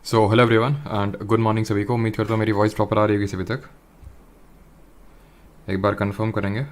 So hello everyone and good morning सभी को। उम्मीद करता हूँ मेरी वॉइस प्रॉपर आ रही होगी सभी तक। एक बार कंफर्म करेंगे।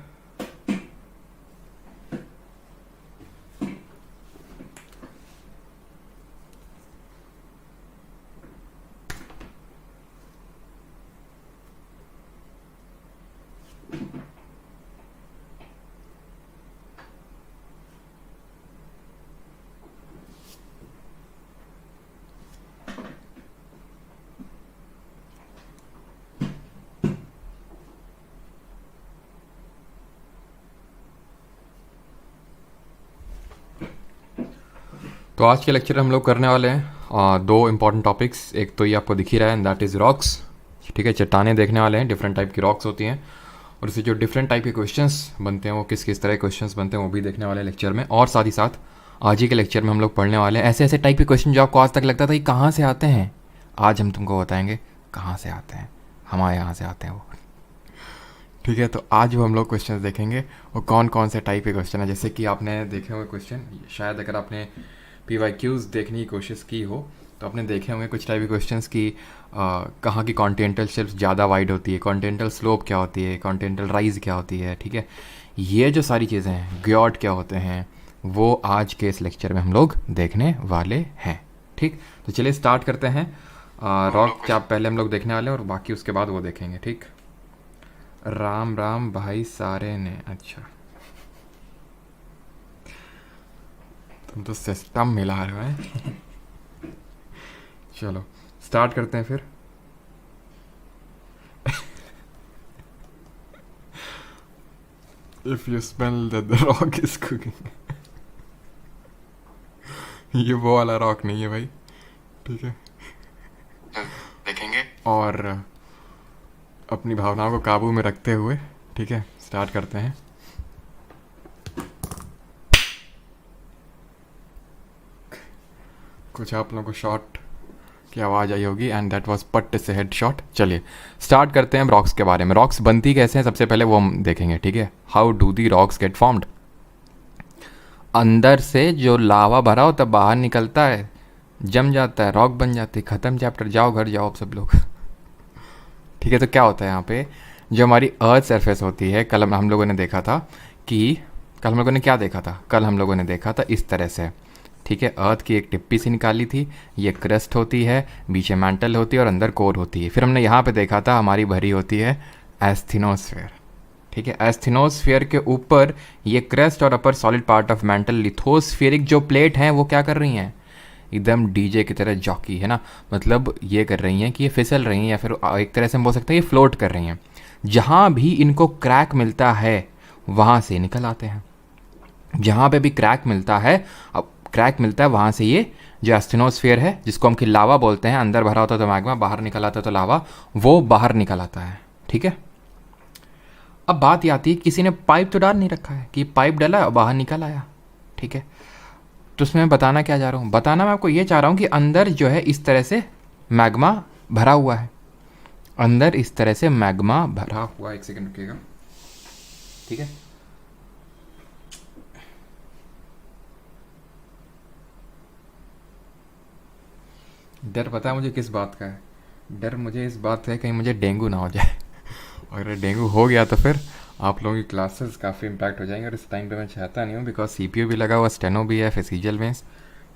तो आज के लेक्चर हम लोग करने वाले हैं दो इंपॉर्टेंट टॉपिक्स। एक तो ये आपको दिख ही रहा है एंड दैट इज़ रॉक्स। ठीक है, चट्टानें देखने वाले हैं, डिफरेंट टाइप की रॉक्स होती हैं और उससे जो डिफरेंट टाइप के क्वेश्चंस बनते हैं वो किस किस तरह के क्वेश्चंस बनते हैं वो भी देखने वाले हैं लेक्चर में। और साथ ही साथ आज ही के लेक्चर में हम लोग पढ़ने वाले हैं ऐसे ऐसे टाइप के क्वेश्चन जो आपको आज तक लगता था कि कहाँ से आते हैं। आज हम तुमको बताएंगे कहाँ से आते हैं, हमारे यहाँ से आते हैं वो। ठीक है, तो आज जो हम लोग क्वेश्चंस देखेंगे वो कौन कौन से टाइप के क्वेश्चन है। जैसे कि आपने देखे हुए क्वेश्चन, शायद अगर आपने PYQs देखने की कोशिश की हो तो आपने देखे होंगे कुछ टाइप के क्वेश्चंस की कहाँ की कॉन्टिनेंटल शेल्फ ज़्यादा वाइड होती है, कॉन्टिनेंटल स्लोप क्या होती है, कॉन्टिनेंटल राइज क्या होती है। ठीक है, ये जो सारी चीज़ें हैं, ग्योट क्या होते हैं, वो आज के इस लेक्चर में हम लोग देखने वाले हैं। ठीक, तो चलिए स्टार्ट करते हैं। रॉक क्या पहले हम लोग देखने वाले हैं और बाकी उसके बाद वो देखेंगे। ठीक, राम राम भाई सारे ने। अच्छा, तुम तो सिस्टम मिला रहे हो हैं। चलो स्टार्ट करते हैं फिर। If you smell that the rock is cooking. ये वो वाला रॉक नहीं है भाई। ठीक है, देखेंगे और अपनी भावनाओं को काबू में रखते हुए ठीक है स्टार्ट करते हैं। कुछ आप लोगों को शॉट की आवाज़ आई होगी एंड दैट वाज पट्ट से हेड शॉट। चलिए स्टार्ट करते हैं रॉक्स के बारे में। रॉक्स बनती कैसे हैं सबसे पहले वो हम देखेंगे। ठीक है, how do the rocks get formed. अंदर से जो लावा भरा होता है बाहर निकलता है, जम जाता है, रॉक बन जाती है। ख़त्म चैप्टर, जाओ घर जाओ आप सब लोग। ठीक है, तो क्या होता है यहाँ पे, जो हमारी अर्थ सरफेस होती है, कल हम लोगों ने देखा था कि कल हम लोगों ने क्या देखा था, कल हम लोगों ने देखा था इस तरह से। ठीक है, अर्थ की एक टिप्पी सी निकाली थी, ये क्रस्ट होती है, बीच में मैंटल होती है और अंदर कोर होती है। फिर हमने यहाँ पे देखा था हमारी भरी होती है एस्थेनोस्फेयर। ठीक है, एस्थेनोस्फेयर के ऊपर ये क्रस्ट और upper solid part of mantle lithospheric जो प्लेट हैं वो क्या कर रही हैं, एकदम डीजे की तरह जॉकी है ना, मतलब ये कर रही हैं कि ये फिसल रही हैं या फिर एक तरह से हम बोल सकते हैं ये फ्लोट कर रही हैं। जहाँ भी इनको क्रैक मिलता है वहाँ से निकल आते हैं। जहाँ पे भी क्रैक मिलता है, अब क्रैक मिलता है वहाँ से ये जो एस्थेनोस्फेयर है, जिसको हम कि लावा बोलते हैं, अंदर भरा होता है तो मैग्मा, बाहर निकल आता है तो लावा, वो बाहर निकल आता है। ठीक है, अब बात ये आती है किसी ने पाइप तो डाल नहीं रखा है कि पाइप डाला और बाहर निकल आया। ठीक है, तो उसमें मैं बताना क्या चाह रहा हूँ, बताना मैं आपको ये चाह रहा हूँ कि अंदर जो है इस तरह से मैग्मा भरा हुआ है, अंदर इस तरह से मैग्मा भरा हुआ। एक सेकंड रुकिएगा। ठीक है, डर पता है मुझे किस बात का है, डर मुझे इस बात का है कहीं मुझे डेंगू ना हो जाए। और अगर डेंगू हो गया तो फिर आप लोगों की क्लासेस काफ़ी इम्पैक्ट हो जाएंगे और इस टाइम पे मैं चाहता नहीं हूँ, बिकॉज CPU भी लगा हुआ, स्टेनो भी है, फेसिजियल वेंस,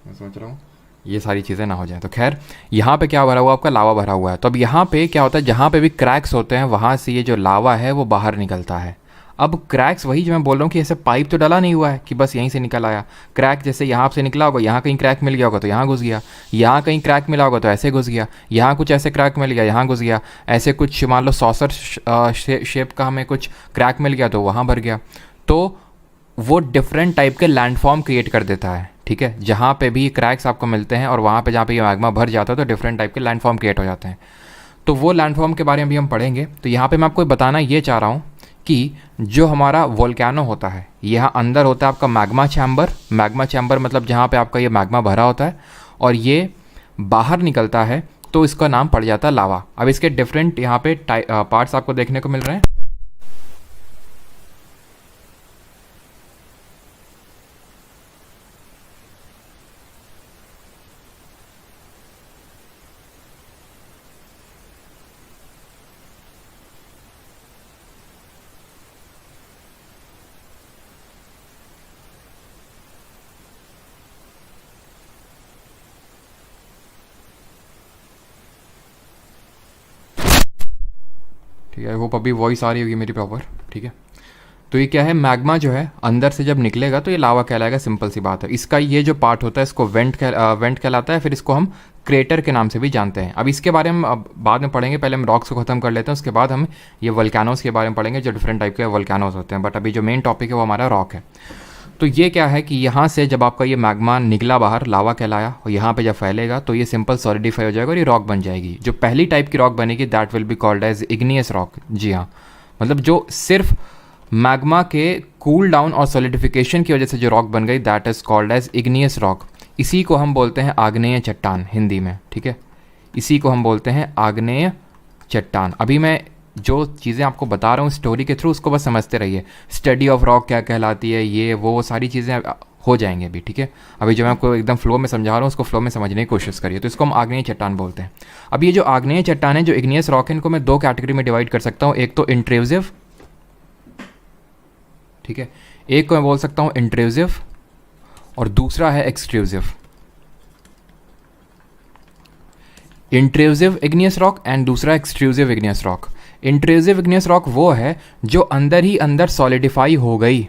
मैं सोच रहा हूँ ये सारी चीज़ें ना हो जाएं। तो खैर, यहाँ पे क्या भरा हुआ, आपका लावा भरा हुआ है। तो अब यहाँ पे क्या होता है, जहाँ पे भी क्रैक्स होते हैं वहाँ से ये जो लावा है वो बाहर निकलता है। अब क्रैक्स वही जो मैं बोल रहा हूँ कि ऐसे पाइप तो डला नहीं हुआ है कि बस यहीं से निकल आया। क्रैक जैसे यहाँ से निकला होगा, यहाँ कहीं क्रैक मिल गया होगा तो यहाँ घुस गया, यहाँ कहीं क्रैक मिला होगा तो ऐसे घुस गया, यहाँ कुछ ऐसे क्रैक मिल गया यहाँ घुस गया, ऐसे कुछ मान लो सॉसर शेप का हमें कुछ क्रैक मिल गया तो वहाँ भर गया। तो वो डिफरेंट टाइप के लैंडफॉर्म क्रिएट कर देता है। ठीक है, जहाँ पे भी क्रैक्स आपको मिलते हैं और वहाँ पे जहाँ पे ये मैग्मा भर जाता है तो डिफरेंट टाइप के लैंडफॉर्म क्रिएट हो जाते हैं। तो वो लैंडफॉर्म के बारे में भी हम पढ़ेंगे। तो यहाँ पे मैं आपको बताना ये चाह रहा हूँ कि जो हमारा वोल्केनो होता है, यहाँ अंदर होता है आपका मैग्मा चैम्बर। मैग्मा चैम्बर मतलब जहाँ पे आपका ये मैग्मा भरा होता है और ये बाहर निकलता है तो इसका नाम पड़ जाता है लावा। अब इसके डिफरेंट यहाँ पे पार्ट्स आपको देखने को मिल रहे हैं। ठीक है, आई होप अभी वॉइस आ रही होगी मेरी प्रॉपर। ठीक है, तो ये क्या है, मैग्मा जो है अंदर से जब निकलेगा तो ये लावा कहलाएगा, सिंपल सी बात है। इसका ये जो पार्ट होता है इसको वेंट कहलाता है, फिर इसको हम क्रेटर के नाम से भी जानते हैं। अब इसके बारे में अब बाद में पढ़ेंगे, पहले हम रॉक्स को ख़त्म कर लेते हैं, उसके बाद हम ये वल्केनोस के बारे में पढ़ेंगे, जो डिफरेंट टाइप के वल्केनोस होते हैं। बट अभी जो मेन टॉपिक है वो हमारा रॉक है। तो ये क्या है कि यहाँ से जब आपका ये मैग्मा निकला बाहर, लावा कहलाया, और यहाँ पे जब फैलेगा तो ये सिंपल सॉलिडिफाई हो जाएगा और ये रॉक बन जाएगी। जो पहली टाइप की रॉक बनेगी that will be called as igneous rock. जी हाँ, मतलब जो सिर्फ मैग्मा के कूल डाउन और सॉलिडिफिकेशन की वजह से जो रॉक बन गई that is called as igneous rock. इसी को हम बोलते हैं आग्नेय चट्टान हिंदी में। ठीक है, इसी को हम बोलते हैं आग्नेय चट्टान। अभी मैं जो चीज़ें आपको बता रहा हूँ स्टोरी के थ्रू, उसको बस समझते रहिए। स्टडी ऑफ रॉक क्या कहलाती है, ये वो सारी चीज़ें हो जाएंगे अभी। ठीक है, अभी जो मैं आपको एकदम फ्लो में समझा रहा हूँ उसको फ्लो में समझने की कोशिश करिए। तो इसको हम आग्नेय चट्टान बोलते हैं। अब ये जो आग्नेय चट्टान है, जो इग्नियस रॉक है, इनको मैं दो कैटेगरी में डिवाइड कर सकता हूँ। एक तो इंट्रूसिव, ठीक है, एक को मैं बोल सकता हूँ इंट्रूसिव और दूसरा है extrusive. Intrusive igneous rock and दूसरा extrusive igneous rock. Intrusive igneous rock वो है जो अंदर ही अंदर सॉलिडिफाई हो गई,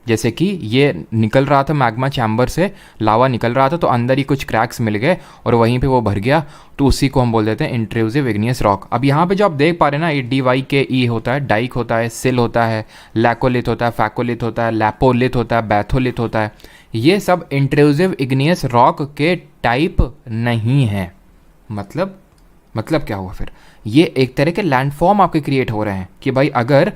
जैसे कि ये निकल रहा था मैग्मा चैम्बर से, लावा निकल रहा था तो अंदर ही कुछ क्रैक्स मिल गए और वहीं पे वो भर गया, तो उसी को हम बोल देते हैं इंट्रूसिव इग्नियस रॉक। अब यहाँ पे जो आप देख पा रहे हैं ना, ये DYKE होता है, डाइक होता है, सिल होता है, लैकोलिथ होता है, फैकोलिथ होता है, लैपोलिथ होता है, बैथोलिथ होता है। ये सब इंट्रूसिव इग्नियस रॉक के टाइप नहीं है। मतलब क्या हुआ फिर, ये एक तरह के लैंडफॉर्म आपके क्रिएट हो रहे हैं कि भाई अगर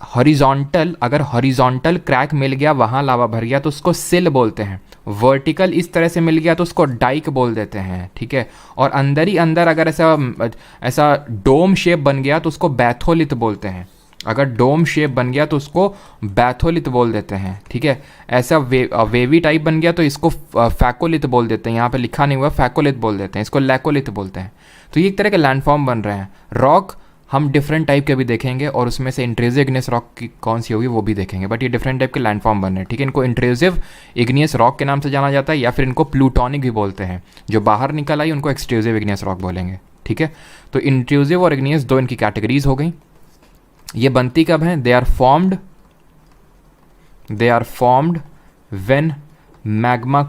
हॉरिजॉन्टल क्रैक मिल गया, वहाँ लावा भर गया तो उसको सिल बोलते हैं। वर्टिकल इस तरह से मिल गया तो उसको डाइक बोल देते हैं। ठीक है, और अंदर ही अंदर अगर ऐसा डोम शेप बन गया तो उसको बैथोलिथ बोलते हैं। अगर डोम शेप बन गया तो उसको बैथोलिथ बोल देते हैं। ठीक है, ऐसा वेवी टाइप बन गया तो इसको फैकोलिथ बोल देते हैं। यहाँ पे लिखा नहीं हुआ, फैकोलिथ बोल देते हैं, इसको लैकोलिथ बोलते हैं। तो ये एक तरह के लैंडफॉर्म बन रहे हैं। रॉक हम डिफरेंट टाइप के भी देखेंगे और उसमें से इंट्रूसिव इग्नियस रॉक की कौन सी होगी वो भी देखेंगे, बट ये डिफरेंट टाइप के लैंडफॉर्म बन रहे हैं। ठीक है, इनको इंट्रूसिव इग्नियस रॉक के नाम से जाना जाता है, या फिर इनको प्लूटोनिक भी बोलते हैं। जो बाहर निकल आई उनको एक्सट्रूसिव इग्नियस रॉक बोलेंगे। ठीक है, तो इंट्रूसिव और इग्नियस दो इनकी कैटेगरीज हो गई। ये बनती कब हैं, they are formed when magma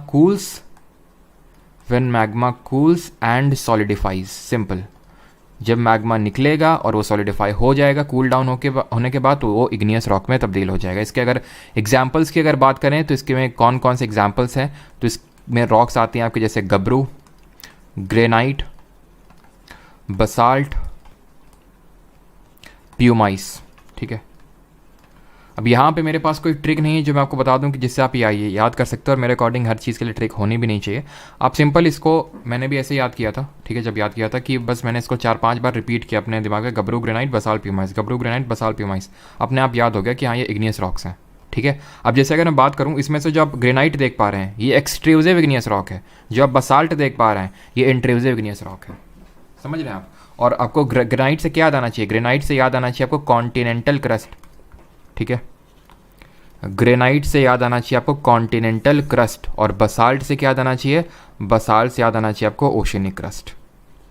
cools and solidifies. Simple, जब मैग्मा निकलेगा और वो सॉलिडिफाई हो जाएगा कूल डाउन होने के बाद, तो वो इग्नियस रॉक में तब्दील हो जाएगा। इसके अगर एग्जांपल्स की अगर बात करें तो इसके में कौन कौन से एग्जांपल्स हैं, तो इसमें रॉक्स आती हैं आपके जैसे गब्रू, ग्रेनाइट, बसाल्ट, प्यूमाइस। ठीक है, अब यहाँ पे मेरे पास कोई ट्रिक नहीं है जो मैं आपको बता दूं कि जिससे आप ये याद कर सकते हो, और मेरे अकॉर्डिंग हर चीज़ के लिए ट्रिक होनी भी नहीं चाहिए। आप सिंपल इसको, मैंने भी ऐसे याद किया था। ठीक है, जब याद किया था कि बस मैंने इसको 4-5 बार रिपीट किया अपने दिमाग में, गब्रू granite basalt pumice, गब्रू granite basalt pumice, अपने आप याद हो गया कि हाँ ये इग्नियस रॉक्स हैं। ठीक है, अब जैसे अगर मैं बात करूँ, इसमें से जो आप ग्रेनाइट देख पा रहे हैं ये एक्सट्रूसिव इग्नियस रॉक है, जो आप बसाल्ट देख पा रहे हैं ये इंट्रूसिव इग्नियस रॉक है। समझ रहे हैं आप? और आपको ग्रेनाइट से क्या याद आना चाहिए, ग्रेनाइट से याद आना चाहिए आपको कॉन्टिनेंटल क्रस्ट। ठीक है, ग्रेनाइट से याद आना चाहिए आपको कॉन्टिनेंटल क्रस्ट, और बसाल्ट से क्या याद आना चाहिए, बसाल्ट से याद आना चाहिए आपको ओशियनिक क्रस्ट।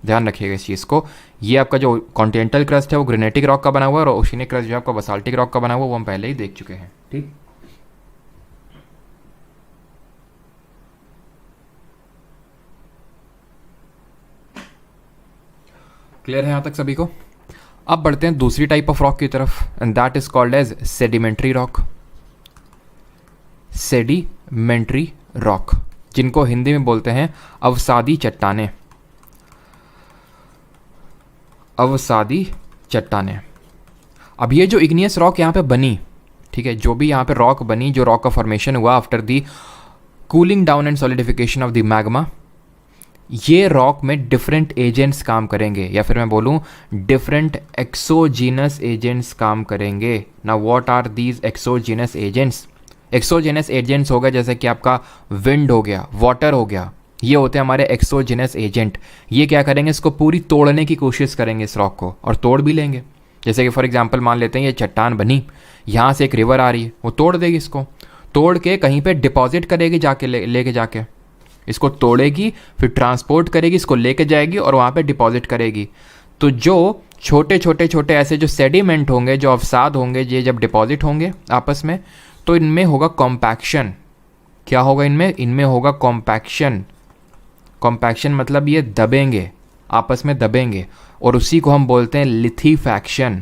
ध्यान रखिएगा इस चीज़ को। ये आपका जो कॉन्टिनेंटल क्रस्ट है वो ग्रेनाइटिक रॉक का बना हुआ है, और ओशियनिक क्रस्ट जो आपका बसाल्टिक रॉक का बना हुआ है वो हम पहले ही देख चुके हैं। ठीक, क्लियर है यहाँ तक सभी को? अब बढ़ते हैं दूसरी टाइप ऑफ रॉक की तरफ, and that is called as sedimentary rock. Sedimentary rock, जिनको हिंदी में बोलते हैं अवसादी चट्टानें। अवसादी चट्टानें। अब ये जो इग्नियस रॉक यहाँ पे बनी, ठीक है, जो भी यहाँ पे रॉक बनी, जो रॉक का फॉर्मेशन हुआ after the cooling down and solidification of the magma, ये रॉक में डिफरेंट एजेंट्स काम करेंगे, या फिर मैं बोलूँ डिफरेंट एक्सोजीनस एजेंट्स काम करेंगे। ना what are these exogenous agents? Exogenous agents हो गए जैसे कि आपका विंड हो गया, वाटर हो गया, ये होते हैं हमारे एक्सोजीनस एजेंट। ये क्या करेंगे, इसको पूरी तोड़ने की कोशिश करेंगे इस रॉक को, और तोड़ भी लेंगे। जैसे कि फॉर एग्जांपल मान लेते हैं ये चट्टान बनी, यहाँ से एक रिवर आ रही है, वो तोड़ देगी, इसको तोड़ के कहीं पे डिपॉजिट करेगी, जाके लेके जाके इसको तोड़ेगी, फिर ट्रांसपोर्ट करेगी, इसको लेके जाएगी और वहाँ पे डिपॉजिट करेगी। तो जो छोटे छोटे छोटे ऐसे जो सेडिमेंट होंगे, जो अवसाद होंगे, ये जब डिपॉजिट होंगे आपस में, तो इनमें होगा कॉम्पैक्शन। क्या होगा इनमें? इनमें होगा कॉम्पैक्शन। कॉम्पैक्शन मतलब ये दबेंगे, आपस में दबेंगे, और उसी को हम बोलते हैं लिथीफैक्शन।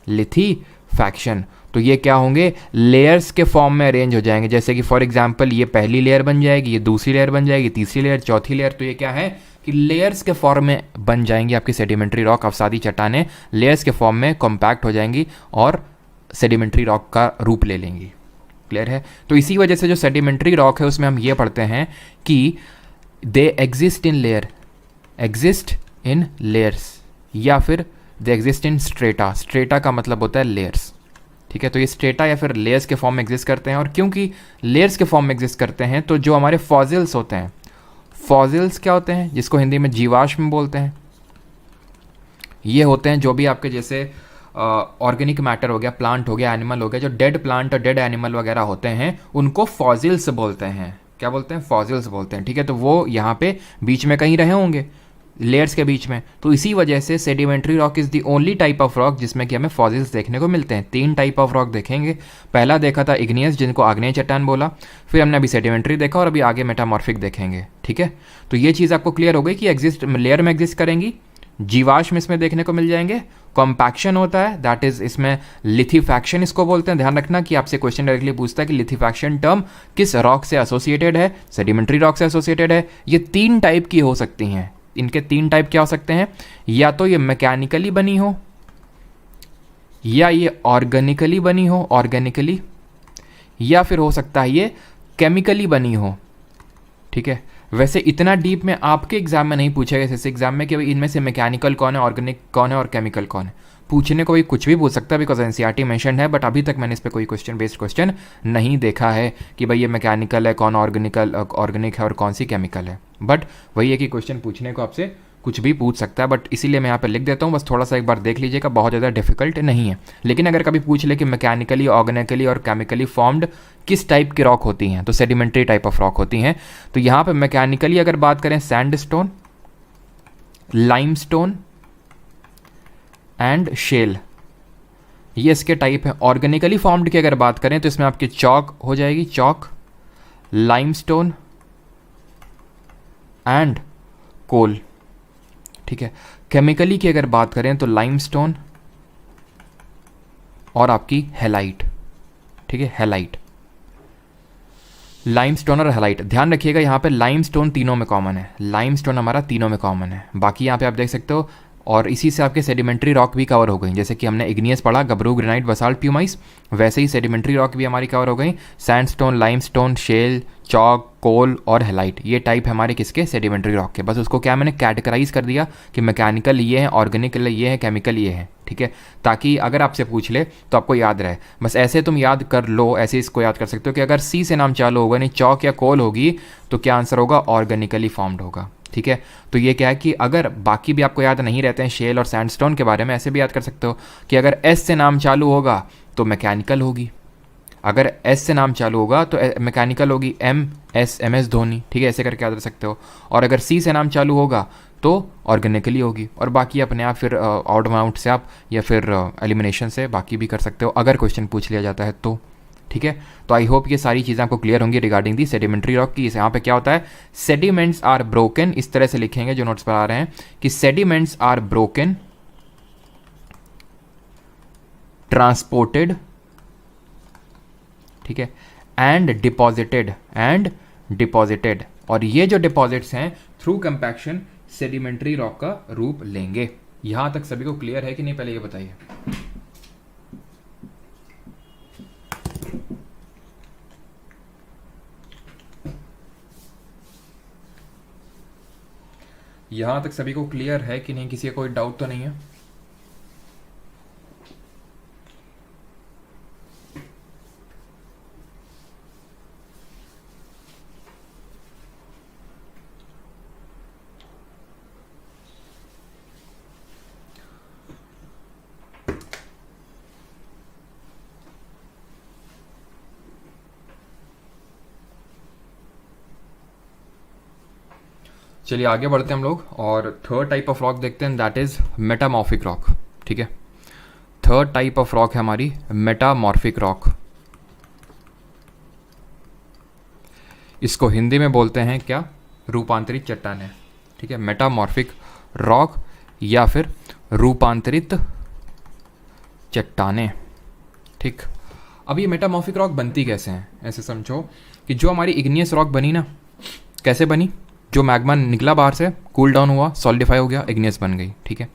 लिथीफैक्शन। तो ये क्या होंगे? लेयर्स के फॉर्म में अरेंज हो जाएंगे। जैसे कि फॉर एग्जांपल ये पहली लेयर बन जाएगी, ये दूसरी लेयर बन जाएगी, तीसरी लेयर, चौथी लेयर। तो ये क्या है कि लेयर्स के फॉर्म में बन जाएंगी आपकी सेडिमेंट्री रॉक। अवसादी चट्टानें लेयर्स के फॉर्म में कॉम्पैक्ट हो जाएंगी और सेडिमेंट्री रॉक का रूप ले लेंगी। क्लियर है? तो इसी वजह से जो सेडिमेंट्री रॉक है उसमें हम ये पढ़ते हैं कि they exist in layer, exist in layers, या फिर they exist in strata. Strata का मतलब होता है लेयर्स। ठीक है? तो ये स्ट्रेटा या फिर लेयर्स के फॉर्म में एग्जिस्ट करते हैं। और क्योंकि लेयर्स के फॉर्म में एग्जिस्ट करते हैं तो जो हमारे फॉसिल्स होते हैं, फॉसिल्स क्या होते हैं, जिसको हिंदी में जीवाश्म बोलते हैं, ये होते हैं जो भी आपके जैसे ऑर्गेनिक मैटर हो गया, प्लांट हो गया, एनिमल हो गया, जो डेड प्लांट और डेड एनिमल वगैरह होते हैं उनको फॉसिल्स बोलते हैं। क्या बोलते हैं? फॉसिल्स बोलते हैं। ठीक है? तो वो यहाँ पे बीच में कहीं रहे होंगे, लेयर्स के बीच में। तो इसी वजह से sedimentary rock is the only type of rock जिसमें कि हमें फॉसिल्स देखने को मिलते हैं। 3 टाइप ऑफ रॉक देखेंगे। पहला देखा था इग्नियस, जिनको आग्नेय चट्टान बोला। फिर हमने अभी सेडिमेंट्री देखा और अभी आगे मेटामॉर्फिक देखेंगे। ठीक है? तो ये चीज़ आपको क्लियर हो गई कि एग्जिस्ट लेयर में एग्जिस्ट करेंगी, जीवाश्म इसमें देखने को मिल जाएंगे, कॉम्पैक्शन होता है, दैट इज इसमें लिथीफैक्शन इसको बोलते हैं। ध्यान रखना कि आपसे क्वेश्चन डायरेक्टली पूछता है कि लिथीफैक्शन टर्म किस रॉक से एसोसिएटेड है? सेडिमेंट्री रॉक से एसोसिएटेड है। ये 3 टाइप की हो सकती हैं। इनके 3 टाइप क्या हो सकते हैं? या तो ये मैकेनिकली बनी हो, या ये ऑर्गेनिकली बनी हो, ऑर्गेनिकली, या फिर हो सकता है ये केमिकली बनी हो। ठीक है? वैसे इतना डीप में आपके एग्जाम में नहीं पूछेगा जैसे एग्जाम में कि भाई इनमें से मैकेनिकल कौन है, ऑर्गेनिक कौन है और केमिकल कौन है। पूछने को भी कुछ भी पूछ सकता है बिकॉज एनसीईआरटी मेंशन है, बट अभी तक मैंने इस पर कोई क्वेश्चन बेस्ड क्वेश्चन नहीं देखा है कि भाई ये मैकेनिकल है, कौन ऑर्गेनिक है और कौन सी केमिकल है। बट वही है कि क्वेश्चन पूछने को आपसे कुछ भी पूछ सकता है, बट इसीलिए मैं यहाँ पे लिख देता हूँ। बस थोड़ा सा एक बार देख लीजिएगा, बहुत ज़्यादा डिफिकल्ट नहीं है। लेकिन अगर कभी पूछ ले कि मैकेनिकली, ऑर्गेनिकली और केमिकली फॉर्म्ड किस टाइप की रॉक होती हैं, तो सेडिमेंट्री टाइप ऑफ रॉक होती हैं। तो यहाँ पे मैकेनिकली अगर बात करें, सैंडस्टोन, लाइमस्टोन एंड शेल, ये इसके टाइप है। ऑर्गेनिकली फॉर्म्ड की अगर बात करें तो इसमें आपकी चॉक हो जाएगी, चॉक, लाइमस्टोन एंड कोल। ठीक है? केमिकली की अगर बात करें तो लाइमस्टोन और आपकी हेलाइट। ठीक है? हेलाइट, लाइमस्टोन और हेलाइट। ध्यान रखिएगा यहाँ पे लाइमस्टोन तीनों में कॉमन है, लाइमस्टोन हमारा तीनों में कॉमन है। बाकी यहाँ पे आप देख सकते हो, और इसी से आपके सेडिमेंट्री रॉक भी कवर हो गई। जैसे कि हमने इग्नियस पढ़ा, गबरू, ग्रेनाइट, बसाल्ट, प्यूमाइस, वैसे ही सेडिमेंट्री रॉक भी हमारी कवर हो गई। सैंडस्टोन, लाइमस्टोन, शेल, चॉक, कोल और हेलाइट, ये टाइप है हमारे किसके? सेडिमेंट्री रॉक के। बस उसको क्या मैंने कैटेगराइज कर दिया कि मैकेनिकल ये है, ऑर्गेनिकल ये है, केमिकल ये है। ठीक है? ताकि अगर आपसे पूछ ले तो आपको याद रहे। बस ऐसे तुम याद कर लो, ऐसे इसको याद कर सकते हो कि अगर सी से नाम चालू होगा, नहीं चॉक या कोल होगी, तो क्या आंसर होगा? ऑर्गेनिकली फॉर्म्ड होगा। ठीक है? तो ये क्या है कि अगर बाकी भी आपको याद नहीं रहते हैं शेल और सैंडस्टोन के बारे में, ऐसे भी याद कर सकते हो कि अगर एस से नाम चालू होगा तो मैकेनिकल होगी, अगर एस से नाम चालू होगा तो मैकेनिकल होगी, एम एस धोनी। ठीक है? ऐसे करके याद रख सकते हो। और अगर सी से नाम चालू होगा तो ऑर्गेनिकली होगी, और बाकी अपने आप फिर आउट माउंट से आप या फिर एलिमिनेशन से बाकी भी कर सकते हो अगर क्वेश्चन पूछ लिया जाता है तो। ठीक है? तो आई होप ये सारी चीज़ें आपको क्लियर होंगी रिगार्डिंग दी सेडिमेंट्री रॉक की। यहाँ पे क्या होता है? सेडिमेंट्स आर ब्रोकन, इस तरह से लिखेंगे जो नोट्स पर आ रहे हैं कि सेडिमेंट्स आर ब्रोकन, ट्रांसपोर्टेड, ठीक है, एंड डिपॉजिटेड, और ये जो डिपॉजिट्स हैं थ्रू कंपैक्शन सेडिमेंट्री रॉक का रूप लेंगे। यहां तक सभी को क्लियर है कि नहीं? पहले ये बताइए। यहां तक सभी को क्लियर है कि नहीं? किसी का कोई डाउट तो नहीं है? चलिए आगे बढ़ते हैं हम लोग और थर्ड टाइप ऑफ रॉक देखते हैं, दैट इज़ मेटामॉर्फिक रॉक। ठीक है, थर्ड टाइप ऑफ रॉक है हमारी मेटामॉर्फिक रॉक। इसको हिंदी में बोलते हैं क्या, रूपांतरित चट्टानें। ठीक है, मेटामॉर्फिक रॉक या फिर रूपांतरित चट्टानें। ठीक, अब ये मेटामॉर्फिक रॉक बनती कैसे हैं, ऐसे समझो कि जो हमारी इग्नियस रॉक बनी ना, कैसे बनी, जो मैग्मा निकला बाहर से, कूल डाउन हुआ, सॉलिडिफाई हो गया, इग्नियस बन गई। ठीक है,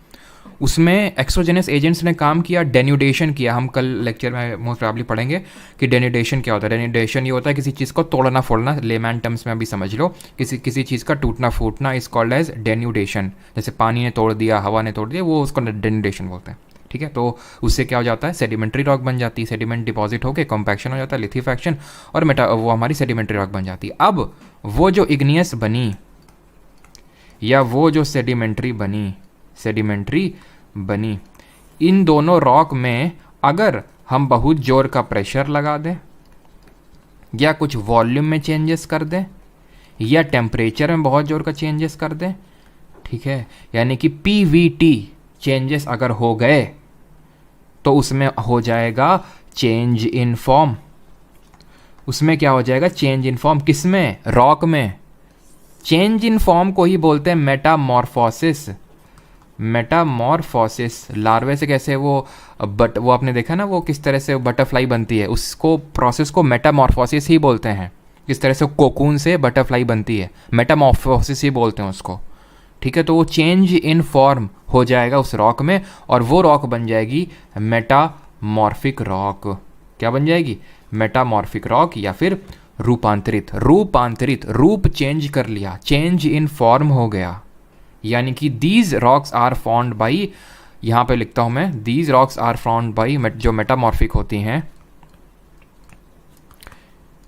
उसमें एक्सोजेनस एजेंट्स ने काम किया, डेन्यूडेशन किया। हम कल लेक्चर में मोस्ट प्रॉब्ली पढ़ेंगे कि डेन्यूडेशन क्या होता है। डेन्यूडेशन ये होता है किसी चीज़ को तोड़ना फोड़ना, लेमैन टर्म्स में अभी समझ लो, किसी चीज़ का टूटना फूटना इज कॉल्ड एज डेन्यूडेशन। जैसे पानी ने तोड़ दिया, हवा ने तोड़ दिया, वो उसको डेन्यूडेशन बोलते हैं। ठीक है, तो उससे क्या हो जाता है, सेडिमेंट्री रॉक बन जाती है, सेडिमेंट डिपॉजिट होकर कॉम्पैक्शन हो जाता है, लिथीफैक्शन, और वो हमारी सेडिमेंट्री रॉक बन जाती है। अब वो जो इग्नियस बनी या वो जो सेडिमेंट्री बनी, इन दोनों रॉक में अगर हम बहुत जोर का प्रेशर लगा दें या कुछ वॉल्यूम में चेंजेस कर दें या टेम्परेचर में बहुत जोर का चेंजेस कर दें, ठीक है, यानी कि पीवीटी चेंजेस अगर हो गए तो उसमें हो जाएगा चेंज इन फॉर्म। उसमें क्या हो जाएगा, चेंज इन फॉर्म। किसमें, रॉक में। चेंज इन फॉर्म को ही बोलते हैं मेटामॉर्फोसिस। मेटामॉर्फोसिस लार्वे से कैसे वो आपने देखा ना, वो किस तरह से बटरफ्लाई बनती है, उसको प्रोसेस को मेटामॉर्फोसिस ही बोलते हैं। किस तरह से कोकून से बटरफ्लाई बनती है, मेटामॉर्फोसिस ही बोलते हैं उसको। ठीक है, तो वो चेंज इन फॉर्म हो जाएगा उस रॉक में और वो रॉक बन जाएगी मेटामॉर्फिक रॉक। क्या बन जाएगी, मेटामॉर्फिक रॉक या फिर रूपांतरित, रूप चेंज कर लिया, चेंज इन फॉर्म हो गया। यानी कि these rocks are found by, यहाँ पे लिखता हूं मैं, these rocks are found by, जो मेटामॉर्फिक होती हैं।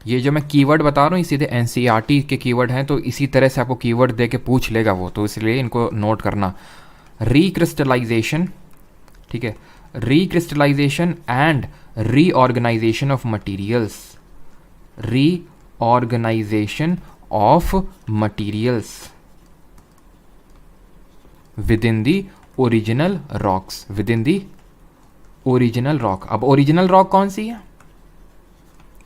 ये जो मैं कीवर्ड बता रहा हूँ सीधे एनसीईआरटी के कीवर्ड हैं, तो इसी तरह से आपको कीवर्ड दे के पूछ लेगा वो, तो इसलिए इनको नोट करना। रिक्रिस्टलाइजेशन, ठीक है, recrystallization and reorganization of materials, reorganization of materials within the original rocks, within the original rock। अब ओरिजिनल रॉक कौन सी है,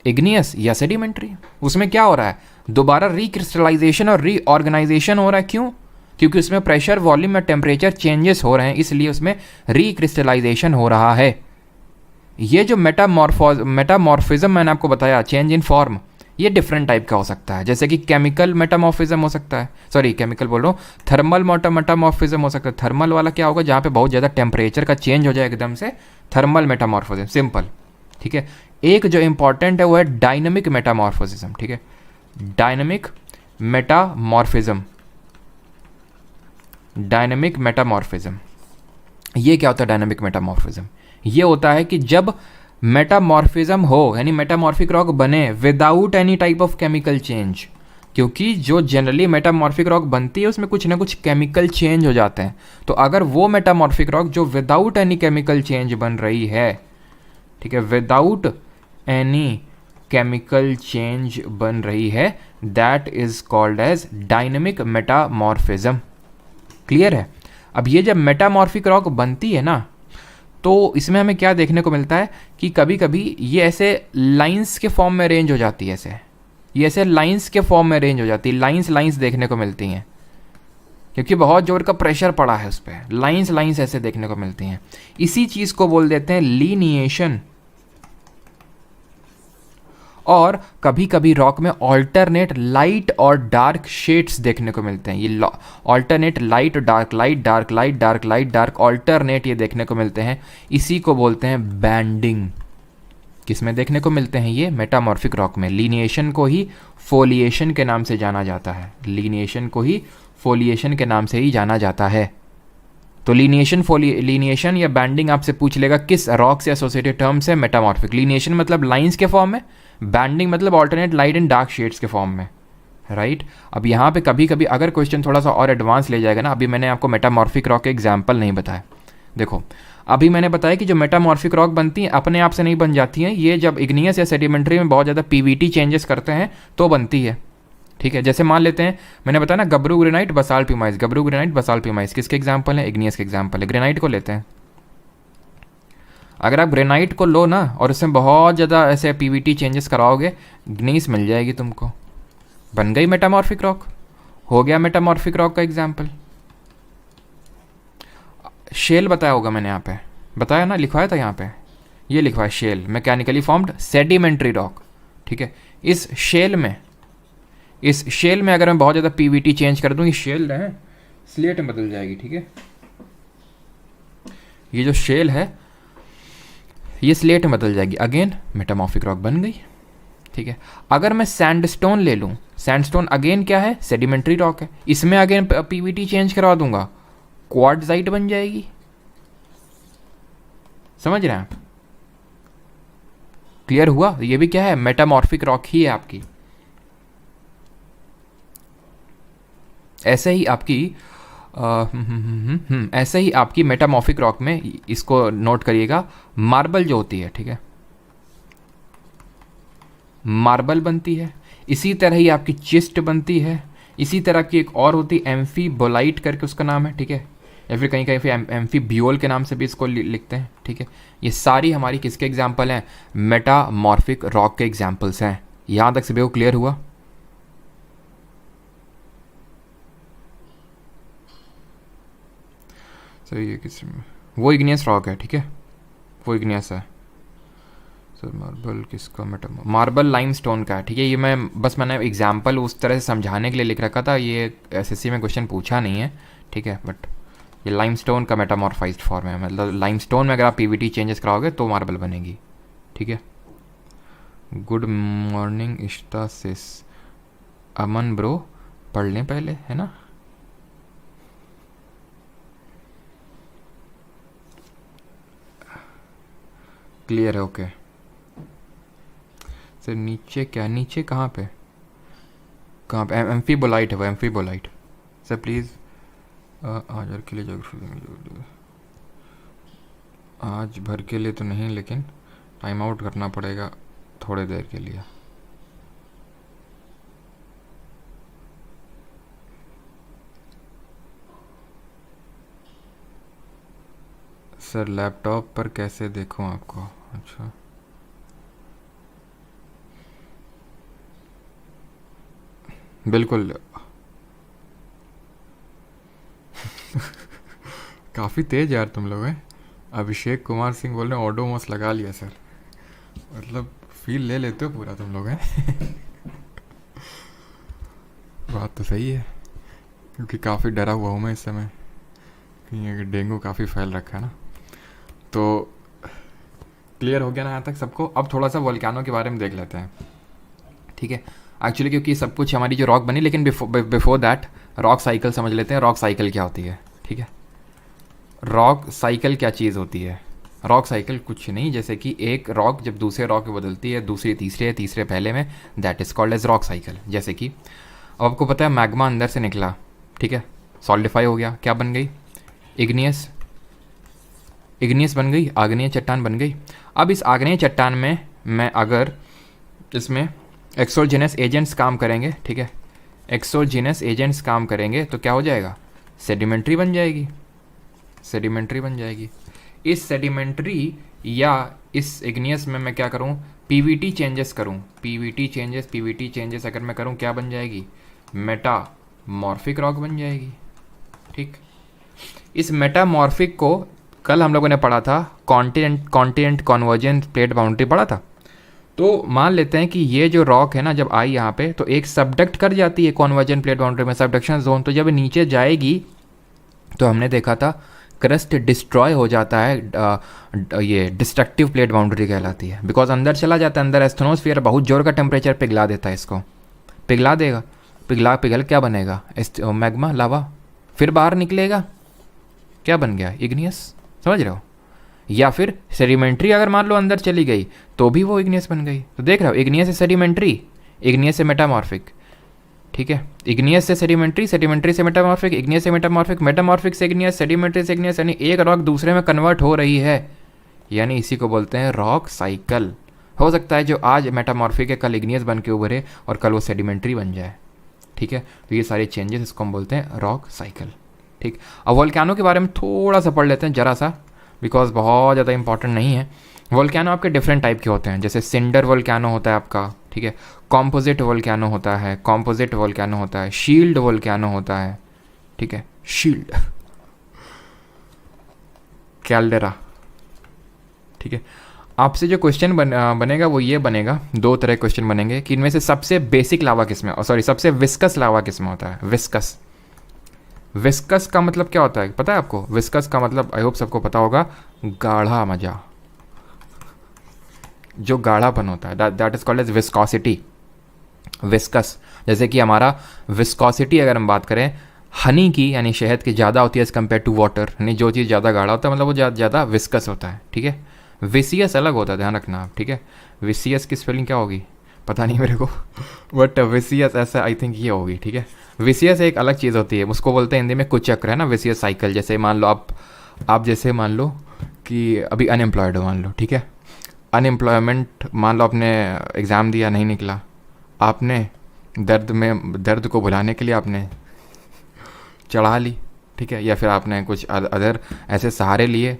इग्नियस या सेडिमेंट्री। उसमें क्या हो रहा है, दोबारा रिक्रिस्टलाइजेशन और रीऑर्गेनाइजेशन हो रहा है। क्यों, क्योंकि उसमें प्रेशर, वॉल्यूम और टेम्परेचर चेंजेस हो रहे हैं, इसलिए उसमें रिक्रिस्टलाइजेशन हो रहा है। ये जो मेटामॉर्फिज्म मैंने आपको बताया, चेंज इन फॉर्म, ये डिफरेंट टाइप का हो सकता है। जैसे कि केमिकल मेटामॉर्फिज्म हो सकता है, सॉरी केमिकल बोल रहा हूँ, थर्मल मेटामॉर्फिज्म हो सकता है। थर्मल वाला क्या होगा, जहाँ पे बहुत ज़्यादा टेम्परेचर का चेंज हो जाए एकदम से, थर्मल मेटामॉर्फिज्म, सिंपल। ठीक है, एक जो इंपॉर्टेंट है वो है डायनेमिक मेटामॉर्फिज्म। ठीक है, डायनेमिक मेटामॉर्फिज्म, डायनेमिक मेटामॉर्फिज्म। ये क्या होता है डायनेमिक मेटामॉर्फिज्म, ये होता है कि जब मेटामॉर्फिज्म हो, यानी मेटामॉर्फिक रॉक बने without any type of chemical change. क्योंकि जो जनरली मेटामॉर्फिक रॉक बनती है उसमें कुछ ना कुछ केमिकल चेंज हो जाते हैं। तो अगर वो मेटामॉर्फिक रॉक जो विदाउट एनी केमिकल चेंज बन रही है, ठीक है, विदाउट एनी केमिकल चेंज बन रही है, that is called as dynamic metamorphism. Clear है। अब ये जब मेटामॉर्फिक रॉक बनती है ना, तो इसमें हमें क्या देखने को मिलता है कि कभी कभी ये ऐसे लाइंस के फॉर्म में अरेंज हो जाती है, ये ऐसे लाइंस के फॉर्म में अरेंज हो जाती है, लाइंस देखने को मिलती हैं, क्योंकि बहुत जोर का प्रेशर पड़ा है उस पर, लाइंस ऐसे देखने को मिलती हैं। इसी चीज़ को बोल देते हैं लीनिएशन। और कभी कभी रॉक में ऑल्टरनेट लाइट और डार्क शेड्स देखने को मिलते हैं। ये alternate light, dark light, dark light, dark light, dark alternate ये देखने को मिलते हैं। इसी को बोलते हैं बैंडिंग। किसमें देखने को मिलते हैं ये, मेटामॉर्फिक रॉक में। लीनिएशन को ही फोलिएशन के नाम से जाना जाता है, लीनिएशन को ही फोलिएशन के नाम से ही जाना जाता है। तो लीनिएशन या बैंडिंग आपसे पूछ लेगा किस रॉक से एसोसिएटेड टर्म्स है, मेटामॉर्फिक। लीनिएशन मतलब लाइंस के फॉर्म में, बैंडिंग मतलब alternate light and dark shades के फॉर्म में, राइट। अब यहाँ पे कभी कभी अगर क्वेश्चन थोड़ा सा और एडवांस ले जाएगा ना, अभी मैंने आपको मेटामॉर्फिक रॉक के एग्जाम्पल नहीं बताया। देखो अभी मैंने बताया कि जो मेटामॉर्फिक रॉक बनती हैं अपने आप से नहीं बन जाती हैं, ये जब इग्नियस या सेडिमेंट्री में बहुत ज़्यादा पीवीटी चेंजेस करते हैं तो बनती है। ठीक है, जैसे मान लेते हैं मैंने बताया ना गबरू ग्रेनाइट बसाल्ट प्यूमाइस, गबरू ग्रेनाइट बसाल्ट प्यूमाइस किसके एग्जाम्पल है? इग्नियस के एग्जाम्पल है। ग्रेनाइट को लेते हैं, अगर आप ग्रेनाइट को लो ना और उसमें बहुत ज़्यादा ऐसे पीवीटी चेंजेस कराओगे, ग्नीस मिल जाएगी तुमको, बन गई मेटामॉर्फिक रॉक, हो गया मेटामॉर्फिक रॉक का एग्जाम्पल। शेल बताया होगा मैंने यहाँ पे, बताया ना, लिखवाया था यहाँ पे, ये लिखवा है shale, mechanically formed sedimentary rock. ठीक है, इस शेल में अगर मैं बहुत ज़्यादा पीवीटी चेंज कर दूँ, ये शेल है स्लेट में बदल जाएगी। ठीक है, ये जो शेल है ये स्लेट में बदल जाएगी, अगेन मेटामॉर्फिक रॉक बन गई। ठीक है, अगर मैं सैंडस्टोन ले लूँ, सैंडस्टोन अगेन क्या है? सेडिमेंट्री रॉक है, इसमें अगेन पीवीटी चेंज करवा दूंगा, क्वार्ट्जाइट बन जाएगी। समझ रहे हैं आप? क्लियर हुआ? ये भी क्या है? मेटामॉर्फिक रॉक ही है आपकी। ऐसे ही आपकी मेटामॉर्फिक रॉक में, इसको नोट करिएगा, मार्बल जो होती है, ठीक है, मार्बल बनती है, इसी तरह ही आपकी चिस्ट बनती है, इसी तरह की एक और होती है एम्फीबोलाइट करके उसका नाम है। ठीक है, या फिर कहीं कहीं फिर एम्फीबियोल के नाम से भी इसको लिखते हैं। ठीक है, ये सारी हमारी किसके एग्जाम्पल हैं? मेटामॉर्फिक रॉक के एग्जाम्पल्स हैं। यहाँ तक सभी को क्लियर हुआ? सही है, किस वो इग्नियस रॉक है। ठीक है, वो इग्नियस है सर। मार्बल किसका? मार्बल लाइमस्टोन का है। ठीक है, ये मैंने एग्जाम्पल उस तरह से समझाने के लिए लिख रखा था, ये एसएससी में क्वेश्चन पूछा नहीं है। ठीक है, बट ये लाइमस्टोन का मेटामॉर्फाइज्ड फॉर्म है, मतलब लाइमस्टोन में अगर आप पीवीटी चेंजेस कराओगे तो मार्बल बनेगी। ठीक है, गुड मॉर्निंग इश्ता सिस, अमन ब्रो, पढ़ लें पहले, है ना? क्लियर है? Okay sir. नीचे क्या? नीचे कहाँ पे एम्फीबोलाइट है वो, एम्फीबोलाइट सर प्लीज़। आज भर के लिए जोग्राफी, आज भर के लिए तो नहीं, लेकिन टाइम आउट करना पड़ेगा थोड़ी देर के लिए। सर लैपटॉप पर कैसे देखूं आपको? अच्छा, बिल्कुल। काफ़ी तेज यार तुम लोग हैं। अभिषेक कुमार सिंह बोल रहे हैं ओडोमोस लगा लिया सर, मतलब फील ले लेते हो पूरा तुम लोग हैं। बात तो सही है, क्योंकि काफ़ी डरा हुआ हूँ मैं इस समय, क्योंकि डेंगू काफ़ी फैल रखा है ना। तो क्लियर हो गया ना यहाँ तक सबको? अब थोड़ा सा वोल्केनो के बारे में देख लेते हैं। ठीक है, एक्चुअली क्योंकि सब कुछ हमारी जो रॉक बनी, लेकिन बिफोर दैट रॉक साइकिल समझ लेते हैं। रॉक साइकिल क्या होती है? ठीक है, रॉक साइकिल क्या चीज़ होती है? रॉक साइकिल कुछ नहीं, जैसे कि एक रॉक जब दूसरे रॉक में बदलती है, दूसरे तीसरे, तीसरे पहले में, that is called as rock cycle. जैसे कि अब आपको पता है मैग्मा अंदर से निकला, ठीक है, सॉलिडिफाई हो गया, क्या बन गई? इग्नियस बन गई, आग्नेय चट्टान बन गई। अब इस आग्नेय चट्टान में मैं अगर इसमें एक्सोजेनस एजेंट्स काम करेंगे, ठीक है, एक्सोजेनस एजेंट्स काम करेंगे तो क्या हो जाएगा? सेडिमेंट्री बन जाएगी, सेडिमेंट्री बन जाएगी। इस सेडिमेंट्री या इस इग्नियस में मैं क्या करूं? पीवीटी चेंजेस करूं, पीवीटी चेंजेस अगर मैं करूं, क्या बन जाएगी? मेटामॉर्फिक रॉक बन जाएगी। ठीक, इस मेटामॉर्फिक को कल हम लोगों ने पढ़ा था, कॉन्टिनेंट कॉन्वर्जेंट प्लेट बाउंड्री पढ़ा था। तो मान लेते हैं कि ये जो रॉक है ना, जब आई यहाँ पे तो एक सबडक्ट कर जाती है कॉन्वर्जेंट प्लेट बाउंड्री में, सबडक्शन जोन। तो जब नीचे जाएगी तो हमने देखा था क्रस्ट डिस्ट्रॉय हो जाता है, ये डिस्ट्रक्टिव प्लेट बाउंड्री कहलाती है, बिकॉज अंदर चला जाता है, अंदर एस्थनोस्फीयर बहुत जोर का टेम्परेचर पिघला देता है, इसको पिघला देगा, पिघल क्या बनेगा? मैग्मा, लावा, फिर बाहर निकलेगा, क्या बन गया? इग्नियस। समझ रहे हो? या फिर सेडिमेंट्री अगर मान लो अंदर चली गई तो भी वो इग्नियस बन गई। तो देख रहे हो, इग्नियस से सेडिमेंट्री, इग्नियस से मेटामॉर्फिक, ठीक है, इग्नियस से सेडिमेंट्री, सेडिमेंट्री से मेटामॉर्फिक, इग्नियस से मेटामॉर्फिक, मेटामॉर्फिक से इग्नियस, सेडिमेंट्री से इग्नियस, यानी एक रॉक दूसरे में कन्वर्ट हो रही है, यानी इसी को बोलते हैं रॉक साइकिल। हो सकता है जो आज मेटामॉर्फिक है कल इग्नियस बन के उभरे और कल वो सेडिमेंट्री बन जाए। ठीक है। तो ये सारे चेंजेस, इसको हम बोलते हैं रॉक साइकिल, ठीक। अब वोल्केनो के बारे में थोड़ा सा पढ़ लेते हैं जरा सा, बिकॉज बहुत ज़्यादा इंपॉर्टेंट नहीं है। वोल्केनो आपके डिफरेंट टाइप के होते हैं, जैसे सिंडर वोल्केनो होता है आपका, ठीक है, कॉम्पोजिट वोल्केनो होता है, कॉम्पोजिट वोल्केनो होता है, शील्ड वोल्केनो होता है, ठीक है, शील्ड, कैल्डेरा, ठीक है। आपसे जो क्वेश्चन बनेगा वो ये बनेगा, दो तरह के क्वेश्चन बनेंगे कि इनमें से सबसे बेसिक लावा किस में, सॉरी सबसे विस्कस लावा किस में होता है। विस्कस, विस्कस का मतलब क्या होता है पता है आपको? विस्कस का मतलब आई होप सबको पता होगा, गाढ़ा मजा, जो गाढ़ापन होता है, that is called as viscosity, viscous. जैसे कि हमारा विस्कोसिटी अगर हम बात करें हनी की, यानी शहद की, ज़्यादा होती है एज़ कम्पेयर टू वाटर, यानी जो चीज़ ज़्यादा गाढ़ा होता है मतलब वो ज़्यादा विस्कस होता है, ठीक है। विसियस अलग होता है, ध्यान रखना आप, ठीक है। विसियस की स्पेलिंग क्या होगी पता नहीं मेरे को, बट विसियस ऐसा आई थिंक ये होगी, ठीक है। विसियस एक अलग चीज़ होती है, उसको बोलते हैं हिंदी में कुचक्र, है ना, विसियस साइकिल। जैसे मान लो आप जैसे मान लो कि अभी अनएम्प्लॉयड हो, मान लो, ठीक है, अनएम्प्लॉयमेंट, मान लो आपने एग्ज़ाम दिया नहीं निकला, आपने दर्द को भुलाने के लिए आपने चढ़ा ली, ठीक है, या फिर आपने कुछ अदर ऐसे सहारे लिए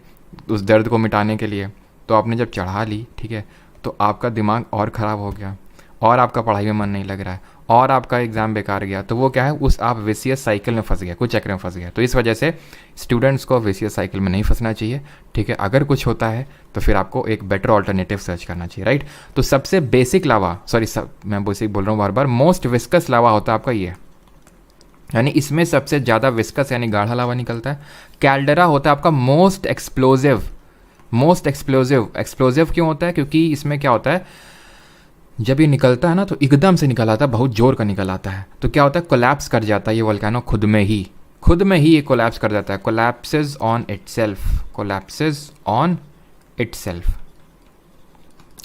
उस दर्द को मिटाने के लिए, तो आपने जब चढ़ा ली, ठीक है, तो आपका दिमाग और ख़राब हो गया और आपका पढ़ाई में मन नहीं लग रहा है और आपका एग्ज़ाम बेकार गया, तो वो क्या है, उस आप विसियस साइकिल में फंस गया, कुछ चक्र में फंस गया। तो इस वजह से स्टूडेंट्स को विसियस साइकिल में नहीं फंसना चाहिए, ठीक है। अगर कुछ होता है तो फिर आपको एक बेटर ऑल्टरनेटिव सर्च करना चाहिए, राइट। तो सबसे बेसिक लावा, मैं बेसिक बोल रहा हूँ बार बार, मोस्ट विस्कस लावा होता है आपका ये, यानी इसमें सबसे ज़्यादा विस्कस यानी गाढ़ा लावा निकलता है। कैल्डेरा होता है आपका most explosive, most explosive. Explosive क्यों होता है? क्योंकि इसमें क्या होता है, जब ये निकलता है ना तो एकदम से निकल आता है, बहुत जोर का निकल आता है, तो क्या होता है, कोलैप्स कर जाता है ये वोल्केनो खुद में ही ये कोलैप्स कर जाता है, collapses on itself, collapses on itself,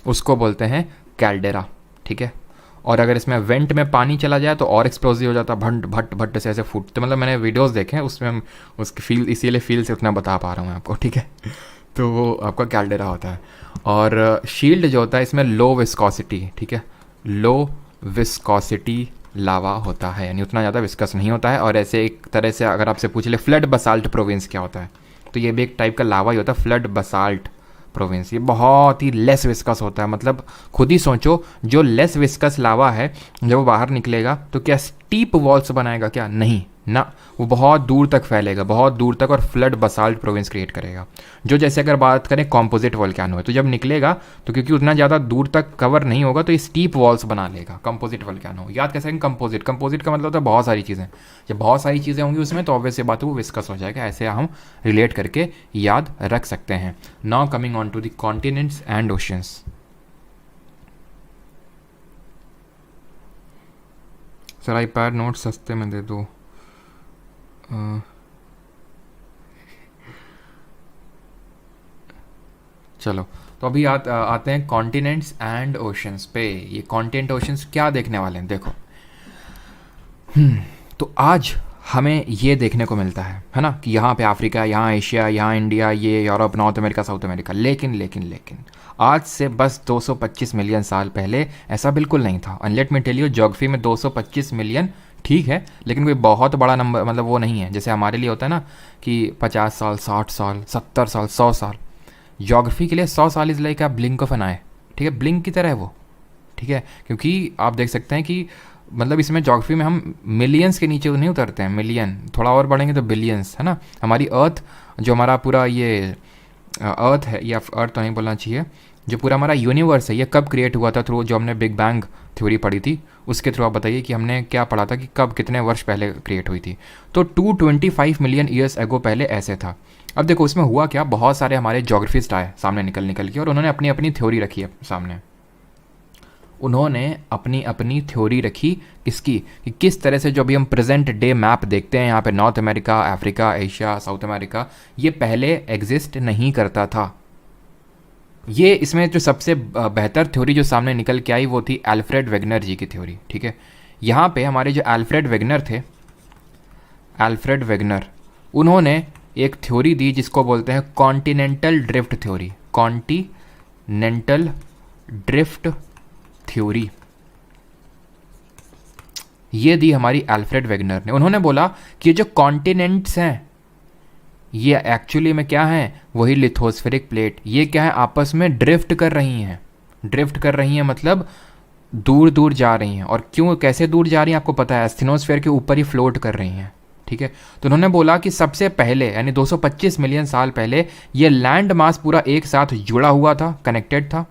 उसको बोलते हैं कैल्डेरा, ठीक है। और अगर इसमें वेंट में पानी चला जाए तो और एक्सप्लोजिव हो जाता है, भट भट भट से ऐसे फूटते, मतलब मैंने वीडियोस देखे हैं उसमें, हम उसकी फील इसीलिए फील से उतना बता पा रहा हूँ आपको, ठीक है। तो वो आपका कैल्डेरा होता है। और शील्ड जो होता है इसमें लो विस्कोसिटी, ठीक है, लो विस्कोसिटी लावा होता है, यानी उतना ज़्यादा विस्कस नहीं होता है। और ऐसे एक तरह से अगर आपसे पूछ ले फ्लड बसाल्ट प्रोविंस क्या होता है, तो ये भी एक टाइप का लावा ही होता है, फ्लड बसाल्ट प्रोविंस। ये बहुत ही लेस विस्कस होता है, मतलब खुद ही सोचो, जो लेस विस्कस लावा है जब वो बाहर निकलेगा तो क्या स्टीप वॉल्स बनाएगा? क्या नहीं ना, वो बहुत दूर तक फैलेगा, बहुत दूर तक, और फ्लड बसाल्ट प्रोविंस क्रिएट करेगा। जो जैसे अगर बात करें कॉम्पोजिट वोल्केनो है, तो जब निकलेगा तो क्योंकि उतना ज़्यादा दूर तक कवर नहीं होगा तो ये स्टीप वॉल्स बना लेगा कंपोजिट वोल्केनो। याद कैसे हैं कंपोजिट? कंपोजिट का मतलब होता है बहुत सारी चीज़ें, जब बहुत सारी चीज़ें होंगी उसमें तो ऑब्वियस बात है वो विस्कस हो जाएगा। ऐसे हम रिलेट करके याद रख सकते हैं। Now coming on to the continents and oceans. Sir iPad note सस्ते में दे दो। चलो, तो अभी आते हैं कॉन्टिनेंट्स एंड ओशंस पे। ये कॉन्टिनेंट ओशंस क्या देखने वाले हैं, देखो। तो आज हमें ये देखने को मिलता है ना, कि यहाँ पे अफ्रीका, यहाँ एशिया, यहाँ इंडिया, ये Europe, north America, south America. लेकिन आज से बस 225 मिलियन साल पहले ऐसा बिल्कुल नहीं था। And let me tell you, geography में 225 मिलियन ठीक है, लेकिन कोई बहुत बड़ा नंबर, मतलब वो नहीं है। जैसे हमारे लिए होता है ना कि 50 साल, 60 साल, 70 साल, 100 साल। ज्योग्राफी के लिए 100 साल is like a blink of an eye, ठीक है, ब्लिंक की तरह है वो, ठीक है। क्योंकि आप देख सकते हैं कि मतलब इसमें ज्योग्राफी में हम मिलियंस के नीचे नहीं उतरते हैं, मिलियन, थोड़ा और बढ़ेंगे तो बिलियंस, है ना। हमारी अर्थ, जो हमारा पूरा ये अर्थ है, या अर्थ तो नहीं बोलना चाहिए, जो पूरा हमारा यूनिवर्स है, ये कब क्रिएट हुआ था? थ्रू जो हमने बिग बैंग थ्योरी पढ़ी थी उसके थ्रू आप बताइए कि हमने क्या पढ़ा था कि कब, कितने वर्ष पहले क्रिएट हुई थी। तो 225 मिलियन ईयर्स एगो पहले ऐसे था। अब देखो इसमें हुआ क्या, बहुत सारे हमारे ज्योग्राफिस्ट आए सामने निकल के, और उन्होंने अपनी अपनी थ्योरी रखी है सामने। उन्होंने अपनी अपनी थ्योरी रखी किसकी, कि किस तरह से जो भी हम प्रेजेंट डे मैप देखते हैं यहाँ पे, north America, Africa, Asia, south America, ये पहले एग्जिस्ट नहीं करता था। ये इसमें जो सबसे बेहतर थ्योरी जो सामने निकल के आई वो थी एल्फ्रेड वेगनर जी की थ्योरी, ठीक है। यहाँ पे हमारे जो एल्फ्रेड वेगनर थे, एल्फ्रेड वेगनर, उन्होंने एक थ्योरी दी जिसको बोलते हैं continental drift theory, continental drift theory. ये दी हमारी एल्फ्रेड वेगनर ने। उन्होंने बोला कि ये जो कॉन्टिनेंट्स हैं ये एक्चुअली में क्या है, वही लिथोस्फेरिक प्लेट, ये क्या है आपस में ड्रिफ्ट कर रही हैं। ड्रिफ्ट कर रही हैं मतलब दूर दूर जा रही हैं। और क्यों, कैसे दूर जा रही हैं आपको पता है, एस्थेनोस्फेयर के ऊपर ही फ्लोट कर रही हैं। ठीक है, तो उन्होंने बोला कि सबसे पहले यानी 225 मिलियन साल पहले ये लैंड मास पूरा एक साथ जुड़ा हुआ था, कनेक्टेड था,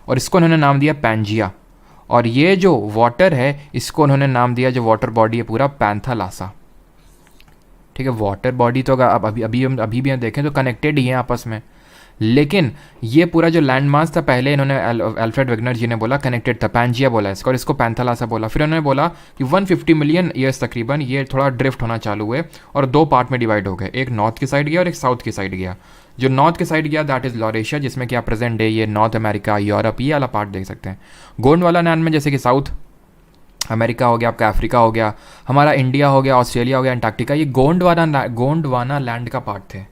और इसको उन्होंने नाम दिया पैंजिया। और ये जो वाटर है इसको उन्होंने नाम दिया, जो वाटर बॉडी है पूरा, पैंथालासा। ठीक है, वाटर बॉडी तो अगर अभी भी हम देखें तो कनेक्टेड ही हैं आपस में, लेकिन ये पूरा जो लैंड मास था पहले इन्होंने अल्फ्रेड वेगनर जी ने बोला कनेक्टेड था, पैंजिया बोला इसको, और इसको पैंथालासा बोला। फिर उन्होंने बोला कि 150 मिलियन ईयर्स तकरीबन ये थोड़ा ड्रिफ्ट होना चालू हुए और दो पार्ट में डिवाइड हो गए, एक नॉर्थ की साइड गया और एक साउथ की साइड गया। जो नॉर्थ की साइड गया दैट इज़ लॉरेशिया, जिसमें क्या प्रेजेंट डे ये नॉर्थ अमेरिका, यूरोप, ये वाला पार्ट देख सकते हैं। गोंडवाना लैंड में जैसे कि साउथ अमेरिका हो गया, आपका अफ्रीका हो गया, हमारा इंडिया हो गया, ऑस्ट्रेलिया हो गया, अंटार्कटिका, ये गोंडवाना लैंड का पार्ट थे।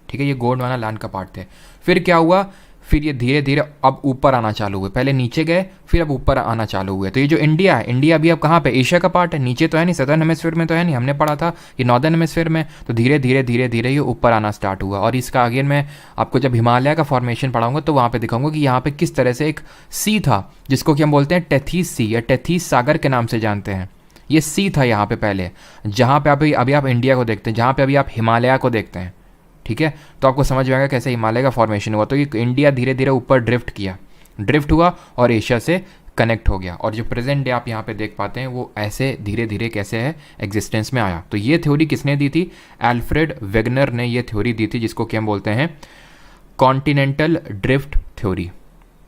ठीक है, ये गोंडवाना लैंड का पार्ट थे। फिर क्या हुआ, फिर ये धीरे धीरे अब ऊपर आना चालू हुए, पहले नीचे गए फिर अब ऊपर आना चालू हुए। तो ये जो इंडिया है, इंडिया अभी अब कहाँ पे, एशिया का पार्ट है, नीचे तो है नहीं, सदर्न हेमिस्फीयर में तो है नहीं, हमने पढ़ा था ये नॉर्दर्न हेमिस्फीयर में। तो धीरे धीरे धीरे धीरे ये ऊपर आना स्टार्ट हुआ। और इसका आगे मैं आपको जब हिमालय का फॉर्मेशन पढ़ाऊंगा तो वहाँ पे दिखाऊंगा कि यहाँ पे किस तरह से एक सी था, जिसको कि हम बोलते हैं टेथीस सी या टेथीस सागर के नाम से जानते हैं। ये सी था यहाँ पे पहले, जहाँ पे अभी आप इंडिया को देखते हैं, जहाँ पे अभी आप हिमालय को देखते हैं। ठीक है, तो आपको समझ में आएगा कैसे हिमालय का फॉर्मेशन हुआ। तो ये इंडिया धीरे धीरे ऊपर ड्रिफ्ट हुआ और एशिया से कनेक्ट हो गया। और जो प्रेजेंट डे आप यहाँ पे देख पाते हैं वो ऐसे धीरे धीरे कैसे है एग्जिस्टेंस में आया। तो ये थ्योरी किसने दी थी, एल्फ्रेड वेगनर ने ये थ्योरी दी थी, जिसको कि हम बोलते हैं कॉन्टिनेंटल ड्रिफ्ट थ्योरी।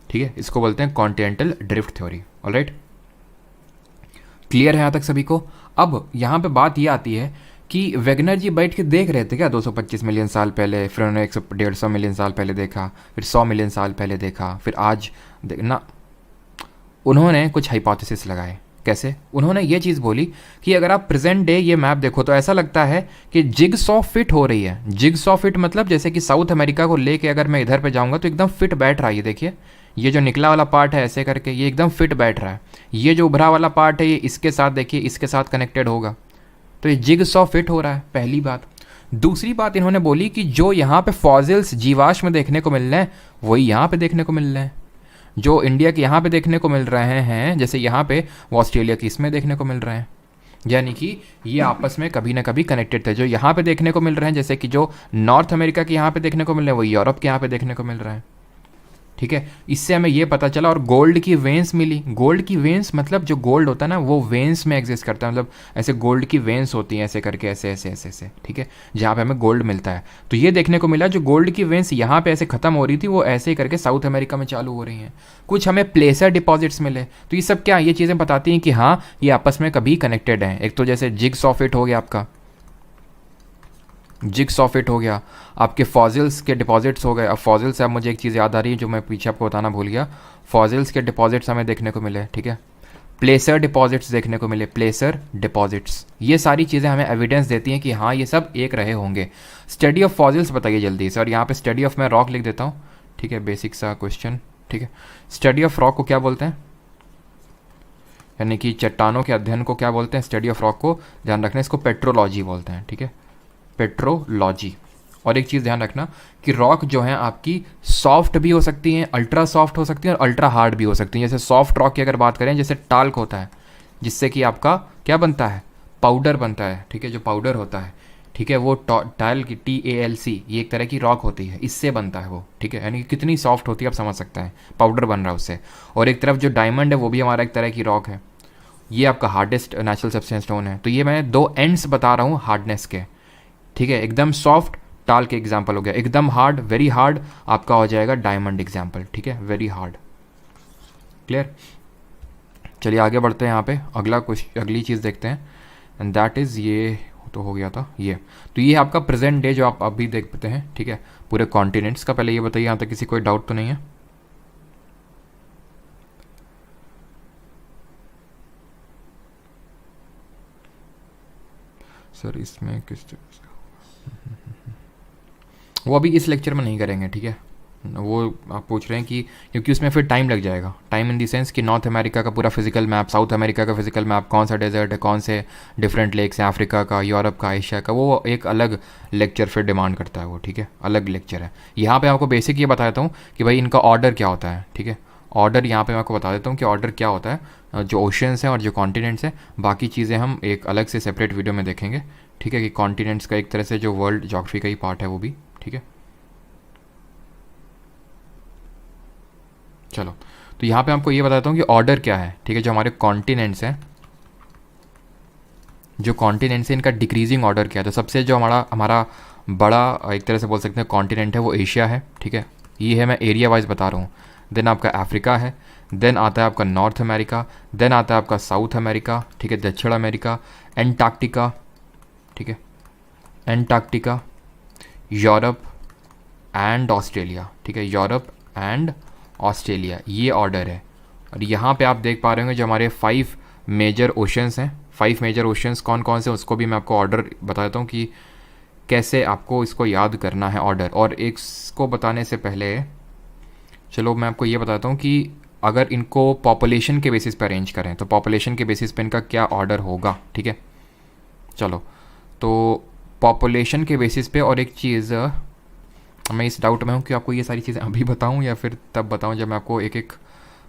ठीक है, इसको बोलते हैं continental drift theory. Alright, clear है यहाँ तक सभी को। अब यहाँ पे बात ये आती है कि वेगनर जी बैठ के देख रहे थे क्या 225 मिलियन साल पहले, फिर उन्होंने 150 मिलियन साल पहले देखा, फिर 100 मिलियन साल पहले देखा, फिर आज देखना। उन्होंने कुछ हाइपोथेसिस लगाए। कैसे, उन्होंने ये चीज़ बोली कि अगर आप प्रेजेंट डे ये मैप देखो तो ऐसा लगता है कि जिगसॉ फिट हो रही है। जिगसॉ फिट मतलब जैसे कि साउथ अमेरिका को लेके अगर मैं इधर पे जाऊँगा तो एकदम फिट बैठ रहा है। ये देखिए, ये जो निकला वाला पार्ट है ऐसे करके ये एकदम फिट बैठ रहा है। ये जो उभरा वाला पार्ट है ये इसके साथ देखिए, इसके साथ कनेक्टेड होगा, तो ये जिगसॉ फिट हो रहा है, पहली बात। दूसरी बात इन्होंने बोली कि जो यहाँ पे फॉसिल्स जीवाश्म देखने को मिल रहे हैं वही यहाँ पे देखने को मिल रहे हैं। जो इंडिया के यहाँ पे देखने को मिल रहे हैं, जैसे यहाँ पे, वो ऑस्ट्रेलिया की इसमें देखने को मिल रहे हैं। यानी कि ये आपस में कभी ना कभी कनेक्टेड थे। जो यहाँ पे देखने को मिल रहे हैं, जैसे कि जो नॉर्थ अमेरिका के यहाँ पे देखने को मिल रहे हैं, वो यूरोप के यहाँ पे देखने को मिल रहे हैं। ठीक है, इससे हमें ये पता चला। और गोल्ड की वेंस मिली। गोल्ड की वेंस मतलब जो गोल्ड होता है ना वो वेंस में एग्जिस्ट करता है, मतलब ऐसे गोल्ड की वेंस होती हैं ऐसे करके, ऐसे ऐसे ऐसे ऐसे। ठीक है, जहाँ पे हमें गोल्ड मिलता है। तो ये देखने को मिला जो गोल्ड की वेंस यहाँ पे ऐसे खत्म हो रही थी वो ऐसे ही करके साउथ अमेरिका में चालू हो रही हैं। कुछ हमें प्लेसर डिपॉजिट्स मिले। तो ये सब क्या, ये चीज़ें बताती हैं कि हाँ ये आपस में कभी कनेक्टेड हैं। एक तो जैसे जिगसॉ फिट हो गया, आपका जिगसॉ फिट हो गया, आपके फॉसिल्स के डिपॉजिट्स हो गए। अब फॉसिल्स से अब मुझे एक चीज़ याद आ रही है जो मैं पीछे आपको बताना भूल गया। फॉसिल्स के डिपॉजिट्स हमें देखने को मिले। ठीक है, प्लेसर डिपॉजिट्स देखने को मिले, प्लेसर डिपॉजिट्स। ये सारी चीज़ें हमें एविडेंस देती हैं कि हाँ ये सब एक रहे होंगे। स्टडी ऑफ फॉसिल्स बताइए जल्दी से। और यहाँ पे स्टडी ऑफ मैं रॉक लिख देता हूँ। ठीक है, बेसिक सा क्वेश्चन। ठीक है, स्टडी ऑफ रॉक को क्या बोलते हैं, यानी कि चट्टानों के अध्ययन को क्या बोलते हैं, स्टडी ऑफ रॉक को ध्यान रखना, इसको पेट्रोलॉजी बोलते हैं। ठीक है, पेट्रोलॉजी। और एक चीज़ ध्यान रखना कि रॉक जो है आपकी सॉफ्ट भी हो सकती हैं, अल्ट्रा सॉफ्ट हो सकती हैं और अल्ट्रा हार्ड भी हो सकती हैं। जैसे सॉफ्ट रॉक की अगर बात करें, जैसे टाल्क होता है जिससे कि आपका क्या बनता है, पाउडर बनता है। ठीक है, जो पाउडर होता है, ठीक है, वो टाइल की TALC ये एक तरह की रॉक होती है, इससे बनता है वो। ठीक है, यानी कि कितनी सॉफ्ट होती है आप समझ सकते हैं, पाउडर बन रहा है उससे। और एक तरफ जो डायमंड है वो भी हमारा एक तरह की रॉक है, ये आपका हार्डेस्ट नेचुरल सब्सटेंस स्टोन है। तो ये मैं दो एंड्स बता रहा हूँ हार्डनेस के। ठीक है, एकदम सॉफ्ट टाल के एग्जाम्पल हो गया, एकदम हार्ड वेरी हार्ड आपका हो जाएगा डायमंड एग्जाम्पल। ठीक है, वेरी हार्ड। क्लियर, चलिए आगे बढ़ते हैं। यहाँ पे अगली चीज़ देखते हैं एंड दैट इज़, ये तो हो गया था ये। तो ये आपका प्रेजेंट डे जो आप अभी देखते हैं। ठीक है, पूरे कॉन्टिनेंट्स का। पहले ये बताइए यहाँ तक किसी कोई डाउट तो नहीं है। सर इसमें किस वो अभी इस लेक्चर में नहीं करेंगे। ठीक है, वो आप पूछ रहे हैं कि क्योंकि उसमें फिर टाइम लग जाएगा, टाइम इन दी सेंस कि नॉर्थ अमेरिका का पूरा फिजिकल मैप, साउथ अमेरिका का फिजिकल मैप, कौन सा डेजर्ट है, कौन से डिफरेंट लेक्स हैं, अफ्रीका का, यूरोप का, एशिया का, वो एक अलग लेक्चर फिर डिमांड करता है वो, ठीक है, अलग लेक्चर है। यहाँ पे आपको बेसिक ये बता देता हूँ कि भाई इनका ऑर्डर क्या होता है, ठीक है। ऑर्डर यहाँ पे मैं आपको बता देता हूँ कि ऑर्डर क्या होता है, जो ओशंस हैं और जो कॉन्टिनेंट्स हैं, बाकी चीज़ें हम एक अलग से सेपरेट वीडियो में देखेंगे, ठीक है, कि कॉन्टिनेंट्स का एक तरह से जो वर्ल्ड ज्योग्राफी का ही पार्ट है वो भी, ठीक है। चलो, तो यहाँ पे आपको ये बताता हूँ कि ऑर्डर क्या है, ठीक है। जो हमारे कॉन्टिनेंट्स हैं, जो कॉन्टिनेंट्स हैं, इनका डिक्रीजिंग ऑर्डर क्या है। तो सबसे जो हमारा हमारा बड़ा एक तरह से बोल सकते हैं कॉन्टिनेंट है वो एशिया है, ठीक है। ये है, मैं एरिया वाइज बता रहा हूँ। देन आपका अफ्रीका है, देन आता है आपका नॉर्थ अमेरिका, देन आता है आपका साउथ अमेरिका, ठीक है, दक्षिण अमेरिका, एंटार्क्टिका, ठीक है, एंटार्क्टिका, यूरोप एंड ऑस्ट्रेलिया, ठीक है, यूरोप एंड ऑस्ट्रेलिया, ये ऑर्डर है। और यहाँ पे आप देख पा रहे होंगे जो हमारे 5 मेजर ओशंस हैं, 5 मेजर ओशंस कौन कौन से, उसको भी मैं आपको ऑर्डर बता देता हूँ कि कैसे आपको इसको याद करना है ऑर्डर। और एक इसको बताने से पहले चलो मैं आपको ये बताता हूँ कि अगर इनको पॉपुलेशन के बेसिस पे अरेंज करें तो पॉपुलेशन के बेसिस पे इनका क्या ऑर्डर होगा, ठीक है। चलो, तो पॉपुलेशन के बेसिस पे, और एक चीज़ मैं इस डाउट में हूँ कि आपको ये सारी चीज़ें अभी बताऊँ या फिर तब बताऊँ जब मैं आपको एक एक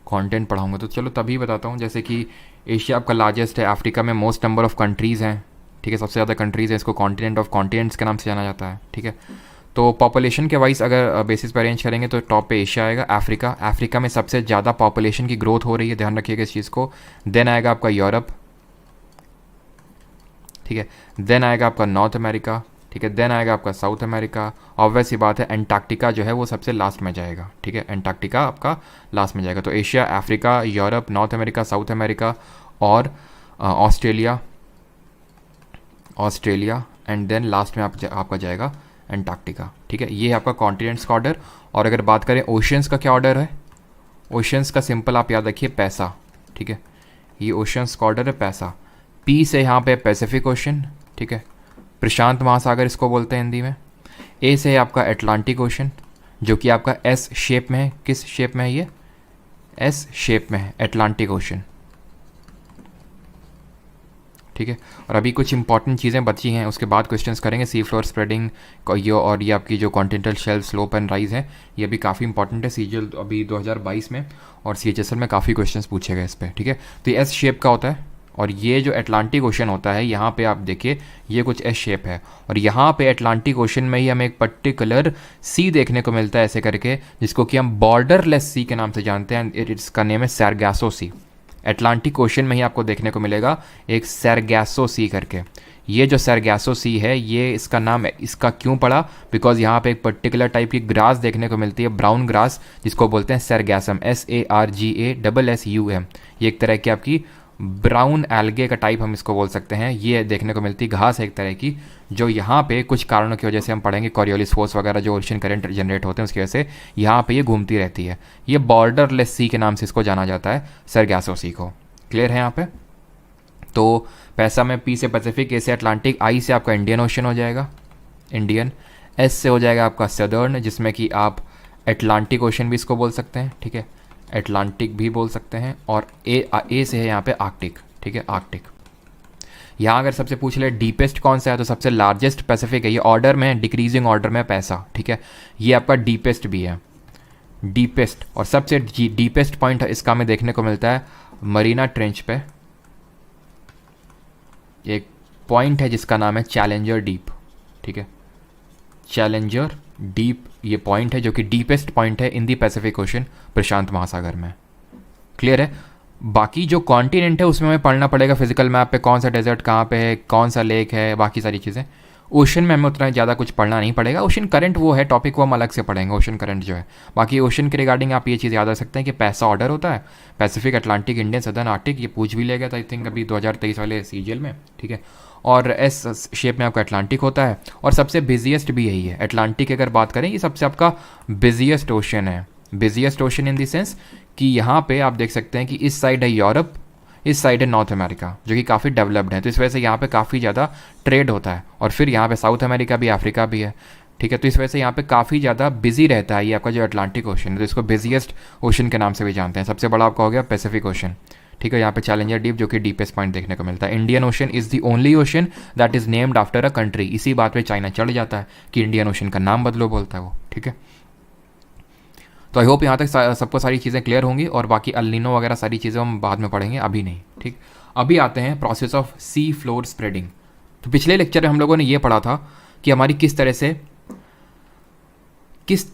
कंटेंट पढ़ाऊँगा। तो चलो तभी बताता हूँ। जैसे कि एशिया आपका लार्जेस्ट है, अफ्रीका में मोस्ट नंबर ऑफ़ कंट्रीज़ हैं, ठीक है, सबसे ज़्यादा कंट्रीज़ हैं, इसको कॉन्टिनेंट ऑफ कॉन्टिनेंट्स के नाम से जाना जाता है, ठीक है। तो पॉपुलेशन के वाइज अगर बेसिस पर अरेंज करेंगे तो टॉप पे एशिया आएगा, अफ्रीका में सबसे ज़्यादा पॉपुलेशन की ग्रोथ हो रही है, ध्यान रखिएगा इस चीज़ को। देन आएगा आपका यूरोप, ठीक है, देन आएगा आपका नॉर्थ अमेरिका, ठीक है, देन आएगा आपका साउथ अमेरिका। ऑब्वियस सी बात है एंटार्क्टिका जो है वो सबसे लास्ट में जाएगा, ठीक है, एंटार्क्टिका आपका लास्ट में जाएगा। तो Asia, Africa, Europe, north America, south America और ऑस्ट्रेलिया एंड देन लास्ट में आपका जाएगा एंटार्क्टिका, ठीक है। ये है आपका कॉन्टिनेंट्स का ऑर्डर। और अगर बात करें ओशियंस का क्या ऑर्डर है, ओशियंस का सिंपल आप याद रखिए पैसा, ठीक है, ये ओशियंस का ऑर्डर है पैसा। पी से यहाँ पे पैसिफिक ओशन, ठीक है, प्रशांत महासागर इसको बोलते हैं हिंदी में। ए से है आपका अटलांटिक ओशन जो कि आपका एस शेप में है। किस शेप में है ये? एस शेप में है अटलांटिक ओशन, ठीक है। और अभी कुछ इंपॉर्टेंट चीज़ें बची हैं, उसके बाद क्वेश्चंस करेंगे। सी फ्लोर स्प्रेडिंग ये, और ये आपकी जो continental shelf slope and rise है, ये भी काफ़ी इंपॉर्टेंट है सीजीएल अभी 2022 में, और सीएचएसएल में काफ़ी क्वेश्चंस पूछे गए इस पर, ठीक है। तो ये एस शेप का होता है, और ये जो अटलांटिक ओशन होता है यहाँ पे आप देखिए ये कुछ एस शेप है, और यहाँ पे अटलांटिक ओशन में ही हमें एक पर्टिकुलर सी देखने को मिलता है ऐसे करके, जिसको कि हम बॉर्डरलेस सी के नाम से जानते हैं। इसका नेम है सैरगासो सी। अटलांटिक ओशन में ही आपको देखने को मिलेगा एक सैरगासो सी करके। ये जो सैरगासो सी है, ये इसका नाम है, इसका क्यों पड़ा? बिकॉज यहाँ पे एक पर्टिकुलर टाइप की ग्रास देखने को मिलती है, ब्राउन ग्रास, जिसको बोलते हैं सैरगासम, SARGASSUM। ये एक तरह की आपकी ब्राउन एल्गे का टाइप हम इसको बोल सकते हैं। ये देखने को मिलती घास है एक तरह की, जो यहाँ पे कुछ कारणों की वजह से हम पढ़ेंगे, कॉरियोलिस फोर्स वगैरह जो ओशन करंट जनरेट होते हैं उसकी वजह से यहाँ पे ये घूमती रहती है। ये बॉर्डरलेस सी के नाम से इसको जाना जाता है, सैरगासो सी को। क्लियर है यहाँ पे? तो पैसा में पी से पैसिफिक, ए से अटलांटिक, आई से आपका इंडियन ओशन हो जाएगा, इंडियन। एस से हो जाएगा आपका सदर्न, जिसमें कि आप अटलांटिक ओशन भी इसको बोल सकते हैं, ठीक है, अटलांटिक भी बोल सकते हैं। और ए से है यहाँ पे आर्कटिक, ठीक है, आर्कटिक। यहाँ अगर सबसे पूछ ले डीपेस्ट कौन सा है, तो सबसे लार्जेस्ट पैसिफिक है। ये ऑर्डर में डिक्रीजिंग ऑर्डर में पैसा, ठीक है, ये आपका डीपेस्ट भी है, डीपेस्ट। और सबसे डीपेस्ट पॉइंट इसका हमें देखने को मिलता है मरीना ट्रेंच पे, एक पॉइंट है जिसका नाम है चैलेंजर डीप, ठीक है, चैलेंजर डीप ये पॉइंट है जो कि डीपेस्ट पॉइंट है इन दी पैसिफिक ओशन, प्रशांत महासागर में। क्लियर है? बाकी जो कॉन्टिनेंट है उसमें हमें पढ़ना पड़ेगा फिजिकल मैप पे, कौन सा डेजर्ट कहाँ पे है, कौन सा लेक है, बाकी सारी चीज़ें। ओशन में हमें उतना ज़्यादा कुछ पढ़ना नहीं पड़ेगा। ओशन करंट वो है टॉपिक, वो हम अलग से पढ़ेंगे, ओशन करंट जो है। बाकी ओशन के रिगार्डिंग आप ये चीज़ याद रख सकते हैं कि पैसा ऑर्डर होता है, Pacific, Atlantic, Indian, southern, Arctic. ये पूछ भी लेगा था आई थिंक अभी 2023 वाले सीजीएल में, ठीक है। और एस शेप में आपका अटलांटिक होता है, और सबसे बिजिएस्ट भी यही है अटलांटिक। अगर बात करें, ये सबसे आपका बिजिएस्ट ओशन है, busiest ocean in the sense कि यहाँ पे आप देख सकते हैं कि इस साइड है यूरोप, इस साइड है नॉर्थ अमेरिका, जो कि काफ़ी डेवलप्ड है। तो इस वजह से यहाँ पे काफ़ी ज़्यादा ट्रेड होता है। और फिर यहाँ पे साउथ अमेरिका भी, अफ्रीका भी है। ठीक है। तो इस वजह से यहाँ पे काफ़ी ज़्यादा बिजी रहता है ये आपका जो अटलांटिक ओशन है, तो इसको बिजिएस्ट ओशन के नाम से भी जानते हैं। सबसे बड़ा आपका हो गया पैसिफिक ओशन, ठीक है। यहाँ पे चैलेंजर डीप जो कि डीपेस्ट पॉइंट देखने को मिलता है। Indian ocean is the only ocean that is named after a country. इसी बात पे चाइना चढ़ जाता है कि इंडियन ओशन का नाम बदलो, बोलता है वो, ठीक है। तो आई होप यहाँ तक सबको सारी चीज़ें क्लियर होंगी, और बाकी अल्निनो वगैरह सारी चीज़ें हम बाद में पढ़ेंगे, अभी नहीं, ठीक। अभी आते हैं process of C floor spreading. तो पिछले लेक्चर में हम लोगों ने ये पढ़ा था कि हमारी किस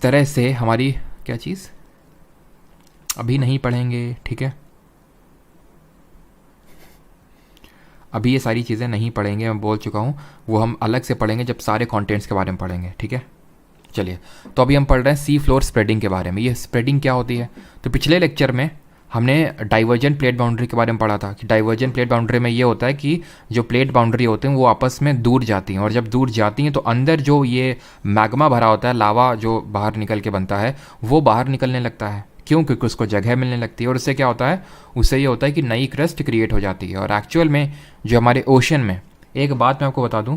तरह से हमारी क्या चीज़, अभी नहीं पढ़ेंगे, ठीक है। अभी ये सारी चीज़ें नहीं पढ़ेंगे, मैं बोल चुका हूँ, वो हम अलग से पढ़ेंगे जब सारे कंटेंट्स के बारे में पढ़ेंगे, ठीक है। चलिए, तो अभी हम पढ़ रहे हैं सी फ्लोर स्प्रेडिंग के बारे में। ये स्प्रेडिंग क्या होती है? तो पिछले लेक्चर में हमने डाइवर्जेंट प्लेट बाउंड्री के बारे में पढ़ा था कि डाइवर्जेंट प्लेट बाउंड्री में ये होता है कि जो प्लेट बाउंड्री होते हैं वो आपस में दूर जाती हैं, और जब दूर जाती हैं तो अंदर जो ये मैग्मा भरा होता है, लावा जो बाहर निकल के बनता है, वो बाहर निकलने लगता है। क्यों? क्योंकि उसको जगह मिलने लगती है, और उससे क्या होता है, उससे ये होता है कि नई क्रस्ट क्रिएट हो जाती है। और एक्चुअल में जो हमारे ओशन में, एक बात मैं आपको बता दूं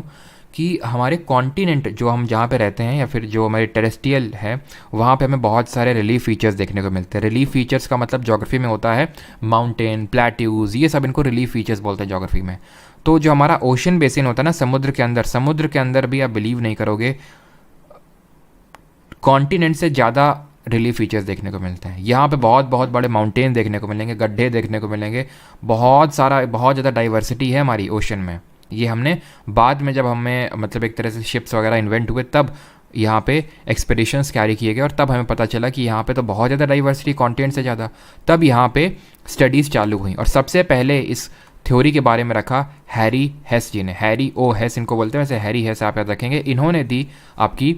कि हमारे कॉन्टिनेंट जो हम जहाँ पे रहते हैं, या फिर जो हमारे टेरेस्ट्रियल है, वहाँ पे हमें बहुत सारे रिलीफ फीचर्स देखने को मिलते हैं। रिलीफ फीचर्स का मतलब ज्योग्राफी में होता है माउंटेन, प्लेट्यूज़, ये सब इनको रिलीफ फीचर्स बोलते हैं ज्योग्राफी में। तो जो हमारा ओशन बेसिन होता है ना, समुद्र के अंदर भी आप बिलीव नहीं करोगे, कॉन्टिनेंट से ज़्यादा रिलीफ फीचर्स देखने को मिलते हैं। यहाँ पे बहुत बहुत बड़े माउंटेन देखने को मिलेंगे, गड्ढे देखने को मिलेंगे, बहुत ज़्यादा डाइवर्सिटी है हमारी ओशन में। ये हमने बाद में, जब हमें मतलब एक तरह से शिप्स वगैरह इन्वेंट हुए, तब यहाँ पे एक्सपीडिशंस कैरी किए गए, और तब हमें पता चला कि यहाँ पे तो बहुत ज़्यादा डाइवर्सिटी कॉन्टिनेंट से ज़्यादा। तब यहाँ पे स्टडीज़ चालू हुई, और सबसे पहले इस थ्योरी के बारे में रखा हैरी हेस जी ने। हैरी ओ हेस इनको बोलते हैं, वैसे हैरी हेस आप याद रखेंगे। इन्होंने दी आपकी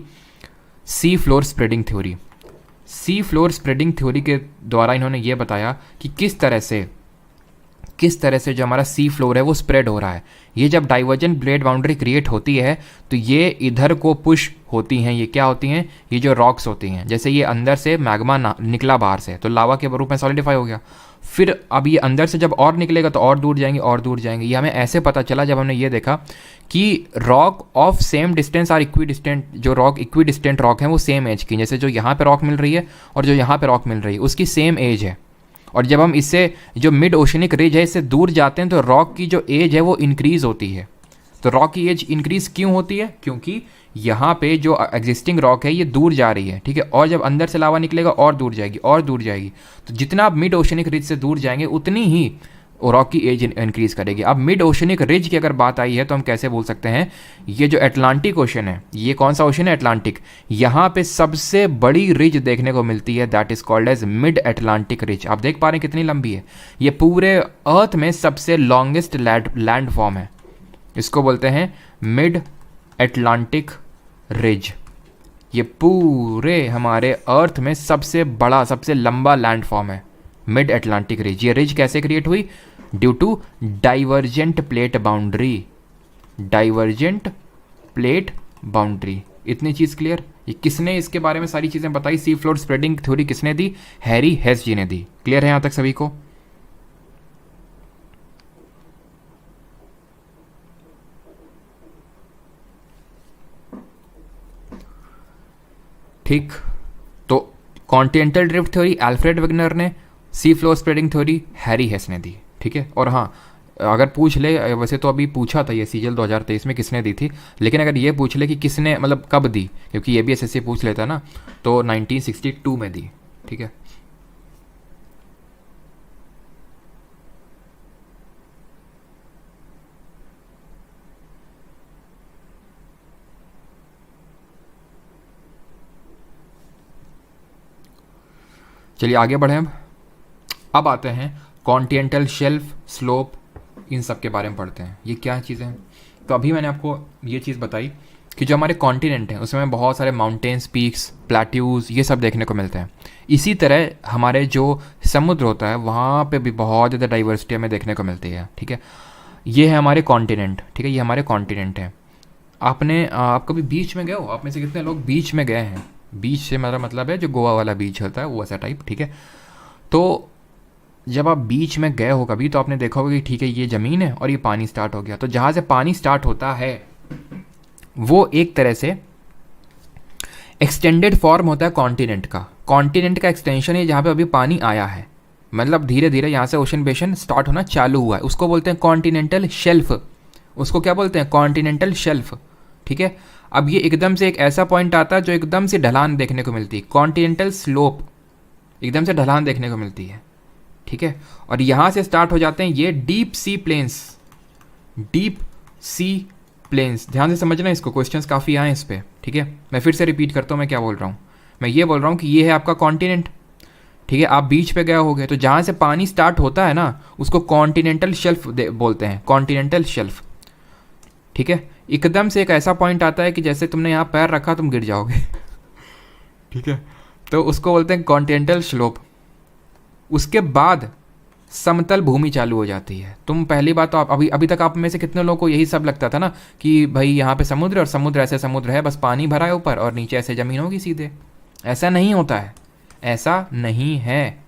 सी फ्लोर स्प्रेडिंग थ्योरी। सी फ्लोर स्प्रेडिंग थ्योरी के द्वारा इन्होंने ये बताया कि किस तरह से जो हमारा सी फ्लोर है वो स्प्रेड हो रहा है। ये जब डाइवर्जेंट प्लेट बाउंड्री क्रिएट होती है तो ये इधर को पुश होती हैं। ये क्या होती हैं? ये जो रॉक्स होती हैं, जैसे ये अंदर से मैग्मा निकला बाहर से, तो लावा के रूप में सॉलिडिफाई हो गया। फिर अब ये अंदर से जब और निकलेगा तो और दूर जाएंगे, और दूर जाएंगे। ये हमें ऐसे पता चला जब हमने ये देखा कि रॉक ऑफ सेम डिस्टेंस और इक्वी डिस्टेंट रॉक हैं वो सेम एज की। जैसे जो यहाँ पे रॉक मिल रही है और जो यहाँ पे रॉक मिल रही है, उसकी सेम एज है। और जब हम इससे जो मिड ओशनिक रिज है इससे दूर जाते हैं तो रॉक की जो एज है वो इंक्रीज होती है। तो रॉक की एज इंक्रीज क्यों होती है? क्योंकि यहाँ पे जो एग्जिस्टिंग रॉक है ये दूर जा रही है, ठीक है। और जब अंदर से लावा निकलेगा और दूर जाएगी, और दूर जाएगी। तो जितना आप मिड ओशनिक रिज से दूर जाएंगे उतनी ही रॉक की एज इंक्रीज करेगी। अब मिड ओशनिक रिज की अगर बात आई है तो हम कैसे बोल सकते हैं, ये जो अटलांटिक ओशन है, ये कौन सा ओशन है? अटलांटिक। यहाँ पे सबसे बड़ी रिज देखने को मिलती है, that is called as mid Atlantic ridge. आप देख पा रहे हैं कितनी लंबी है। ये पूरे अर्थ में सबसे लॉन्गेस्ट लैंड फॉर्म है, इसको बोलते हैं मिड अटलांटिक रिज। ये पूरे हमारे अर्थ में सबसे बड़ा, सबसे लंबा लैंड फॉर्म है मिड अटलांटिक रिज। ये रिज कैसे क्रिएट हुई? Due to divergent plate boundary. Divergent plate boundary, इतनी चीज क्लियर। ये किसने इसके बारे में सारी चीजें बताई? सी फ्लोर स्प्रेडिंग थ्योरी किसने दी? हैरी हेस जी ने दी। क्लियर है यहां तक सभी को? ठीक। तो continental drift theory Alfred Wegener ने, sea floor spreading theory Harry Hess ने दी, ठीक है। और हाँ, अगर पूछ ले, वैसे तो अभी पूछा था ये सीजल 2023 में किसने दी थी, लेकिन अगर ये पूछ ले कि किसने मतलब कब दी, क्योंकि ये भी एसएससी पूछ लेता है ना, तो 1962 में दी, ठीक है। चलिए आगे बढ़ें। अब आते हैं कॉन्टिनेंटल शेल्फ, स्लोप, इन सब के बारे में पढ़ते हैं। ये क्या चीज़ें हैं? तो अभी मैंने आपको ये चीज़ बताई कि जो हमारे कॉन्टिनेंट हैं उसमें बहुत सारे माउंटेन्स, पीक्स, प्लेट्यूज़, ये सब देखने को मिलते हैं। इसी तरह हमारे जो समुद्र होता है वहाँ पे भी बहुत ज़्यादा डाइवर्सिटी हमें देखने को मिलती है, ठीक है। ये है हमारे कॉन्टिनेंट, ठीक है, ये हमारे कॉन्टिनेंट हैं। आप कभी बीच में गए हो? आप में से कितने लोग बीच में गए हैं? बीच से मेरा मतलब है जो गोवा वाला बीच होता है वो ऐसा टाइप, ठीक है। तो जब आप बीच में गए हो कभी तो आपने देखा होगा कि ठीक है ये ज़मीन है और ये पानी स्टार्ट हो गया। तो जहाँ से पानी स्टार्ट होता है वो एक तरह से एक्सटेंडेड फॉर्म होता है कॉन्टिनेंट का। कॉन्टिनेंट का एक्सटेंशन है जहाँ पे अभी पानी आया है, मतलब धीरे धीरे यहाँ से ओशन बेशन स्टार्ट होना चालू हुआ है, उसको बोलते हैं कॉन्टिनेंटल शेल्फ। उसको क्या बोलते हैं? Continental shelf. ठीक है, अब ये एकदम से एक ऐसा पॉइंट आता है जो एकदम से ढलान देखने को मिलती है, कॉन्टिनेंटल स्लोप, एकदम से ढलान देखने को मिलती है। ठीक है, और यहाँ से स्टार्ट हो जाते हैं ये deep sea plains, deep sea plains. ध्यान से समझना इसको, क्वेश्चंस काफ़ी आए इस पर। ठीक है, मैं फिर से रिपीट करता हूँ मैं क्या बोल रहा हूँ। मैं ये बोल रहा हूँ कि ये है आपका कॉन्टिनेंट। ठीक है, आप बीच पे गए होगे तो जहाँ से पानी स्टार्ट होता है ना उसको कॉन्टिनेंटल शेल्फ बोलते हैं, कॉन्टिनेंटल शेल्फ। ठीक है, एकदम से एक ऐसा पॉइंट आता है कि जैसे तुमने यहाँ पैर रखा तुम गिर जाओगे। ठीक है, तो उसको बोलते हैं कॉन्टिनेंटल स्लोप। उसके बाद समतल भूमि चालू हो जाती है। तुम पहली बात तो आप अभी तक आप में से कितने लोगों को यही सब लगता था ना कि भाई यहाँ पे समुद्र, और समुद्र ऐसे समुद्र है, बस पानी भरा है ऊपर और नीचे ऐसे ज़मीन होगी सीधे। ऐसा नहीं होता है, ऐसा नहीं है।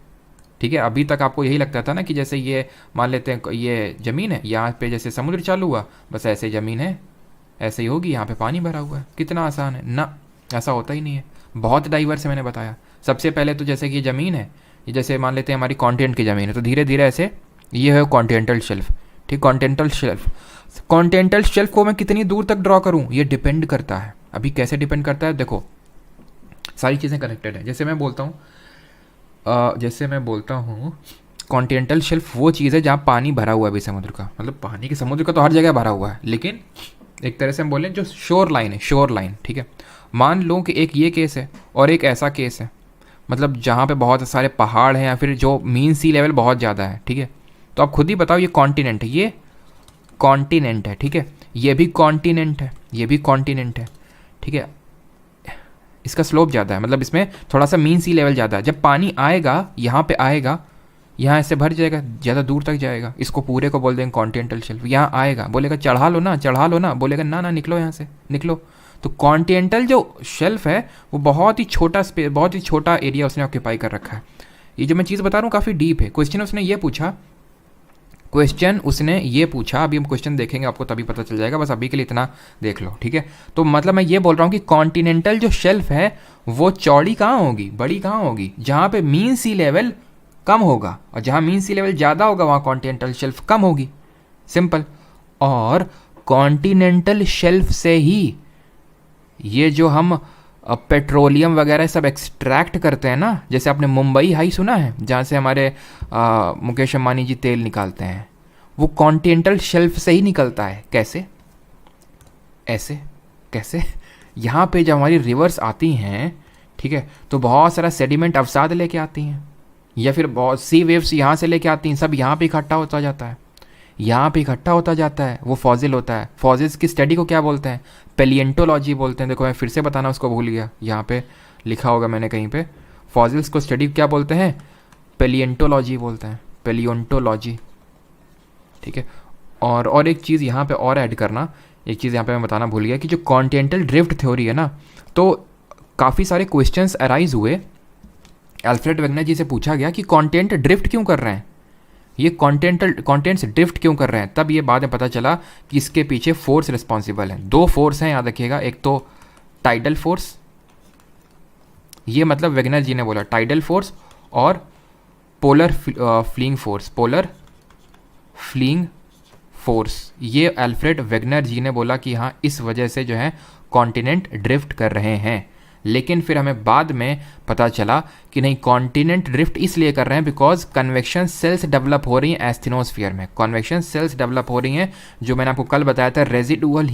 ठीक है, अभी तक आपको यही लगता था ना कि जैसे ये मान लेते हैं ये ज़मीन है, यहाँ पे जैसे समुद्र चालू हुआ बस ऐसे ज़मीन है, ऐसे ही होगी, यहाँ पे पानी भरा हुआ है। कितना आसान है ना, ऐसा होता ही नहीं है। बहुत डाइवर्स है, मैंने बताया। सबसे पहले तो जैसे कि ये ज़मीन है, ये जैसे मान लेते हैं हमारी कॉन्टिनेंट की ज़मीन है, तो धीरे धीरे ऐसे ये है कॉन्टिनेंटल शेल्फ। ठीक, कॉन्टिनेंटल शेल्फ। कॉन्टिनेंटल शेल्फ को मैं कितनी दूर तक ड्रॉ करूँ ये डिपेंड करता है। अभी कैसे डिपेंड करता है देखो, सारी चीज़ें कनेक्टेड है। जैसे मैं बोलता हूँ कॉन्टिनेंटल शेल्फ वो चीज़ है जहाँ पानी भरा हुआ है अभी समुद्र का, मतलब पानी के समुद्र का तो हर जगह भरा हुआ है, लेकिन एक तरह से हम बोलें जो शोर लाइन है, शोर लाइन। ठीक है, मान लो कि एक ये केस है और एक ऐसा केस है, मतलब जहाँ पे बहुत सारे पहाड़ हैं या फिर जो मीन सी लेवल बहुत ज़्यादा है। ठीक है, तो आप खुद ही बताओ, ये कॉन्टिनेंट है, ये कॉन्टिनेंट है। ठीक है, ये भी कॉन्टिनेंट है, ये भी कॉन्टिनेंट है। ठीक है, इसका स्लोप ज़्यादा है, मतलब इसमें थोड़ा सा मीन सी लेवल ज़्यादा है। जब पानी आएगा यहाँ पे आएगा, यहाँ ऐसे भर जाएगा, ज़्यादा दूर तक जाएगा, इसको पूरे को बोल देंगे कॉन्टिनेंटल शेल्फ। यहाँ आएगा, बोलेगा चढ़ा लो ना, चढ़ा लो ना, बोलेगा ना ना निकलो यहाँ से, निकलो। तो कॉन्टिनेंटल जो शेल्फ है वो बहुत ही छोटा स्पेस, बहुत ही छोटा एरिया उसने ऑक्यूपाई कर रखा है। ये जो मैं चीज़ बता रहा हूँ काफ़ी डीप है। क्वेश्चन उसने ये पूछा, अभी हम क्वेश्चन देखेंगे आपको तभी पता चल जाएगा, बस अभी के लिए इतना देख लो। ठीक है, तो मतलब मैं ये बोल रहा हूँ कि कॉन्टिनेंटल जो शेल्फ है वो चौड़ी कहाँ होगी, बड़ी कहाँ होगी? जहाँ पे मीन सी लेवल कम होगा, और जहाँ मीन सी लेवल ज़्यादा होगा वहाँ कॉन्टिनेंटल शेल्फ कम होगी, सिंपल। और कॉन्टिनेंटल शेल्फ से ही ये जो हम पेट्रोलियम वगैरह सब एक्सट्रैक्ट करते हैं ना, जैसे आपने मुंबई हाई सुना है जहाँ से हमारे मुकेश अंबानी जी तेल निकालते हैं, वो कॉन्टिनेंटल शेल्फ से ही निकलता है। कैसे? ऐसे कैसे? यहाँ पे जब हमारी रिवर्स आती हैं, ठीक है, तो बहुत सारा सेडिमेंट अवसाद लेके आती हैं, या फिर बहुत सी वेव्स यहाँ से लेके आती हैं, सब यहाँ पे इकट्ठा होता जाता है, यहाँ पे इकट्ठा होता जाता है, वो फॉजिल होता है। फॉजिल्स की स्टडी को क्या बोलते हैं? पेलिएंटोलॉजी बोलते हैं। देखो मैं फिर से बताना उसको भूल गया, यहाँ पे लिखा होगा मैंने कहीं पे। फॉजिल्स को स्टडी क्या बोलते हैं? पेलिएंटोलॉजी बोलते हैं, पेलियोंटोलॉजी। ठीक है, और एक चीज़ यहाँ पे और ऐड करना, एक चीज़ यहाँ पे मैं बताना भूल गया कि जो कॉन्टिनेंटल ड्रिफ्ट थ्योरी है ना, तो काफ़ी सारे क्वेश्चंस अराइज हुए। अल्फ्रेड वेगनर जी से पूछा गया कि कॉन्टिनेंट ड्रिफ्ट क्यों कर रहे हैं, ये कॉन्टिनेंट्स ड्रिफ्ट क्यों कर रहे हैं। तब ये बाद में पता चला कि इसके पीछे फोर्स रिस्पॉन्सिबल है। दो फोर्स हैं, याद रखिएगा, एक तो टाइडल फोर्स, ये मतलब वेगनर जी ने बोला टाइडल फोर्स, और polar fleeing force, polar fleeing force. ये अल्फ्रेड वेगनर जी ने बोला कि हाँ इस वजह से जो है कॉन्टिनेंट ड्रिफ्ट कर रहे हैं। लेकिन फिर हमें बाद में पता चला कि नहीं, कॉन्टिनेंट ड्रिफ्ट इसलिए कर रहे हैं बिकॉज कन्वेक्शन सेल्स डेवलप हो रही हैं एस्थेनोस्फीयर में। कन्वेक्शन सेल्स डेवलप हो रही हैं, जो मैंने आपको कल बताया था, रेजिडुअल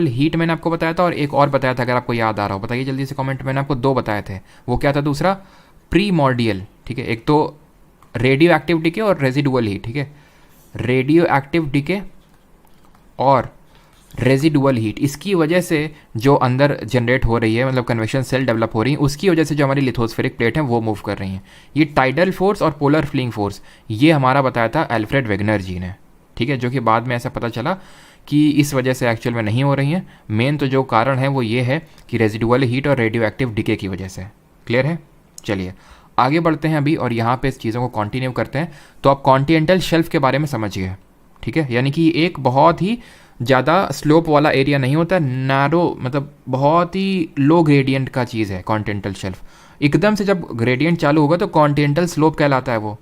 हीट मैंने आपको बताया था, और एक और बताया था, अगर आपको याद आ रहा हो बताइए जल्दी से कमेंट। मैंने आपको दो बताए थे, वो क्या था? दूसरा प्रीमॉर्डियल, ठीक है, एक तो रेडियो एक्टिव डीके और रेजिडुअल हीट। ठीक है, रेडियो एक्टिव डीके और रेजिडुअल हीट, इसकी वजह से जो अंदर जनरेट हो रही है, मतलब कन्वेक्शन सेल डेवलप हो रही है, उसकी वजह से जो हमारी लिथोस्फेरिक प्लेट है वो मूव कर रही हैं। ये टाइडल फोर्स और पोलर फ्लीइंग फोर्स, ये हमारा बताया था अल्फ्रेड वेगनर जी ने। ठीक है, जो कि बाद में ऐसा पता चला कि इस वजह से एक्चुअल में नहीं हो रही हैं। मेन तो जो कारण है वो ये है कि रेजिडुअल हीट और रेडियो एक्टिव डीके की वजह से। क्लियर है? चलिए आगे बढ़ते हैं अभी, और यहाँ पे इस चीज़ों को कंटिन्यू करते हैं। तो आप कॉन्टिनेंटल शेल्फ के बारे में समझिए, ठीक है, यानी कि एक बहुत ही ज़्यादा स्लोप वाला एरिया नहीं होता, नैरो मतलब बहुत ही लो ग्रेडियंट का चीज़ है कॉन्टिनेंटल शेल्फ। एकदम से जब ग्रेडियंट चालू होगा तो कॉन्टिनेंटल स्लोप कहलाता है वो।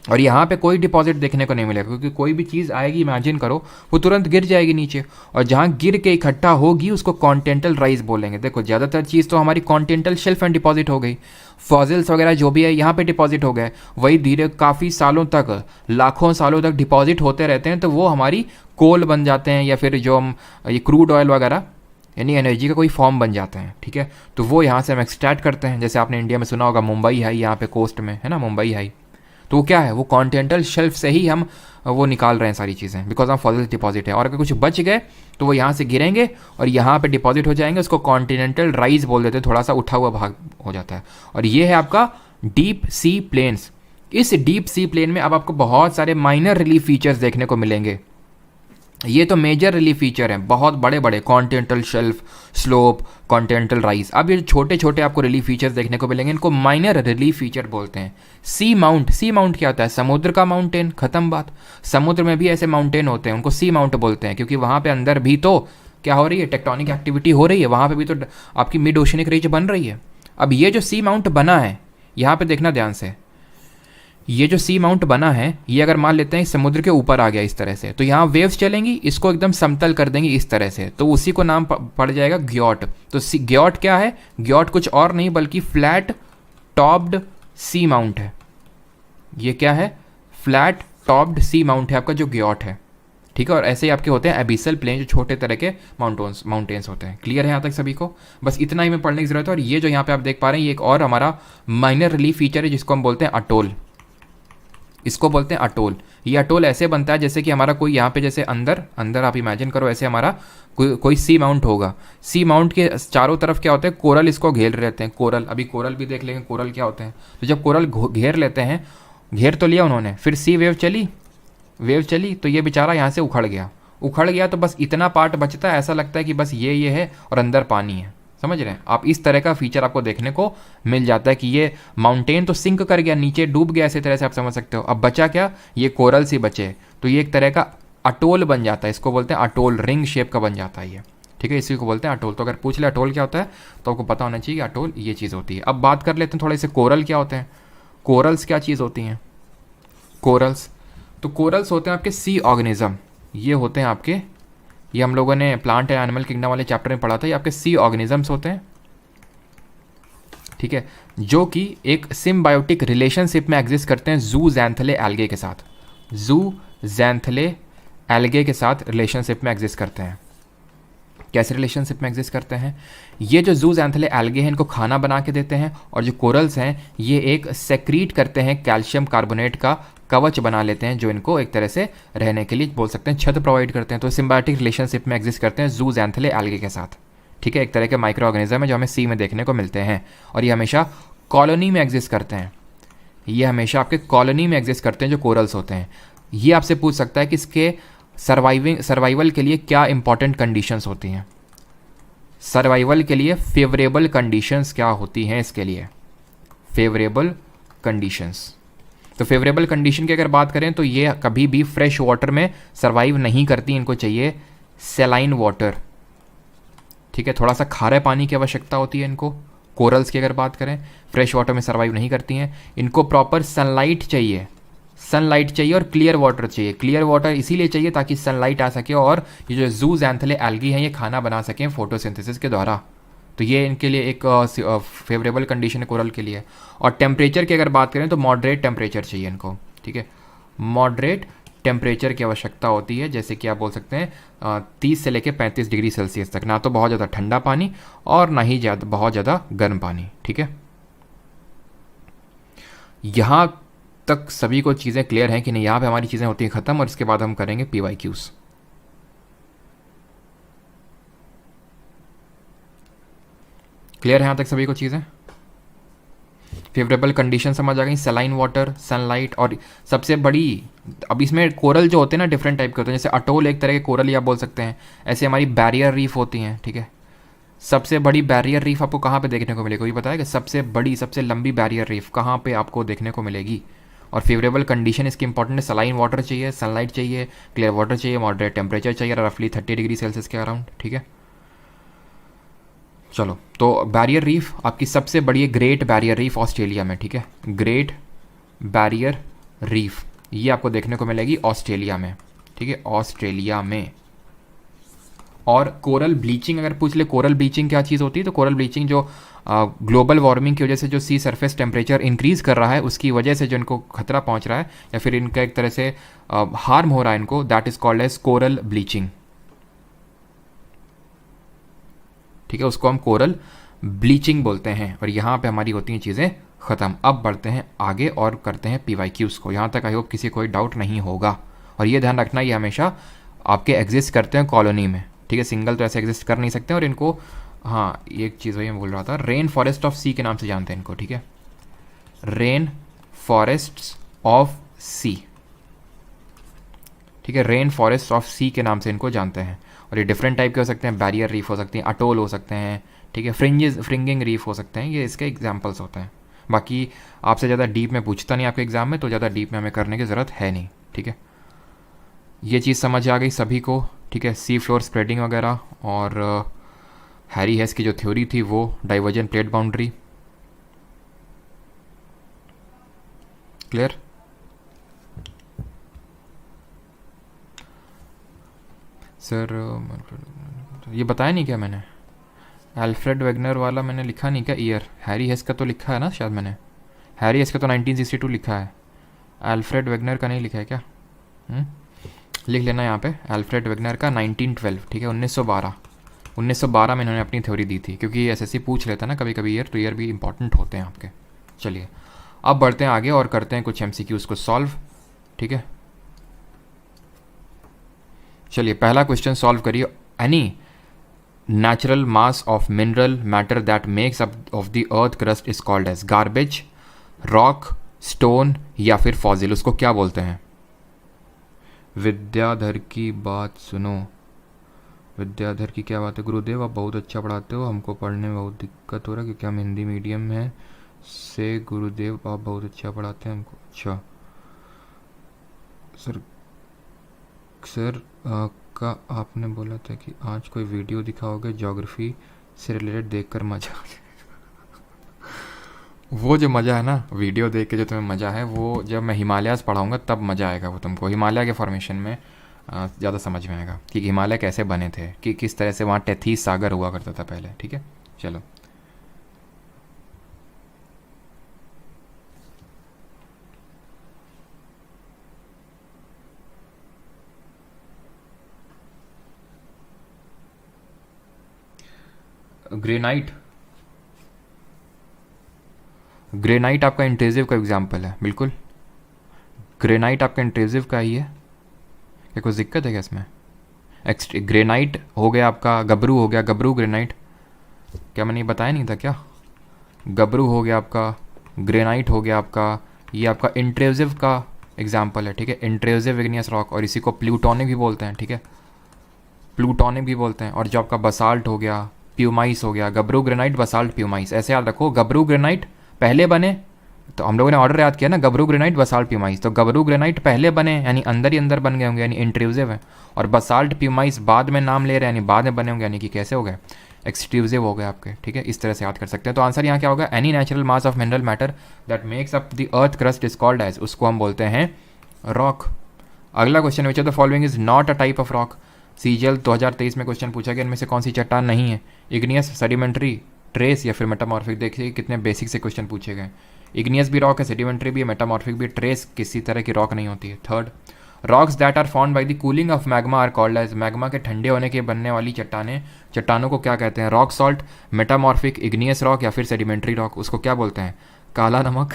और यहाँ पे कोई डिपॉजिट देखने को नहीं मिलेगा, क्योंकि कोई भी चीज़ आएगी इमेजिन करो वो तुरंत गिर जाएगी नीचे, और जहाँ गिर के इकट्ठा होगी उसको कॉन्टिनेंटल राइज बोलेंगे। देखो ज़्यादातर चीज़ तो हमारी कॉन्टिनेंटल शेल्फ में डिपॉजिट हो गई, फॉसिल्स वगैरह जो भी है यहाँ पे डिपॉजिट हो गए, वही धीरे काफ़ी सालों तक, लाखों सालों तक डिपॉजिट होते रहते हैं, तो वो हमारी कोल बन जाते हैं, या फिर जो हम ये क्रूड ऑयल वगैरह यानी एनर्जी का कोई फॉर्म बन जाते हैं। ठीक है, तो वो यहाँ से हम एक्सट्रैक्ट करते हैं। जैसे आपने इंडिया में सुना होगा मुंबई हाई, यहाँ पे कोस्ट में है ना मुंबई हाई, तो वो क्या है, वो कॉन्टिनेंटल शेल्फ से ही हम वो निकाल रहे हैं सारी चीज़ें, बिकॉज ऑफ फॉसिल डिपॉजिट है। और अगर कुछ बच गए तो वो यहाँ से गिरेंगे और यहाँ पे डिपॉजिट हो जाएंगे, उसको कॉन्टिनेंटल राइज बोल देते हैं, थोड़ा सा उठा हुआ भाग हो जाता है। और ये है आपका डीप सी प्लेन्स। इस डीप सी प्लेन में अब आपको बहुत सारे माइनर रिलीफ फीचर्स देखने को मिलेंगे। ये तो मेजर रिलीफ फीचर हैं, बहुत बड़े बड़े, continental shelf, slope, continental rise. अब ये छोटे छोटे आपको रिलीफ फीचर्स देखने को मिलेंगे, इनको माइनर रिलीफ फीचर बोलते हैं। सी माउंट, सी माउंट क्या होता है, समुद्र का माउंटेन, खत्म बात। समुद्र में भी ऐसे माउंटेन होते हैं, उनको सी माउंट बोलते हैं, क्योंकि वहाँ पे अंदर भी तो क्या हो रही है, टेक्टोनिक एक्टिविटी हो रही है, वहाँ पे भी तो आपकी मिड ओशनिक रीच बन रही है। अब ये जो सी माउंट बना है, यहाँ पे देखना ध्यान से, ये जो सी माउंट बना है, ये अगर मान लेते हैं समुद्र के ऊपर आ गया इस तरह से, तो यहाँ वेव्स चलेंगी, इसको एकदम समतल कर देंगी इस तरह से, तो उसी को नाम पड़ जाएगा ग्योट। तो ग्योट क्या है, ग्योट कुछ और नहीं बल्कि फ्लैट टॉप्ड सी माउंट है। ये क्या है, फ्लैट टॉप्ड सी माउंट है आपका जो ग्योट है। ठीक है, और ऐसे ही आपके होते हैं एबिसल प्लेन, जो छोटे तरह के माउंटेन्स होते हैं। क्लियर है यहाँ तक सभी को, बस इतना ही में पढ़ने की जरूरत है। और ये जो यहाँ पे आप देख पा रहे हैं, ये एक और हमारा माइनर रिलीफ फीचर है, जिसको हम बोलते हैं अटोल। इसको बोलते हैं अटोल। ये अटोल ऐसे बनता है जैसे कि हमारा कोई यहाँ पे जैसे अंदर अंदर आप इमेजिन करो, ऐसे हमारा कोई सी माउंट होगा। सी माउंट के चारों तरफ क्या होते हैं, कोरल इसको घेर रहते हैं। कोरल, अभी कोरल भी देख लेंगे कोरल क्या होते हैं। तो जब कोरल घेर लेते हैं, घेर तो लिया उन्होंने, फिर सी वेव चली तो ये बेचारा यहाँ से उखड़ गया तो बस इतना पार्ट बचता है, ऐसा लगता है कि बस ये है और अंदर पानी है। समझ रहे हैं आप, इस तरह का फीचर आपको देखने को मिल जाता है कि ये माउंटेन तो सिंक कर गया, नीचे डूब गया, इसी तरह से आप समझ सकते हो। अब बचा क्या, ये कोरल से बचे, तो ये एक तरह का अटोल बन जाता है। इसको बोलते हैं अटोल, रिंग शेप का बन जाता है ये। ठीक है, इसी को बोलते हैं अटोल। तो अगर पूछ ले अटोल क्या होता है तो आपको पता होना चाहिए कि अटोल ये चीज़ होती है। अब बात कर लेते हैं थोड़े से कोरल क्या होते हैं। कोरल्स क्या चीज़ होती हैं, कोरल्स, तो कोरल्स होते हैं आपके सी ऑर्गेनिज्म। ये होते हैं आपके, ये हम लोगों ने प्लांट एंड एनिमल किंगडम वाले चैप्टर में पढ़ा था। ये आपके सी ऑर्गेनिजम्स होते हैं, ठीक है, जो कि एक सिम्बायोटिक रिलेशनशिप में एग्जिस्ट करते हैं ज़ूज़ैंथेले एल्गे के साथ। ज़ूज़ैंथेले एल्गे के साथ रिलेशनशिप में एग्जिस्ट करते हैं। कैसे रिलेशनशिप में एग्जिस्ट करते हैं, ये जो ज़ूज़ैंथेले एल्गे हैं इनको खाना बना के देते हैं, और जो कोरल्स हैं ये एक सेक्रीट करते हैं कैल्शियम कार्बोनेट का कवच बना लेते हैं, जो इनको एक तरह से रहने के लिए बोल सकते हैं छत प्रोवाइड करते हैं। तो सिम्बायोटिक रिलेशनशिप में एग्जिस्ट करते हैं ज़ूज़ैंथेले एल्गे के साथ। ठीक है, एक तरह के माइक्रो ऑर्गेनिज्म है जो हमें सी में देखने को मिलते हैं, और ये हमेशा कॉलोनी में एग्जिस्ट करते हैं। ये हमेशा आपके कॉलोनी में एग्जिस्ट करते हैं जो कोरल्स होते हैं। ये आपसे पूछ सकता है कि इसके सर्वाइवल के लिए क्या इंपॉर्टेंट कंडीशंस होती हैं, सर्वाइवल के लिए फेवरेबल कंडीशंस क्या होती हैं इसके लिए, फेवरेबल कंडीशंस। तो फेवरेबल कंडीशन की अगर बात करें तो ये कभी भी फ्रेश वाटर में सर्वाइव नहीं करती, इनको चाहिए सेलाइन वाटर। ठीक है, थोड़ा सा खारे पानी की आवश्यकता होती है इनको। कोरल्स की अगर बात करें, फ्रेश वाटर में सर्वाइव नहीं करती हैं, इनको प्रॉपर सनलाइट चाहिए और क्लियर वाटर चाहिए। क्लियर वाटर इसीलिए चाहिए ताकि सनलाइट आ सके और ये जो ज़ूज़ैंथेले एल्गी हैं ये खाना बना सकें फोटोसिंथेसिस के द्वारा। तो ये इनके लिए एक फेवरेबल कंडीशन है कोरल के लिए। और टेम्परेचर की अगर बात करें तो मॉडरेट टेम्परेचर चाहिए इनको। ठीक है, मॉडरेट टेम्परेचर की आवश्यकता होती है, जैसे कि आप बोल सकते हैं 30 से लेकर 35 डिग्री सेल्सियस तक, ना तो बहुत ज़्यादा ठंडा पानी और ना ही बहुत ज़्यादा गर्म पानी। ठीक है, यहाँ तक सभी को चीज़ें क्लियर हैं कि नहीं, यहाँ पे हमारी चीज़ें होती हैं ख़त्म, और इसके बाद हम करेंगे PYQs। क्लियर है यहाँ तक सभी को चीज़ें, फेवरेबल कंडीशन समझ आ गई, सलाइन वाटर, सनलाइट, और सबसे बड़ी, अब इसमें कोरल जो होते हैं ना डिफरेंट टाइप के होते हैं, जैसे अटोल एक तरह के कोरल ही आप बोल सकते हैं, ऐसे हमारी बैरियर रीफ होती हैं। ठीक है, सबसे बड़ी बैरियर रीफ आपको कहाँ पे देखने को मिलेगी, कोई बताएगा? सबसे बड़ी सबसे लंबी बैरियर रीफ कहाँ पे आपको देखने को मिलेगी? और फेवरेबल कंडीशन इसकी इंपॉर्टेंट है, सलाइन वाटर चाहिए, सनलाइट चाहिए, क्लियर वाटर चाहिए, मॉडरेट टेम्परेचर चाहिए, रफली 30 डिग्री सेल्सियस के अराउंड, ठीक है। चलो, तो बैरियर रीफ आपकी सबसे बड़ी है ग्रेट बैरियर रीफ ऑस्ट्रेलिया में, ठीक है। ग्रेट बैरियर रीफ ये आपको देखने को मिलेगी ऑस्ट्रेलिया में, ठीक है, ऑस्ट्रेलिया में। और कोरल ब्लीचिंग अगर पूछ ले, कोरल ब्लीचिंग क्या चीज़ होती है, तो कोरल ब्लीचिंग जो ग्लोबल वार्मिंग की वजह से जो सी सरफेस टेम्परेचर इंक्रीज़ कर रहा है उसकी वजह से जो इनको खतरा पहुंच रहा है या फिर इनका एक तरह से हार्म हो रहा है इनको, that is called as coral bleaching, ठीक है, उसको हम कोरल ब्लीचिंग बोलते हैं। और यहाँ पे हमारी होती हैं चीज़ें ख़त्म। अब बढ़ते हैं आगे और करते हैं PYQs को। यहाँ तक आई होप किसी कोई डाउट नहीं होगा। और ये ध्यान रखना, ये हमेशा आपके एग्जिस्ट करते हैं कॉलोनी में, ठीक है, सिंगल तो ऐसे एग्जिस्ट कर नहीं सकते। और इनको, हाँ एक चीज़ वही मैं बोल रहा था, रेन फॉरेस्ट ऑफ सी के नाम से जानते हैं इनको, ठीक है, रेन फॉरेस्ट ऑफ सी, ठीक है, रेन फॉरेस्ट ऑफ सी के नाम से इनको जानते हैं। और ये डिफरेंट टाइप के हो सकते हैं, बैरियर रीफ हो सकती हैं, अटोल हो सकते हैं, ठीक है, फ्रिंगिंग रीफ हो सकते हैं, ये इसके एग्जाम्पल्स होते हैं। बाकी आपसे ज़्यादा डीप में पूछता नहीं आपके एग्जाम में, तो ज़्यादा डीप में हमें करने की ज़रूरत है नहीं, ठीक है। ये चीज़ समझ आ गई सभी को, ठीक है, सी फ्लोर स्प्रेडिंग वगैरह। और हैरी हेस की जो थ्योरी थी वो divergent plate boundary, clear. Sir ये बताया नहीं क्या मैंने, अल्फ्रेड वेगनर वाला मैंने लिखा नहीं क्या ईयर, हैरी हेस का तो लिखा है ना शायद मैंने, हैरी हेस का तो 1962 लिखा है, अल्फ्रेड वेगनर का नहीं लिखा है क्या? लिख लेना यहाँ पे, अल्फ्रेड वेगनर का 1912, ठीक है, 1912 में इन्होंने अपनी थ्योरी दी थी। क्योंकि SSC पूछ लेता है ना कभी कभी ईयर, तो ईयर भी इंपॉर्टेंट होते हैं आपके। चलिए अब बढ़ते हैं आगे और करते हैं कुछ MCQs को सॉल्व, ठीक है। चलिए पहला क्वेश्चन सॉल्व करिए। Any natural mass of mineral matter that makes up of the earth crust is called as garbage, rock, stone या फिर फॉसिल, उसको क्या बोलते हैं? विद्याधर की बात सुनो। विद्याधर की क्या बात है? गुरुदेव आप बहुत अच्छा पढ़ाते हो, हमको पढ़ने में बहुत दिक्कत हो रहा है क्योंकि हम हिंदी मीडियम में से। गुरुदेव आप बहुत अच्छा पढ़ाते हैं हमको। अच्छा सर, सर का आपने बोला था कि आज कोई वीडियो दिखाओगे ज्योग्राफी से रिलेटेड, देखकर मजा वो जो मज़ा है ना वीडियो देख के, जो तुम्हें मज़ा है वो जब मैं हिमालयाज़ पढ़ाऊँगा तब मज़ा आएगा। वो तुमको हिमालय के फॉर्मेशन में ज़्यादा समझ में आएगा कि हिमालय कैसे बने थे, कि किस तरह से वहाँ टेथीस सागर हुआ करता था पहले, ठीक है। चलो ग्रेनाइट, ग्रेनाइट आपका इंट्रेजिव का एग्जाम्पल है, बिल्कुल ग्रेनाइट आपका इंट्रेजिव का ही है। क्या कोई दिक्कत है क्या इसमें? ग्रेनाइट हो गया आपका, गबरू हो गया, गबरू ग्रेनाइट, क्या मैंने ये बताया नहीं था क्या? गबरू हो गया आपका, ग्रेनाइट हो गया आपका, ये आपका इंट्रेजिव का एग्जाम्पल है, ठीक है, इंट्रेजिव इग्नियस रॉक। और इसी को प्लूटोनिक भी बोलते हैं, ठीक है, प्लूटोनिक भी बोलते हैं। और जो आपका बसाल्ट हो गया, प्यूमाइस हो गया, गबरू ग्रेनाइट, बसाल्ट, प्यूमाइस, ऐसे याद रखो। गबरू ग्रेनाइट पहले बने, तो हम लोगों ने ऑर्डर याद किया ना, गबरू ग्रेनाइट, बसाल्ट, प्यूमाइस, तो गबरू ग्रेनाइट पहले बने यानी अंदर ही अंदर बन गए होंगे, यानी इंट्रूसिव है। और बसाल्ट, प्यूमाइस बाद में नाम ले रहे हैं यानी बाद में बने होंगे, यानी कि कैसे हो गए? एक्सट्रूसिव हो गए आपके, ठीक है। इस तरह से याद कर सकते हैं। तो आंसर यहाँ क्या होगा? Any natural mass of mineral matter that makes up the earth crust is called as, उसको हम बोलते हैं रॉक। अगला question, which of the following is not a type of rock? CGL 2023 में क्वेश्चन पूछा गया, इनमें से कौन सी चट्टान नहीं है? इग्नियस, सेडिमेंट्री, ट्रेस या फिर मेटामॉर्फिक। देखिए कितने बेसिक से क्वेश्चन पूछे गए। इग्नियस भी रॉक है, सेडिमेंट्री भी है, मेटामॉर्फिक भी। ट्रेस किसी तरह की रॉक नहीं होती है। Third, rocks that are found by the cooling of magma are called as, magma के ठंडे होने के बनने वाली चट्टानों को क्या कहते हैं? Rock salt, metamorphic, igneous rock या फिर सेडिमेंट्री रॉक, उसको क्या बोलते हैं? काला नमक,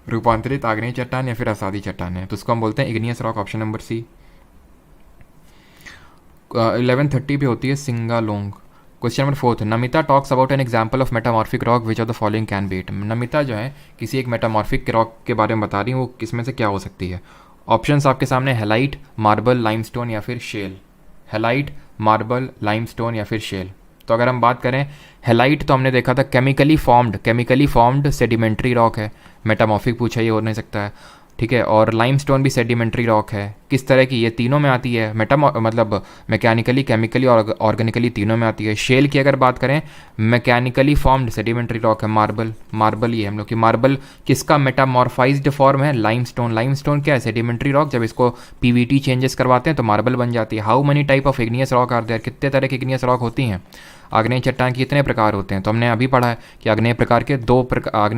रूपांतरित आग्नेय चट्टान या फिर असादी चट्टान है, तो उसको हम बोलते हैं igneous rock, option number C. 1130 पे होती है सिंगालोंग। Question number 4, Namita talks about an example of metamorphic rock which of the following can be it. Namita जो है किसी एक मेटामॉर्फिक रॉक के बारे में बता रही है, वो किसमें से क्या हो सकती है? ऑप्शंस आपके सामने, हेलाइट, मार्बल, लाइमस्टोन या फिर शेल। हेलाइट, मार्बल, लाइमस्टोन या फिर शेल। तो अगर हम बात करें हेलाइट, तो हमने देखा था केमिकली फॉर्म्ड सेडिमेंट्री रॉक है। मेटामॉर्फिक पूछा, ये हो नहीं सकता है, ठीक है। और लाइमस्टोन भी सेडिमेंट्री रॉक है। किस तरह की, ये तीनों में आती है, मतलब मैकेनिकली, केमिकली और ऑर्गेनिकली तीनों में आती है। शेल की अगर बात करें, मैकेनिकली फॉर्म्ड सेडिमेंट्री रॉक है मार्बल। मार्बल ही है हम लोग की। मार्बल किसका मेटामॉर्फाइज्ड फॉर्म है? लाइमस्टोन। लाइमस्टोन क्या है? Sedimentary rock. जब इसको पीवीटी चेंजेस करवाते हैं तो मार्बल बन जाती है। How many type of igneous rock are there? कितने तरह की इग्नियस रॉक होती हैं? आग्नेय चट्टान के कितने प्रकार होते हैं? तो हमने अभी पढ़ा है कि आग्नेय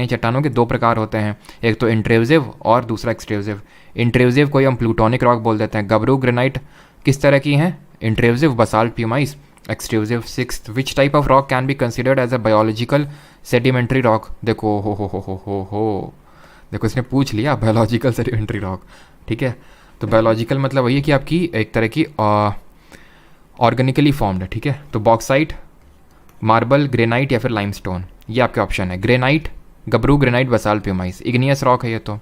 चट्टानों के दो प्रकार होते हैं, एक तो इंट्रूसिव और दूसरा एक्सट्रूसिव। इंट्रूसिव को ही हम प्लूटोनिक रॉक बोल देते हैं। गबरू ग्रेनाइट किस तरह की हैं? Intrusive. Basalt pumice extrusive. Sixth, which type of rock can be considered as a biological sedimentary rock? देखो हो देखो, इसने पूछ लिया बायोलॉजिकल सेडिमेंट्री रॉक, ठीक है। तो बायोलॉजिकल मतलब वही है कि आपकी एक तरह की ऑर्गेनिकली फॉर्म्ड है, ठीक है। तो बॉक्साइट, मार्बल, ग्रेनाइट या फिर लाइमस्टोन, ये आपके ऑप्शन है। Granite, gabbro granite, basalt pumice, igneous rock है ये तो।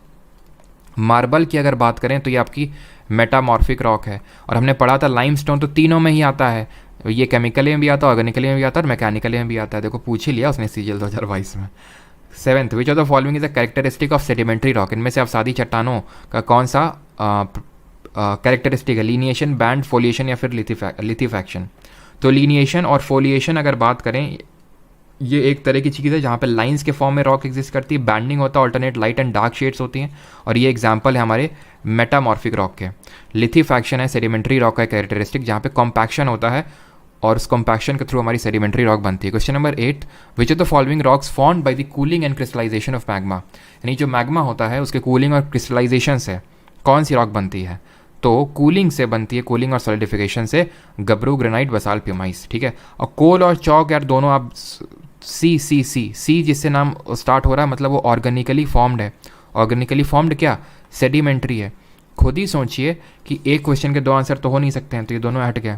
मार्बल की अगर बात करें तो ये आपकी मेटामॉर्फिक रॉक है। और हमने पढ़ा था लाइमस्टोन तो तीनों में ही आता है, ये केमिकली में भी आता है, ऑर्गेनिकली में भी आता है और मैकेनिकली में भी आता है। देखो पूछ ही लिया उसने सीजीएल 2022 में। Seventh, which of the following is a characteristic of sedimentary rock? इनमें से अवसादी चट्टानों का कौन सा कैरेक्टरिस्टिक है? लीनिएशन, बैंड, फोलिएशन या फिर लिथिफैक्शन? तो लीनिएशन और फोलिएशन अगर बात करें, ये एक तरह की चीज़ है जहाँ पे लाइंस के फॉर्म में रॉक एग्जिस्ट करती है। बैंडिंग होता है, alternate light and dark shades होती हैं, और ये एग्जांपल है हमारे मेटामॉर्फिक रॉक के। लिथिफैक्शन है सेडिमेंट्री रॉक का कैरेक्टरिस्टिक, जहाँ पे कॉम्पैक्शन होता है और उस कॉम्पैक्शन के थ्रू हमारी सेडिमेंट्री रॉक बनती है। Question number 8, which of the following rocks formed by the cooling and crystallization of magma? यानी जो मैग्मा होता है उसके कूलिंग और क्रिस्टलाइजेशन से कौन सी रॉक बनती है? तो कूलिंग से बनती है, कूलिंग और सॉलिडिफिकेशन से गबरू ग्रेनाइट, बसाल्ट प्यूमाइस, ठीक है। और कोल और चौक यार दोनों आप सी जिससे नाम स्टार्ट हो रहा है मतलब वो ऑर्गेनिकली फॉर्म्ड है। ऑर्गेनिकली फॉर्म्ड क्या? सेडिमेंट्री है। खुद ही सोचिए कि एक क्वेश्चन के दो आंसर तो हो नहीं सकते हैं, तो ये दोनों हट गए।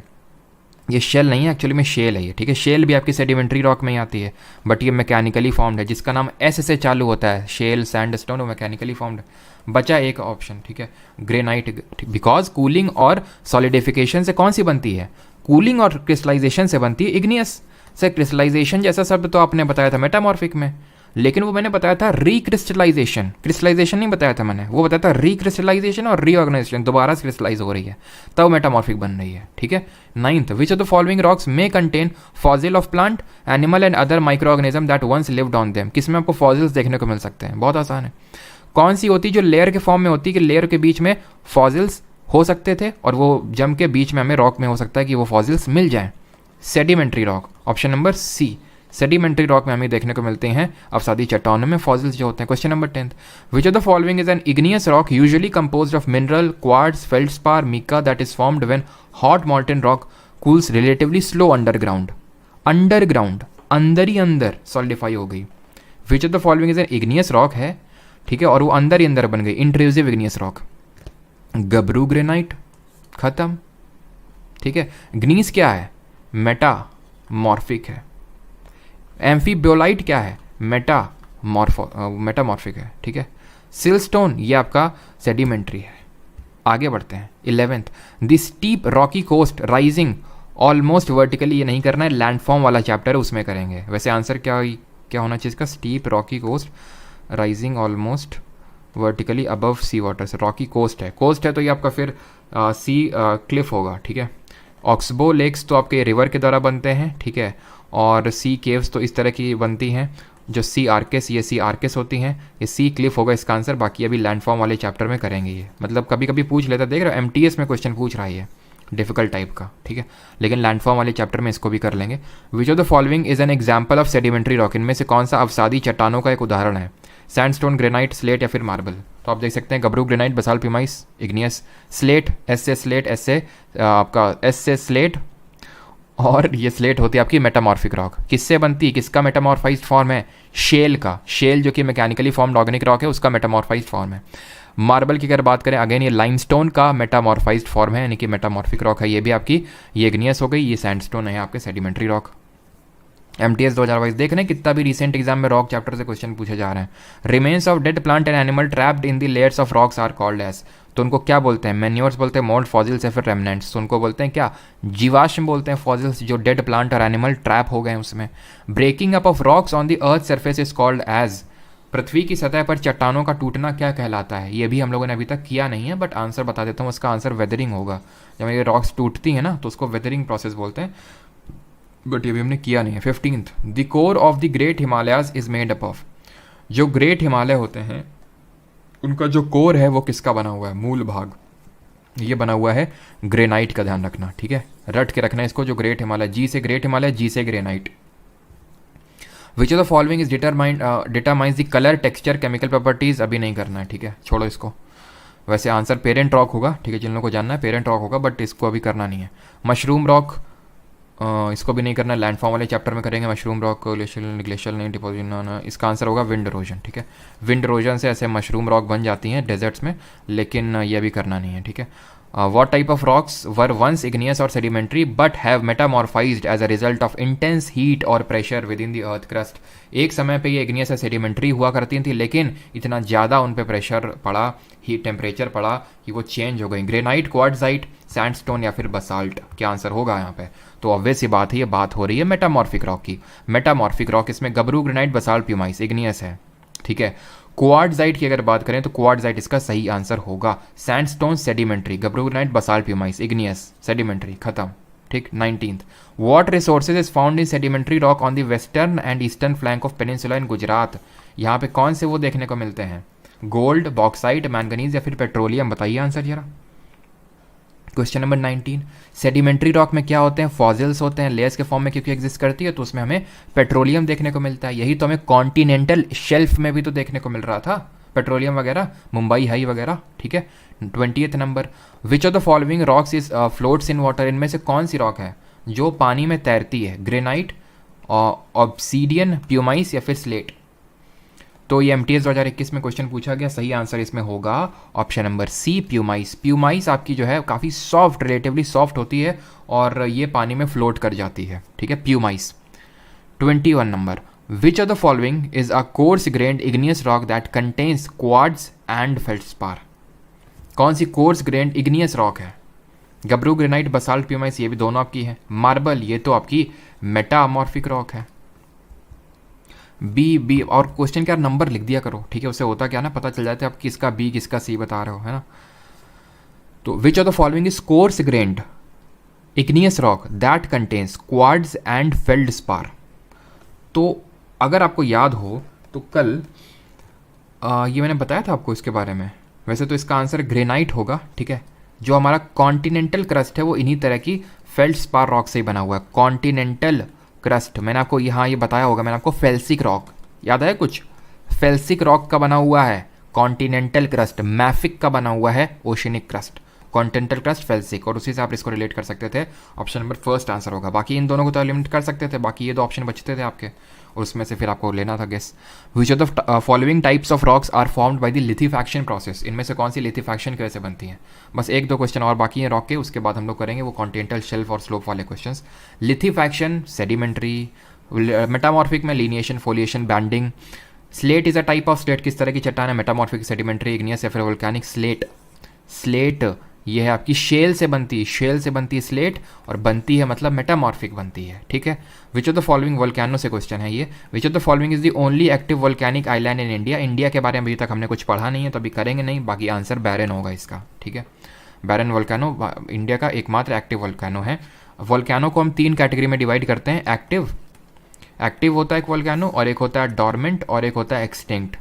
ये शेल नहीं है, एक्चुअली में शेल है ये, ठीक है। शेल भी आपकी सेडिमेंट्री रॉक में ही आती है, बट ये मैकेनिकली फॉर्म्ड है, जिसका नाम एस से चालू होता है। शेल, सैंडस्टोन, वो मैकेनिकली फॉर्म्ड है। बचा एक ऑप्शन, ठीक है, ग्रेनाइट, बिकॉज कूलिंग और सॉलिडिफिकेशन से कौन सी बनती है? कूलिंग और क्रिस्टलाइजेशन से बनती है इग्नियस। सर क्रिस्टलाइजेशन जैसा शब्द तो आपने बताया था मेटामॉर्फिक में, लेकिन वो मैंने बताया था रिक्रिस्टलाइजेशन। क्रिस्टलाइजेशन नहीं बताया था मैंने, वो बताया था रिक्रिस्टलाइजेशन और रीऑर्गेनाइजेशन, दोबारा क्रिस्टलाइज हो रही है तब मेटामॉर्फिक बन रही है, ठीक है। Ninth, which of the following rocks may contain fossil of plant, animal and other micro organism that once lived on them? किसमें आपको फॉसिल्स देखने को मिल सकते हैं? बहुत आसान है। कौन सी होती जो लेयर के फॉर्म में होती है कि लेयर के बीच में फॉसिल्स हो सकते थे और वो जम के बीच में हमें रॉक में हो सकता है कि वो फॉसिल्स मिल जाएं? Sedimentary rock, option number C. Sedimentary rock में हमें देखने को मिलते हैं अवसादी चट्टानों में फॉसिल्स जो होते हैं। Question number 10, which of the following is an igneous rock usually composed of mineral, quartz, feldspar, mica that is formed when hot molten rock cools relatively slow underground? Underground, अंदर ही अंदर सॉलिडिफाई हो गई। Which of the following is an igneous rock है, ठीक है, और वो अंदर ही अंदर बन गई, इंट्रूसिव इग्नियस रॉक। गबरू ग्रेनाइट, खत्म, ठीक है। ग्नीस क्या है? मेटामॉर्फिक है। एम्फीब्योलाइट क्या है? मेटामॉर्फिक है, ठीक है। सिलस्टोन ये आपका सेडिमेंट्री है। आगे बढ़ते हैं। 11th, the steep rocky coast rising almost vertically, ये नहीं करना है, लैंडफॉर्म वाला चैप्टर है उसमें करेंगे। वैसे आंसर क्या होना चाहिए इसका? Steep rocky coast rising almost vertically above sea water से। रॉकी कोस्ट है, कोस्ट है तो ये आपका फिर सी क्लिफ होगा, ठीक है। ऑक्सबो लेक्स तो आपके रिवर के द्वारा बनते हैं, ठीक है, और सी केव्स तो इस तरह की बनती हैं जो सी आर्केस, ये सी आर्केस होती हैं, ये सी क्लिफ होगा इसका आंसर। बाकी अभी लैंडफॉर्म वाले चैप्टर में करेंगे ये, मतलब कभी कभी पूछ लेता, देख रहे हो एमटीएस में क्वेश्चन पूछ रहा है ये डिफिकल्ट टाइप का, ठीक है, लेकिन लैंडफॉर्म वाले चैप्टर में इसको भी कर लेंगे। विच of the following is N example of sedimentary rock? इनमें से कौन सा अवसादी चट्टानों का एक उदाहरण है? सैंडस्टोन, ग्रेनाइट, स्लेट या फिर मार्बल? तो आप देख सकते हैं gabbro granite, basalt pumice, igneous. Slate, S से आपका एस से स्लेट, और ये स्लेट होती है आपकी मेटामॉर्फिक रॉक। किससे बनती है? किसका मेटामॉर्फाइज्ड फॉर्म है? शेल का। शेल जो कि मैकेनिकली फॉर्म्ड ऑर्गेनिक रॉक है उसका मेटामॉर्फाइज्ड फॉर्म है। मार्बल की अगर बात करें, अगेन ये लाइमस्टोन का मेटामॉर्फाइज्ड फॉर्म है, यानी कि मेटामॉर्फिक रॉक है ये भी आपकी। ये इग्नियस हो गई, ये सैंडस्टोन है आपके सेडिमेंट्री रॉक। एमटीएस 2022 देख रहे हैं कितना भी रिसेंट एग्जाम में रॉक चैप्टर से क्वेश्चन पूछे जा रहे हैं। Remains of dead plant and animal trapped in the layers of rocks are called as? तो उनको क्या बोलते हैं? मैन्योर्स बोलते हैं, मोल्ड, फॉसिल्स या फिर रेमनेंट्स? तो उनको बोलते हैं क्या? जीवाश्म बोलते हैं, फॉसिल्स जो डेड प्लांट और एनिमल ट्रैप हो गए उसमें। Breaking up of rocks on the earth surface is called as? पृथ्वी की सतह पर चट्टानों का टूटना क्या कहलाता है? ये भी हम लोगों ने अभी तक किया नहीं है, बट आंसर बता देता हूँ, उसका आंसर वेदरिंग होगा। जब ये रॉक्स टूटती हैं ना तो उसको वेदरिंग प्रोसेस बोलते हैं, बट ये भी हमने किया नहीं है। 15th, the core of the great Himalayas is made up of. जो ग्रेट हिमालय होते हैं उनका जो कोर है वो किसका बना हुआ है? मूल भाग ये बना हुआ है ग्रेनाइट का, ध्यान रखना, ठीक है, रट के रखना इसको। जो ग्रेट हिमालय, जी से ग्रेट हिमालय, जी से granite. Which of the following is determines the colour, texture, chemical properties? अभी नहीं करना है, ठीक है, छोड़ो इसको। वैसे आंसर पेरेंट रॉक होगा, ठीक है, जिन लोगों को जानना है पेरेंट रॉक होगा, बट इसको अभी करना नहीं है। मशरूम रॉक, इसको भी नहीं करना, लैंडफॉर्म वाले चैप्टर में करेंगे। मशरूम रॉक, ग्लेशियल नहीं, डिपोजिट, इसका आंसर होगा विंड इरोजन, ठीक है। विंड इरोजन से ऐसे मशरूम रॉक बन जाती हैं डेजर्ट्स में, लेकिन ये भी करना नहीं है, ठीक है। What type of rocks were once igneous और sedimentary but have metamorphosed as a result of intense heat और pressure within the earth crust? एक समय पे ये इग्नियस या सेडिमेंट्री हुआ करती थी, लेकिन इतना ज़्यादा उन पे प्रेशर पड़ा, हीट टेम्परेचर पड़ा कि वो चेंज हो गई। ग्रेनाइट, क्वार्ट्जाइट, सैंडस्टोन या फिर बसाल्ट, क्या आंसर होगा यहाँ पे? तो ऑब्वियस ही बात है, ये बात हो रही है मेटामॉर्फिक रॉक की। मेटामॉर्फिक रॉक इसमें गबरू, ग्रेनाइट, बसाल्ट, प्यूमाइस, इग्नियस है, ठीक है। क्वार्ट्जाइट की अगर बात करें तो क्वार्ट्जाइट इसका सही आंसर होगा। Sandstone sedimentary, gabbro, granite, basalt, pumice, igneous sedimentary, खत्म, ठीक। 19th, what resources is found in sedimentary rock on the western and eastern flank of peninsula in Gujarat? यहाँ पे कौन से वो देखने को मिलते हैं? गोल्ड, बॉक्साइट, मैंगनीज या फिर पेट्रोलियम? बताइए आंसर जरा। क्वेश्चन नंबर 19, सेडिमेंट्री रॉक में क्या होते हैं? फॉसिल्स होते हैं, लेयर्स के फॉर्म में क्योंकि एग्जिस्ट करती है, तो उसमें हमें पेट्रोलियम देखने को मिलता है। यही तो हमें कॉन्टिनेंटल शेल्फ में भी तो देखने को मिल रहा था, पेट्रोलियम वगैरह, मुंबई हाई वगैरह, ठीक है। 20th number, which of the following rocks is floats in water? इनमें से कौन सी रॉक है जो पानी में तैरती है? ग्रेनाइट, ऑब्सीडियन, प्यूमाइस या फिर स्लेट? तो ये MTS 2021 में क्वेश्चन पूछा गया, सही आंसर इसमें होगा option number C, pumice. Pumice आपकी जो है काफ़ी सॉफ्ट, रिलेटिवली सॉफ्ट होती है और ये पानी में फ्लोट कर जाती है, ठीक है, pumice. 21 number, which of the following is a course grand igneous rock that contains quartz and feldspar? कौन सी कोर्स ग्रेन्ड इग्नियस रॉक है? गबरू, ग्रेनाइट, बसाल्ट, प्यूमाइस, ये भी दोनों आपकी है। मार्बल, ये तो आपकी मेटामॉर्फिक रॉक है। बी और क्वेश्चन का नंबर लिख दिया करो, ठीक है, उससे होता क्या ना, पता चल जाता है आप किसका बी किसका सी बता रहे हो, है ना। तो विच of the following is course grand igneous rock that contains quartz and feldspar? तो अगर आपको याद हो तो कल ये मैंने बताया था आपको इसके बारे में। वैसे तो इसका आंसर ग्रेनाइट होगा, ठीक है। जो हमारा कॉन्टिनेंटल क्रस्ट है वो इन्हीं तरह की फेल्डस्पार रॉक से ही बना हुआ है। कॉन्टिनेंटल क्रस्ट, मैंने आपको यहाँ ये बताया होगा, मैंने आपको फेल्सिक रॉक, याद है कुछ? फेल्सिक रॉक का बना हुआ है कॉन्टिनेंटल क्रस्ट, मैफिक का बना हुआ है ओशिनिक क्रस्ट। कॉन्टिनेंटल क्रस्ट, फेल्सिक, और उसी से आप इसको रिलेट कर सकते थे। ऑप्शन नंबर फर्स्ट आंसर होगा। बाकी इन दोनों को तो एलिमिनेट कर सकते थे, बाकी ये दो ऑप्शन बचते थे आपके, और उसमें से फिर आपको लेना था guess. Which of the following types of rocks are formed by the lithification process? इनमें से कौन सी लिथेफैक्शन की वजह से बनती है? बस एक दो क्वेश्चन और बाकी हैं रॉक के, उसके बाद हम लोग करेंगे वो कॉन्टिनेंटल शेल्फ और स्लोप वाले क्वेश्चन। लिथेफैक्शन, सेडिमेंट्री, मेटामॉर्फिक में lineation, foliation, banding. Slate is a type of slate, किस तरह की चट्टान है? मेटामॉर्फिक, सेडिमेंट्री, इग्नियस या फिर वोल्केनिक? स्लेट, स्लेट ये है आपकी शेल से बनती है, शेल से बनती है स्लेट, और बनती है मतलब मेटामॉर्फिक बनती है, ठीक है। विच ऑफ द फॉलोइंग, वोल्केनो से क्वेश्चन है ये, विच of the following is the only active volcanic island in India? India के बारे में अभी तक हमने कुछ पढ़ा नहीं है तो अभी करेंगे नहीं, बाकी आंसर बैरन होगा इसका, ठीक है। बैरन वोल्केनो इंडिया का एकमात्र एक्टिव वोल्केनो है। वोल्केनो को हम 3 कैटेगरी में डिवाइड करते हैं। एक्टिव होता है एक वोल्केनो, और एक होता है डॉर्मेंट, और एक होता है एक्सटिंक्ट।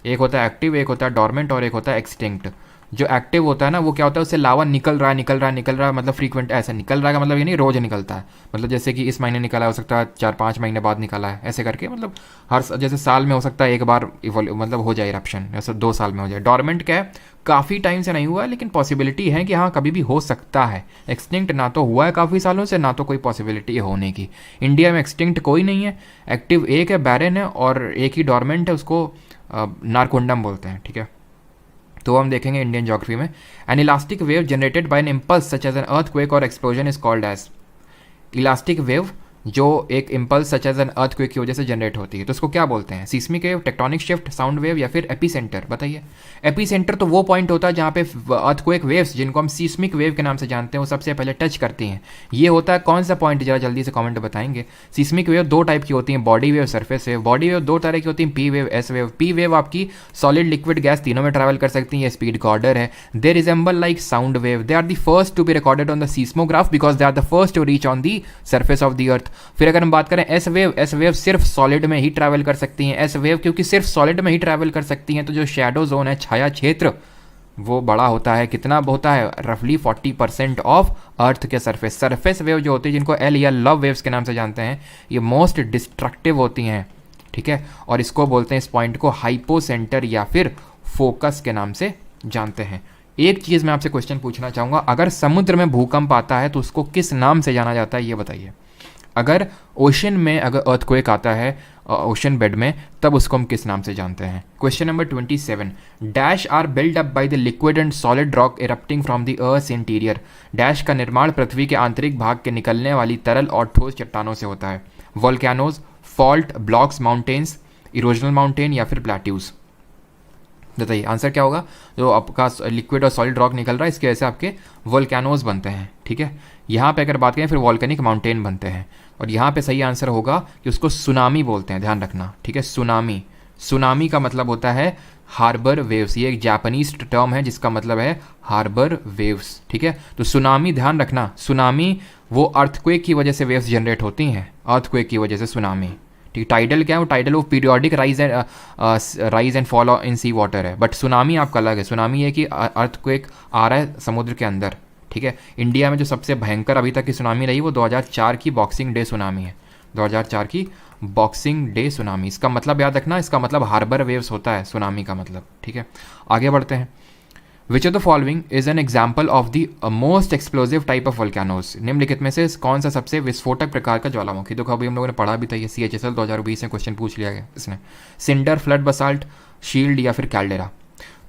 एक होता है एक्टिव, एक होता है डॉर्मेंट, और एक होता है एक्सटिंक्ट। जो एक्टिव होता है ना वो क्या होता है, उससे लावा निकल रहा है, मतलब फ्रीक्वेंट ऐसा निकल रहा है, मतलब ये नहीं रोज निकलता है, मतलब जैसे कि इस महीने निकला हो सकता है 4-5 महीने बाद निकला है, ऐसे करके, मतलब हर जैसे साल में हो सकता है एक बार मतलब हो जाए इरप्शन, जैसे 2 साल में हो जाए। डॉर्मेंट क्या है, काफ़ी टाइम से नहीं हुआ है लेकिन पॉसिबिलिटी है कि हाँ कभी भी हो सकता है। एक्सटिंक्ट ना तो हुआ है काफ़ी सालों से, ना तो कोई पॉसिबिलिटी है होने की। इंडिया में एक्सटिंक्ट कोई नहीं है, एक्टिव एक है बैरन है, और एक ही डॉर्मेंट है, उसको नारकोंडम बोलते हैं, ठीक है। तो हम देखेंगे इंडियन ज्योग्राफी में। An elastic wave generated by an impulse such as an earthquake और explosion is called as? Elastic wave जो एक impulse such as an earthquake की वजह से जनरेट होती है, तो उसको क्या बोलते हैं? Seismic wave, tectonic shift, sound wave या फिर एपीसेंटर? बताइए। एपीसेंटर तो वो पॉइंट होता है जहाँ पे अर्थक्वेक वेव्स, जिनको हम सीस्मिक वेव के नाम से जानते हैं, वो सबसे पहले टच करती हैं। ये होता है कौन सा पॉइंट, जरा जल्दी से कमेंट बताएंगे। सीस्मिक वेव दो टाइप की होती हैं, body wave, surface wave. Body wave दो तरह की होती हैं, P wave, S wave. P wave आपकी सॉलिड, लिक्विड, गैस तीनों में ट्रैवल कर सकती हैं, स्पीड का ऑर्डर है। They resemble like sound wave, they are the first to be recorded on the seismograph because they are the first to reach on the surface of the earth. फिर अगर हम बात करें एस वेव, एस वेव सिर्फ solid में ही travel कर सकती हैं। एस वेव क्योंकि सिर्फ सॉलिड में ही ट्रैवल कर सकती हैं, तो जो शैडो जोन है, छाया क्षेत्र, वो बड़ा होता है। कितना होता है? रफली 40% ऑफ अर्थ के सरफेस। सरफेस वेव जो होती है, जिनको एल या लव वेव्स के नाम से जानते हैं, ये मोस्ट डिस्ट्रक्टिव होती हैं, ठीक है। और इसको बोलते हैं, इस पॉइंट को हाइपोसेंटर या फिर फोकस के नाम से जानते हैं। एक चीज़ मैं आपसे क्वेश्चन पूछना चाहूँगा, अगर समुद्र में भूकंप आता है तो उसको किस नाम से जाना जाता है, ये बताइए। अगर ओशन में अगर अर्थक्वेक आता है ओशन बेड में, तब उसको हम किस नाम से जानते हैं? Question number 27, dash are build up by the liquid and solid rock erupting from the earth interior. Dash का निर्माण पृथ्वी के आंतरिक भाग के निकलने वाली तरल और ठोस चट्टानों से होता है। Volcanoes, fault blocks, mountains, erosional mountain या फिर प्लेट्यूज? बताइए आंसर क्या होगा। जो आपका लिक्विड और सॉलिड रॉक निकल रहा है, इसकी वजह से आपके वोल्केनोज बनते हैं, ठीक है। यहाँ पे अगर बात करें, फिर वॉल्केनिक माउंटेन बनते हैं। और यहाँ पे सही आंसर होगा कि उसको सुनामी बोलते हैं, ध्यान रखना, ठीक है। सुनामी, सुनामी का मतलब होता है हार्बर वेव्स। ये एक जापानीज टर्म है जिसका मतलब है हार्बर वेव्स, ठीक है। तो सुनामी, ध्यान रखना, सुनामी वो अर्थक्वेक की वजह से वेव्स जनरेट होती हैं, अर्थक्वेक की वजह से सुनामी, ठीक। टाइडल क्या है? वो टाइडल वो periodic rise and fall in sea water है, बट सुनामी आपका अलग है। सुनामी है कि अर्थक्वेक आ रहा है समुद्र के अंदर, ठीक है। इंडिया में जो सबसे भयंकर अभी तक की सुनामी रही, वो 2004 की बॉक्सिंग डे सुनामी है। 2004 की बॉक्सिंग डे सुनामी, इसका मतलब याद रखना, इसका मतलब हार्बर वेव्स होता है सुनामी का मतलब, ठीक है। आगे बढ़ते हैं। Which of the following is N example of the most explosive type of volcanoes. निम्नलिखित में से कौन सा सबसे विस्फोटक प्रकार का ज्वालामुखी? देखो अभी हम लोगों ने पढ़ा भी था, ये CHSL 2020 में क्वेश्चन पूछ लिया गया इसने। सिंडर, फ्लड बसाल्ट, शील्ड या फिर कैल्डेरा?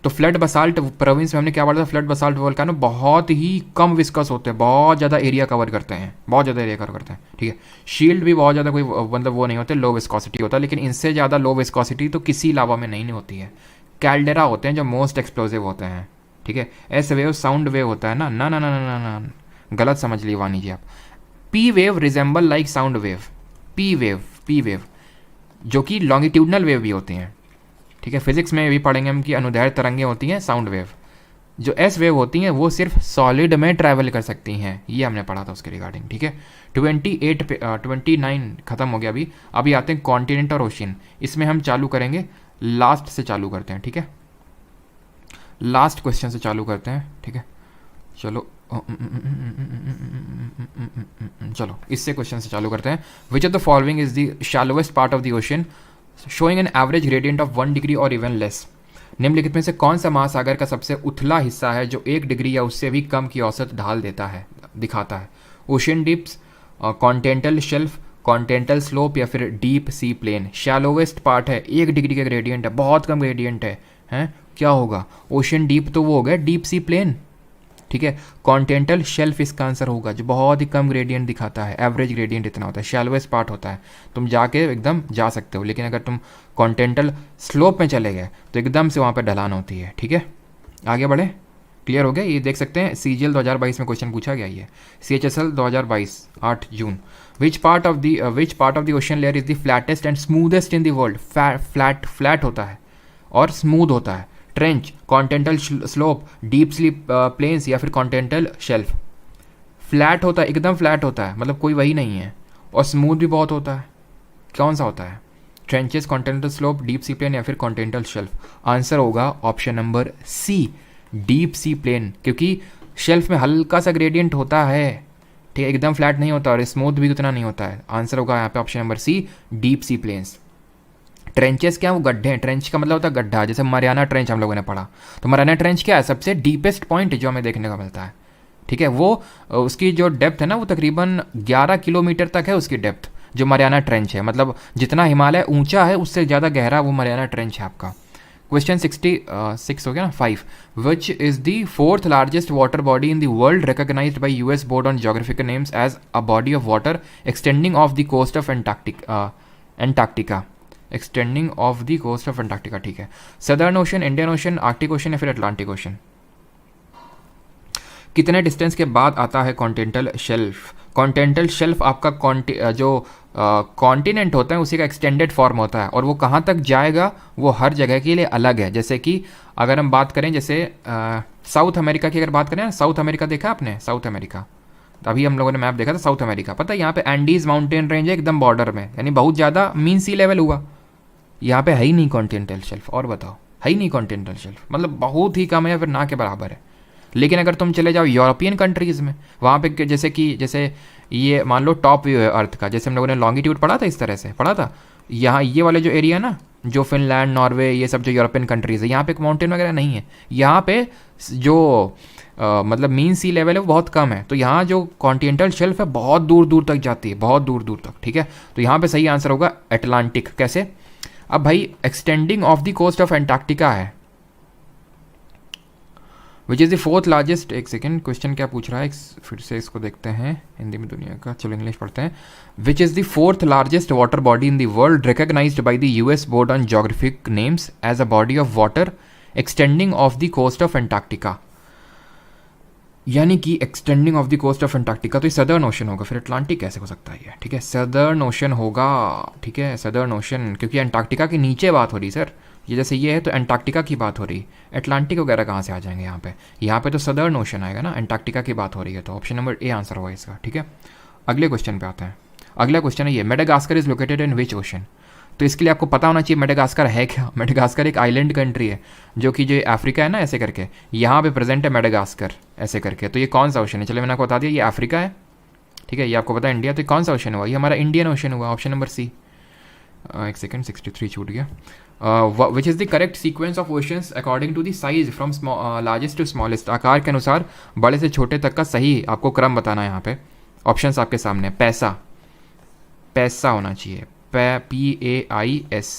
तो फ्लड बसाल्ट प्रोविंस में हमने क्या पढ़ा था? फ्लड बसाल्ट वोल्केनो बहुत ही कम विस्कस होते हैं, बहुत ज़्यादा एरिया कवर करते हैं, बहुत ज़्यादा एरिया कवर करते हैं, ठीक है। शील्ड भी बहुत ज़्यादा कोई मतलब वो नहीं होते, लो विस्कोसिटी होता है, लेकिन इनसे ज़्यादा लो विस्कोसिटी तो किसी लावा में नहीं होती है। कैल्डेरा होते हैं जो मोस्ट एक्सप्लोजिव होते हैं, ठीक है। एस वेव साउंड वेव होता है ना, ना ना ना ना ना ना, गलत समझ ली वानी जी आप। P wave resemble like sound wave, P wave जो कि लॉन्गिट्यूडनल वेव भी होती हैं, ठीक है। फिजिक्स में भी पढ़ेंगे हम कि अनुदैर्घ्य तरंगें होती हैं साउंड वेव। जो एस वेव होती हैं वो सिर्फ सॉलिड में ट्रैवल कर सकती हैं, ये हमने पढ़ा था उसके रिगार्डिंग, ठीक है। 29 खत्म हो गया अभी आते हैं कॉन्टिनेंट और ओशियन। इसमें हम चालू करेंगे, लास्ट से चालू करते हैं, ठीक है। लास्ट क्वेश्चन से चालू करते हैं, ठीक है। चलो इससे क्वेश्चन से चालू करते हैं। Which of the following is the shallowest part of the ocean showing an average gradient of 1 degree और इवन लेस? निम्नलिखित में से कौन सा महासागर का सबसे उथला हिस्सा है जो 1 डिग्री या उससे भी कम की औसत ढाल दिखाता है? Ocean deeps, continental shelf, continental slope या फिर डीप सी प्लेन? शैलोवेस्ट पार्ट है, 1 डिग्री का ग्रेडियंट है, बहुत कम ग्रेडियंट है, हैं? क्या होगा? ओशियन डीप तो वो हो गया डीप सी प्लेन, ठीक है। कॉन्टिनेंटल शेल्फ इसका आंसर होगा, जो बहुत ही कम ग्रेडियंट दिखाता है, एवरेज ग्रेडियंट इतना होता है, शैलोवेस्ट पार्ट होता है। तुम जाके एकदम जा सकते हो, लेकिन अगर तुम कॉन्टिनेंटल स्लोप में चले गए तो एकदम से वहाँ पर ढलान होती है, ठीक है। आगे बढ़े, क्लियर हो गया? ये देख सकते हैं CGL 2022 में क्वेश्चन पूछा गया, ये CHSL 2022 8 जून। Which part of the ocean layer is the flattest and smoothest in the world? Flat होता है और स्मूथ होता है। Trench, continental slope, deep sleep plains या फिर कॉन्टिनेंटल शेल्फ? फ्लैट होता है, एकदम फ्लैट होता है, मतलब कोई वही नहीं है, और स्मूथ भी बहुत होता है। कौन सा होता है? Trenches, continental slope, deep sea plain या फिर कॉन्टिनेंटल शेल्फ? आंसर होगा option number C, deep sea plain, क्योंकि शेल्फ में हल्का सा ग्रेडियंट होता है, ठीक है, एकदम फ्लैट नहीं होता और स्मूथ भी उतना नहीं होता है। आंसर होगा यहाँ पे option number C, deep sea plains. Trenches क्या है? वो गड्ढे हैं। ट्रेंच का मतलब होता है गड्ढा, जैसे मरियाना ट्रेंच हम लोगों ने पढ़ा, तो मरियाना ट्रेंच क्या है? सबसे डीपेस्ट पॉइंट जो हमें देखने को मिलता है, ठीक है। वो उसकी जो डेप्थ है ना, वो तकरीबन 11 किलोमीटर तक है उसकी डेप्थ, जो मरियाना ट्रेंच है। मतलब जितना हिमालय ऊंचा है उससे ज़्यादा गहरा वो मरियाना ट्रेंच है आपका। क्वेश्चन 66 हो गया ना, 5। Which is the fourth largest water body in the world recognized by US board on geographical names as a body of water extending off the coast of Antarctica extending off the coast of Antarctica. ठीक है, southern ocean, Indian ocean, Arctic ocean या फिर Atlantic ocean. कितने distance के बाद आता है continental shelf? Continental shelf आपका जो कॉन्टिनेंट होता है उसी का एक्सटेंडेड फॉर्म होता है, और वो कहाँ तक जाएगा वो हर जगह के लिए अलग है। जैसे कि अगर हम बात करें, जैसे साउथ अमेरिका की अगर बात करें ना, साउथ अमेरिका देखा आपने? साउथ अमेरिका, तो अभी हम लोगों ने मैप देखा था साउथ अमेरिका, पता है यहाँ पे एंडीज माउंटेन रेंज है एकदम बॉर्डर में, यानी बहुत ज़्यादा मीन सी लेवल हुआ। यहाँ पे है ही नहीं कॉन्टिनेंटल शेल्फ, और बताओ, है ही नहीं कॉन्टिनेंटल शेल्फ, मतलब बहुत ही कम है या फिर ना के बराबर है। लेकिन अगर तुम चले जाओ यूरोपियन कंट्रीज़ में, वहाँ पे जैसे ये मान लो टॉप व्यू है अर्थ का, जैसे हम लोगों ने लॉन्गिट्यूड पढ़ा था, इस तरह से पढ़ा था। यहाँ ये वाले जो एरिया ना, जो फिनलैंड, नॉर्वे, ये सब जो यूरोपियन कंट्रीज़ है, यहाँ पे माउंटेन वगैरह नहीं है। यहाँ पे जो मतलब मीन सी लेवल है वो बहुत कम है, तो यहाँ जो कॉन्टिनेंटल शेल्फ है बहुत दूर दूर तक जाती है, बहुत दूर दूर तक। ठीक है, तो यहाँ पे सही आंसर होगा अटलांटिक। कैसे? अब भाई extending off the coast of Antarctica है, which is the fourth largest. एक सेकेंड, क्वेश्चन क्या पूछ रहा है, फिर से इसको देखते हैं हिंदी में दुनिया का, चलो इंग्लिश पढ़ते हैं। Which is the fourth largest water body in the world recognized by the US board on geographic names as a body of water extending off the coast of Antarctica. यानी कि extending off the coast of Antarctica, तो ये southern ocean होगा, फिर Atlantic कैसे हो सकता है ये? ठीक है, सदर्न ओशन होगा। ठीक है, सदर्न ओशन, क्योंकि एंटार्क्टिका के नीचे बात हो रही सर, ये जैसे ये है तो एंटार्क्टिका की बात हो रही, अटलांटिक वगैरह कहाँ से आ जाएंगे यहाँ पे? यहाँ पे तो सदर्न ओशन आएगा ना, एंटार्क्टिका की बात हो रही है, तो ऑप्शन नंबर ए आंसर होगा इसका। ठीक है, अगले क्वेश्चन पे आते हैं। अगला क्वेश्चन है ये, Madagascar is located in which ocean? तो इसके लिए आपको पता होना चाहिए मेडागास्कर है क्या। मेडागास्कर एक आइलैंड कंट्री है, जो कि जो अफ्रीका है ना, ऐसे करके यहाँ पे प्रेजेंट है मेडागास्कर, ऐसे करके। तो ये कौन सा ओशन है? चलो मैंने आपको बता दिया, ये अफ्रीका है। ठीक है, ये आपको पता है इंडिया, तो ये कौन सा ओशन हुआ? ये हमारा इंडियन ओशन हुआ, ऑप्शन नंबर सी। एक सेकेंड, 63 छूट गया। Which is the correct sequence of oceans according to the size from largest to smallest? आकार के अनुसार बड़े से छोटे तक का सही आपको क्रम बताना है यहाँ पे। ऑप्शंस आपके सामने, पैसा होना चाहिए, PAIS।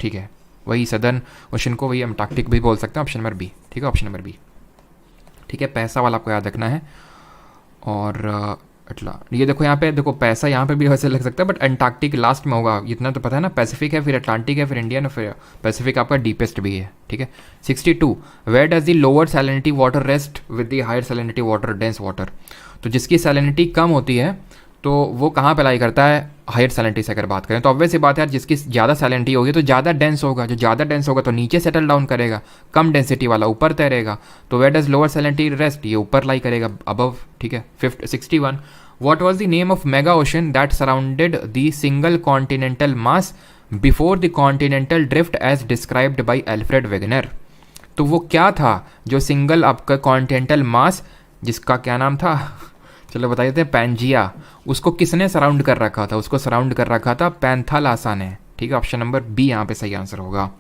ठीक है, वही सदर्न ओशन को वही एंटार्क्टिक भी बोल सकते हैं, ऑप्शन नंबर बी। ठीक है, ऑप्शन नंबर बी। ठीक है, पैसा वाला आपको याद रखना है। और ये देखो यहाँ पे, देखो पैसा यहाँ पे भी वैसे लग सकता है, बट एंटार्क्टिक लास्ट में होगा, इतना तो पता है ना। पैसिफिक है, फिर अटलांटिक है, फिर इंडियन है, फिर पैसिफिक आपका डीपेस्ट भी है। ठीक है, 62, where does the lower salinity water rest with the higher salinity water dense water? तो जिसकी सैलिनिटी कम होती है तो वो कहाँ पे लाई करता है? हायर सैलिनिटी से अगर बात करें तो ऑब्वियस सी बात है यार, जिसकी ज़्यादा सैलिनिटी होगी तो ज़्यादा डेंस होगा, जो ज़्यादा डेंस होगा तो नीचे सेटल डाउन करेगा, कम डेंसिटी वाला ऊपर तैरेगा। तो where does lower salinity rest? ये ऊपर लाई करेगा, अबव। ठीक है, 61, what was the name of mega ocean that surrounded the single continental mass before the continental drift as described by Alfred Wegener? तो वो क्या था जो सिंगल आपका कॉन्टिनेंटल मास, जिसका क्या नाम था? चलो बता देते हैं, पैंजिया। उसको किसने सराउंड कर रखा था? उसको सराउंड कर रखा था पैंथालासा ने। ठीक है, ऑप्शन नंबर बी यहाँ पे सही आंसर होगा।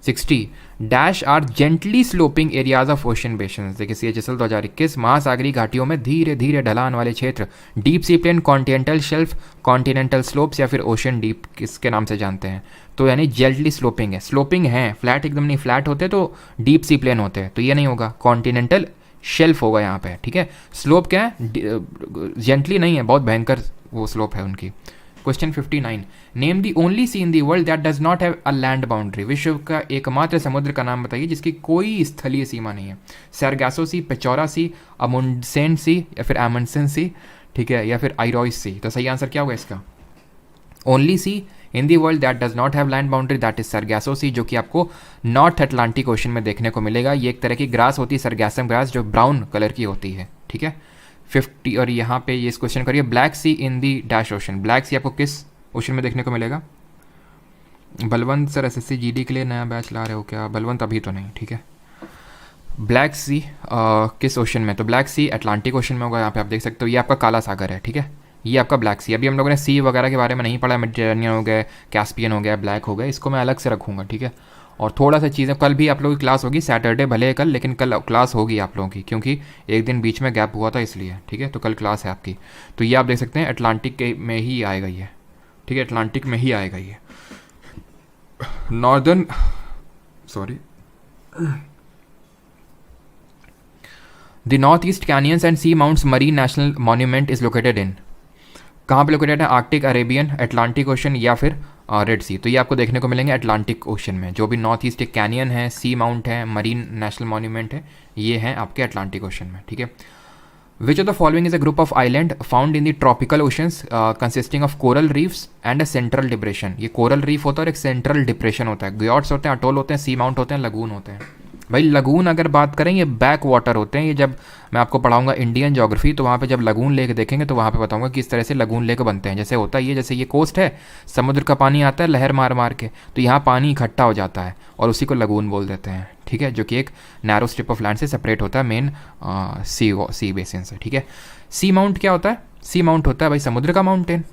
60, dash are gently sloping areas of ocean basin? देखिए CHSL 2021, महासागरी घाटियों में धीरे धीरे ढलान वाले क्षेत्र, deep sea plain, continental shelf, continental slopes या फिर ओशन डीप, किसके नाम से जानते हैं? तो यानी जेंटली स्लोपिंग है, स्लोपिंग है, फ्लैट एकदम नहीं, फ्लैट होते तो डीप सी प्लेन होते हैं, तो ये नहीं होगा, कॉन्टिनेंटल शेल्फ होगा यहाँ पे। ठीक है, स्लोप क्या है? जेंटली नहीं है, बहुत भयंकर वो स्लोप है उनकी। Question 59, name the only sea in the world that does not have a land boundary? विश्व का एकमात्र समुद्र का नाम बताइए जिसकी कोई स्थलीय सीमा नहीं है। सैरगासो सी, पेचौरा सी, अमुंडसेन सी या फिर एमंडसेन सी? ठीक है, या फिर आइरॉइस सी? तो सही आंसर क्या होगा इसका? Only sea in the world that does not have land boundary, that is Sargasso Sea, जो कि आपको नॉर्थ अटलांटिक ओशन में देखने को मिलेगा। ये एक तरह की ग्रास होती है, सरगैसम ग्रास, जो ब्राउन कलर की होती है। ठीक है, 50, और यहाँ पे ये इस क्वेश्चन करिए, Black Sea in the dash ocean? Black Sea आपको किस ओशन में देखने को मिलेगा? बलवंत सर, SSC GD के लिए नया बैच ला रहे हो क्या? बलवंत अभी तो नहीं। ठीक है, ब्लैक सी किस ओशन में? तो ब्लैक सी अटलांटिक ओशन में होगा। यहाँ पे आप देख सकते हो, ये आपका काला सागर है। ठीक है, ये आपका ब्लैक सी। अभी हम लोगों ने सी वगैरह के बारे में नहीं पढ़ा, मेडिटेरेनियन हो गया, कैस्पियन हो गया, ब्लैक हो गया, इसको मैं अलग से रखूँगा। ठीक है, और थोड़ा सा चीज़ें, कल भी आप लोगों की क्लास होगी, सैटरडे भले कल, लेकिन कल क्लास होगी आप लोगों की, क्योंकि एक दिन बीच में गैप हुआ था इसलिए। ठीक है, तो कल क्लास है आपकी। तो ये आप देख सकते हैं अटलांटिक के में ही आएगा ये। ठीक है, अटलांटिक में ही आएगा ये। Sorry. The north east canyons and seamounts marine national monument is located in, कहाँ पे लोकेटेड है? आर्कटिक, अरेबियन, अटलांटिक ओशन या फिर रेड सी। तो ये आपको देखने को मिलेंगे अटलांटिक ओशन में। जो भी नॉर्थ ईस्ट कैनियन है, सी माउंट है, मरीन नेशनल मॉन्यूमेंट है, ये हैं आपके अटलांटिक ओशन में, ठीक है। विच of the following is a group of island found in the tropical oceans consisting of coral reefs and a central depression. ये कोरल रीफ होता है और एक सेंट्रल डिप्रेशन होता है। ग्योट्स होते हैं, अटोल होते हैं, सी माउंट होते हैं, लगून होते हैं। भाई लगून अगर बात करें, ये बैक वाटर होते हैं। ये जब मैं आपको पढ़ाऊंगा इंडियन ज्योग्राफी तो वहाँ पे जब लगून लेक देखेंगे तो वहाँ पे बताऊंगा कि इस तरह से लगून लेक बनते हैं। जैसे होता है ये, जैसे ये कोस्ट है, समुद्र का पानी आता है लहर मार मार के, तो यहाँ पानी इकट्ठा हो जाता है और उसी को लगून बोल देते हैं, ठीक है। जो कि एक नैरो स्ट्रिप ऑफ लैंड से सेपरेट होता है मेन सी बेसिन से, ठीक है। सी माउंट क्या होता है? सी माउंट होता है भाई समुद्र का माउंटेन,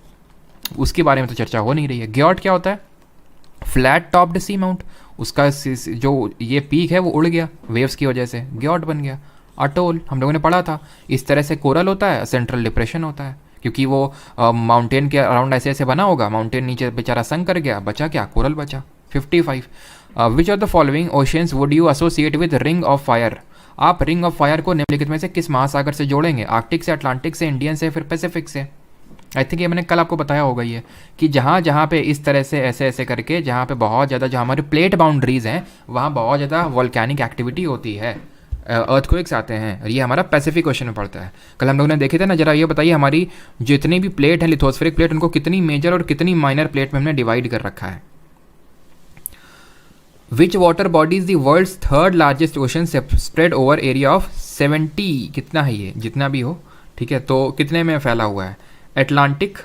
उसके बारे में तो चर्चा हो नहीं रही है। ग्योट क्या होता है? फ्लैट टॉप्ड सी माउंट, उसका जो ये पीक है वो उड़ गया वेव्स की वजह से, ग्योट बन गया। अटोल हम लोगों ने पढ़ा था। इस तरह से कोरल होता है, सेंट्रल डिप्रेशन होता है, क्योंकि वो माउंटेन के अराउंड ऐसे ऐसे बना होगा, माउंटेन नीचे बेचारा संक कर गया, बचा क्या? कोरल बचा। 55 विच of the following oceans would you associate with ring of fire? आप रिंग ऑफ फायर को निम्नलिखित में से किस महासागर से जोड़ेंगे? आर्कटिक से, अटलांटिक से, इंडियन से, फिर पैसिफिक से। आई थिंक ये मैंने कल आपको बताया होगा ये, कि जहाँ जहाँ पे इस तरह से ऐसे ऐसे करके, जहाँ पे बहुत ज़्यादा, जहाँ हमारे प्लेट बाउंड्रीज हैं वहाँ बहुत ज़्यादा वॉल्केनिक एक्टिविटी होती है, अर्थक्वेक्स आते हैं, और ये हमारा पैसिफिक ओशन में पड़ता है। कल हम लोगों ने देखे थे ना। जरा ये बताइए, हमारी जितनी भी प्लेट है, लिथोस्फेरिक प्लेट, उनको कितनी मेजर और कितनी माइनर प्लेट में हमने डिवाइड कर रखा है? Which water body is the world's third largest ocean spread over area of 70, कितना है ये, जितना भी हो, ठीक है, तो कितने में फैला हुआ है? अटलांटिक,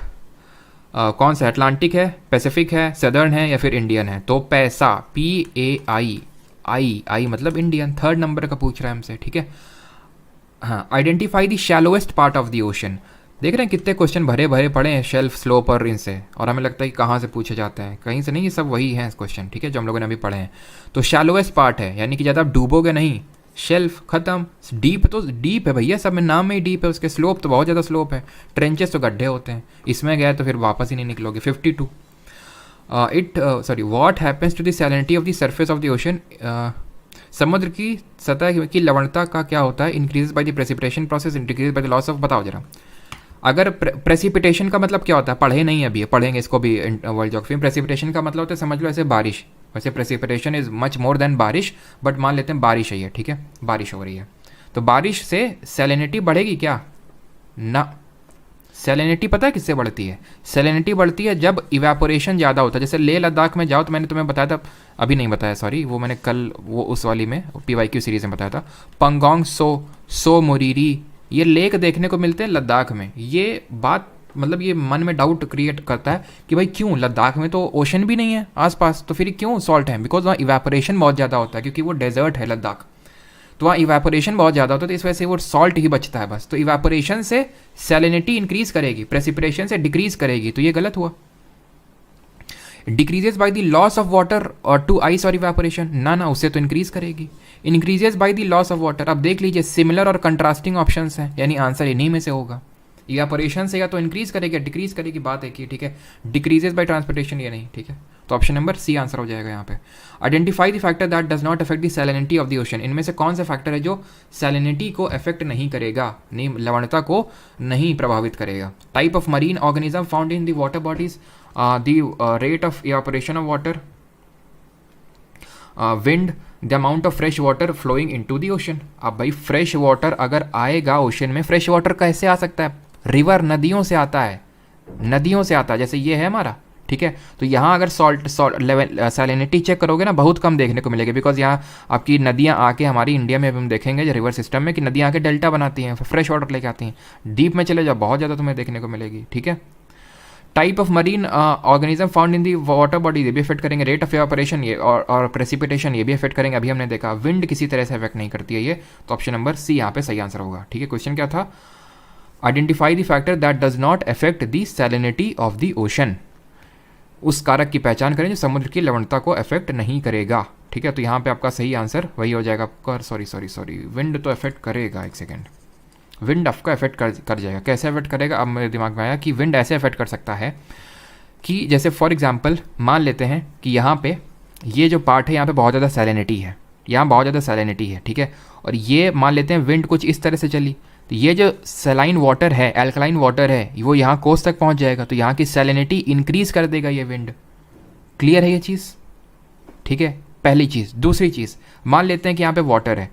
कौन सा अटलांटिक है, पैसिफिक है, सदर्न है या फिर इंडियन है? तो पैसा, PAI, आई मतलब इंडियन, थर्ड नंबर का पूछ रहा है हमसे, ठीक है। हाँ, identify the shallowest part of the ocean. देख रहे हैं कितने क्वेश्चन भरे भरे पड़े हैं शेल्फ, स्लोप और इनसे, और हमें लगता है कि कहाँ से पूछे जाते हैं, कहीं से नहीं, ये सब वही हैं क्वेश्चन, ठीक है, जो हम लोगों ने अभी पढ़े हैं। तो शैलोएस्ट पार्ट है, यानी कि ज़्यादा आप डूबोगे नहीं, शेल्फ खत्म। डीप तो डीप है भैया, सब में नाम में ही डीप है, उसके स्लोप तो बहुत ज़्यादा स्लोप है। ट्रेंचेस तो गड्ढे होते हैं, इसमें गए तो फिर वापस ही नहीं निकलोगे। 52 what happens to the salinity of the surface of the ocean? समुद्र की सतह की लवणता का क्या होता है? Increase by the precipitation process, increase by the loss of, बताओ जरा। अगर प्रेसिपिटेशन का मतलब क्या होता है? पढ़े नहीं अभी, पढ़ेंगे इसको भी वर्ल्ड ज्योग्राफी में। प्रेसिपिटेशन का मतलब होता है, समझ लो ऐसे बारिश, वैसे precipitation is much more than बारिश, बट मान लेते हैं बारिश है ये, ठीक है, बारिश हो रही है, तो बारिश से सैलिनिटी बढ़ेगी क्या? ना। सैलिनिटी पता है किससे बढ़ती है? सैलिनिटी बढ़ती है जब इवेपोरेशन ज़्यादा होता है। जैसे लेह लद्दाख में जाओ, तो मैंने तुम्हें बताया था, अभी नहीं बताया सॉरी, वो मैंने कल वो उस वाली में PYQ सीरीज में बताया था। पंगोंग सो मोरीरी, ये लेक देखने को मिलते हैं लद्दाख में। ये बात मतलब ये मन में डाउट क्रिएट करता है कि भाई क्यों, लद्दाख में तो ओशन भी नहीं है आसपास, तो फिर क्यों सॉल्ट है? बिकॉज वहाँ इवेपोरेशन बहुत ज़्यादा होता है, क्योंकि वो डेजर्ट है लद्दाख, तो वहाँ इवेपोरेशन बहुत ज़्यादा होता है, तो इस वजह से वो सॉल्ट ही बचता है बस। तो इवेपोरेशन से सैलिनिटी इंक्रीज करेगी, प्रेसिपिटेशन से डिक्रीज करेगी, तो ये गलत हुआ। Decreases bye the loss of water और टू आइस और इवेपोरेशन, ना उससे तो इंक्रीज करेगी। Increases by the loss of water, अब देख लीजिए सिमिलर और कंट्रास्टिंग ऑप्शंस हैं, यानी आंसर इन्हीं में से होगा। इवेपोरेशन से या तो इंक्रीज करेगी या डिक्रीज करेगी, बात एक ही, ठीक है। डिक्रीजेज बाय ट्रांसपोर्टेशन ये नहीं, ठीक है, तो ऑप्शन नंबर C आंसर हो जाएगा यहाँ पे। Identify the factor that does not affect the salinity of the ocean, इनमें से कौन सा फैक्टर है जो सैलिनिटी को अफेक्ट नहीं करेगा, लवणता को नहीं प्रभावित करेगा? Type of marine organism found in the water bodies, the rate of evaporation of water, wind, the amount of fresh water flowing into the ocean. अब भाई फ्रेश वाटर अगर आएगा ओशन में, फ्रेश वाटर कैसे आ सकता है? रिवर, नदियों से आता है, नदियों से आता है, जैसे ये है हमारा, ठीक है। तो यहाँ अगर सॉल्ट लेवल सैलिनिटी चेक करोगे ना, बहुत कम देखने को मिलेगी, बिकॉज यहाँ आपकी नदियाँ आके, हमारी इंडिया में हम देखेंगे जो रिवर सिस्टम में, कि नदियाँ आके डेल्टा बनाती हैं, फ्रेश वाटर लेके आती हैं। डीप में चले जाओ, बहुत ज़्यादा तुम्हें देखने को मिलेगी, ठीक है। Type of marine organism found in the water body, ये भी अफेक्ट करेंगे। रेट ऑफ इवेपोरेशन ये और प्रेसिपिटेशन ये भी अफेक्ट करेंगे, अभी हमने देखा। विंड किसी तरह से अफेक्ट नहीं करती है ये, तो ऑप्शन नंबर C यहाँ पे सही आंसर होगा, ठीक है। क्वेश्चन क्या था? Identify the factor that does not affect the salinity of the ocean, उस कारक की पहचान करें जो समुद्र की लवणता को अफेक्ट नहीं करेगा, ठीक है। तो यहाँ पे आपका सही आंसर वही हो जाएगा आपका, सॉरी विंड तो अफेक्ट करेगा, एक सेकेंड, विंड आपका अफेक्ट कर जाएगा। कैसे अफेक्ट करेगा? अब मेरे दिमाग में आया कि विंड ऐसे अफेक्ट कर सकता है कि जैसे फॉर एग्जांपल मान लेते हैं कि यहाँ पे ये जो पार्ट है यहाँ पे बहुत ज़्यादा सैलिनिटी है, यहाँ बहुत ज़्यादा सैलिनिटी है, ठीक है। और ये मान लेते हैं विंड कुछ इस तरह से चली, तो ये जो सलाइन वाटर है, एल्कलाइन वाटर है, वो यहाँ कोस्ट तक पहुँच जाएगा, तो यहाँ की सैलिनिटी इंक्रीज़ कर देगा ये विंड। क्लियर है ये चीज़, ठीक है। पहली चीज़। दूसरी चीज़, मान लेते हैं कि यहाँ पे वाटर है,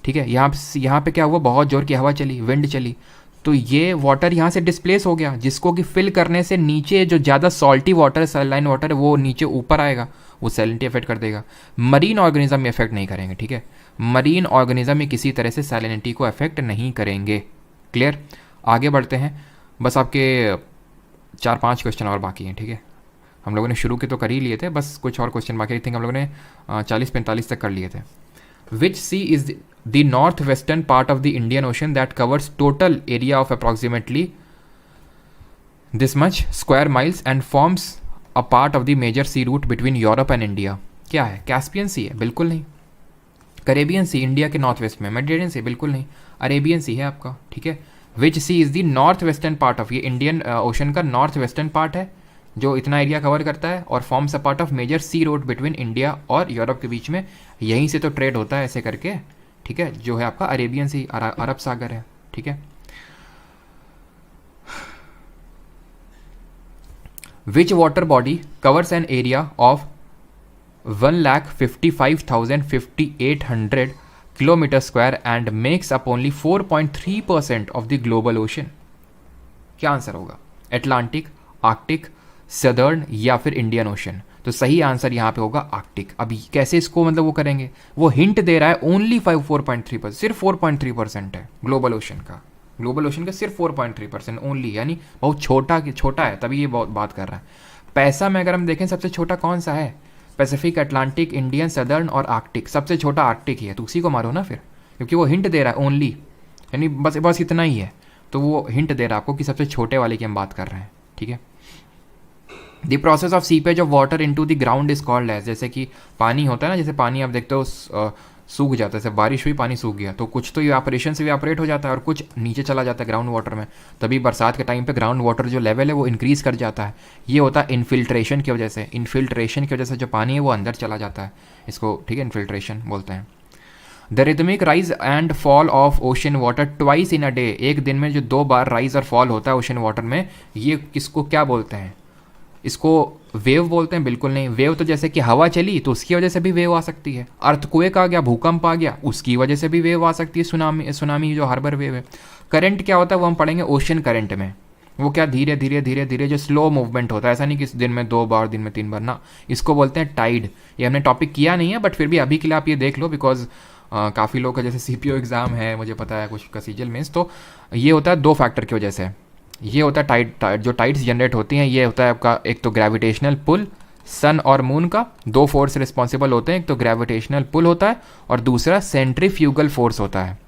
ठीक है, यहाँ पे क्या हुआ, बहुत ज़ोर की हवा चली, विंड चली, तो ये वाटर यहाँ से डिस्प्लेस हो गया, जिसको कि फिल करने से नीचे जो ज़्यादा सॉल्टी वाटर है, सैलाइन वाटर है, वो नीचे ऊपर आएगा, वो सैलिनिटी अफेक्ट कर देगा। मरीन ऑर्गेनिज्म में अफेक्ट नहीं करेंगे, ठीक है। मरीन ऑर्गेनिज्म में किसी तरह से सैलिनिटी को अफेक्ट नहीं करेंगे। क्लियर। आगे बढ़ते हैं, बस आपके 4-5 क्वेश्चन और बाकी हैं, ठीक है। हम लोगों ने शुरू के तो कर ही लिए थे, बस कुछ और क्वेश्चन बाकी थिंक हम लोगों ने 40-45 तक कर लिए थे। Which sea is the north western part of the Indian ocean that covers total area of approximately this much square miles and forms a part of the major sea route between Europe and India? क्या है? Caspian sea है? बिल्कुल नहीं। Caribbean sea India के north west में। Mediterranean sea? बिल्कुल नहीं। Arabian sea है आपका, ठीक है। Which sea is the north western part of, ये इंडियन ओशन का नॉर्थ वेस्टर्न पार्ट है जो इतना एरिया कवर करता है, और forms a part of major sea road between India और यूरोप के बीच में, यहीं से तो ट्रेड होता है ऐसे करके, ठीक है, जो है आपका अरेबियन सी, अरब सागर है, ठीक है। Which water body covers an area of 1,55,800 kilometre square and makes up only 4.3% of the global ocean? क्या आंसर होगा? एटलांटिक, आर्कटिक, सदर्न या फिर इंडियन ओशन? तो सही आंसर यहाँ पे होगा आर्कटिक। अभी कैसे इसको मतलब वो करेंगे, वो हिंट दे रहा है ओनली 4.3%, सिर्फ 4.3% है ग्लोबल ओशन का। ग्लोबल ओशन का सिर्फ 4.3% ओनली, यानी बहुत छोटा है, तभी ये बहुत बात कर रहा है। पैसा में अगर हम देखें सबसे छोटा कौन सा है? पैसिफिक, अटलांटिक, इंडियन, सदर्न और आर्कटिक। सबसे छोटा आर्कटिक ही है, तो उसी को मारो ना फिर, क्योंकि वो हिंट दे रहा है ओनली, यानी बस इतना ही है, तो वो हिंट दे रहा है आपको कि सबसे छोटे वाले की हम बात कर रहे हैं, ठीक है। The process of seepage of water into the ground is called as, जैसे कि पानी होता है ना, जैसे पानी आप देखते हो सूख जाता है, जैसे बारिश हुई पानी सूख गया, तो कुछ तो इवेपोरेशन से इवेपोरेट हो जाता है और कुछ नीचे चला जाता है ग्राउंड वाटर में, तभी बरसात के टाइम पे ग्राउंड वाटर जो लेवल है वो इंक्रीज़ कर जाता है। ये होता है इन्फिल्ट्रेशन की वजह से, इन्फिल्ट्रेशन की वजह से जो पानी है वो अंदर चला जाता है, इसको, ठीक है, इन्फिल्ट्रेशन बोलते हैं। The rhythmic rise and fall of ocean water twice in a day, एक दिन में जो 2 बार राइज और फॉल होता है ओशन वाटर में, ये किसको क्या बोलते हैं? इसको वेव बोलते हैं? बिल्कुल नहीं। वेव तो जैसे कि हवा चली तो उसकी वजह से भी वेव आ सकती है, अर्थक्वेक आ गया, भूकंप आ गया, उसकी वजह से भी वेव आ सकती है, सुनामी जो हार्बर वेव है। करंट क्या होता है वो हम पढ़ेंगे ओशन करंट में, वो क्या धीरे धीरे धीरे धीरे जो स्लो मूवमेंट होता है, ऐसा नहीं कि दिन में 2 बार, दिन में 3 बार ना, इसको बोलते हैं टाइड। ये हमने टॉपिक किया नहीं है, बट फिर भी अभी के लिए आप ये देख लो, बिकॉज काफ़ी लोग का जैसे CPO एग्ज़ाम है, मुझे पता है कुछ का सीजल मीन्स, तो ये होता है 2 फैक्टर की वजह से। ये होता है टाइड, जो टाइड्स जनरेट होती हैं, ये होता है आपका एक तो ग्रेविटेशनल पुल, सन और मून का 2 फोर्स रिस्पॉन्सिबल होते हैं, एक तो ग्रेविटेशनल पुल होता है और दूसरा सेंट्रीफ्यूगल फोर्स होता है।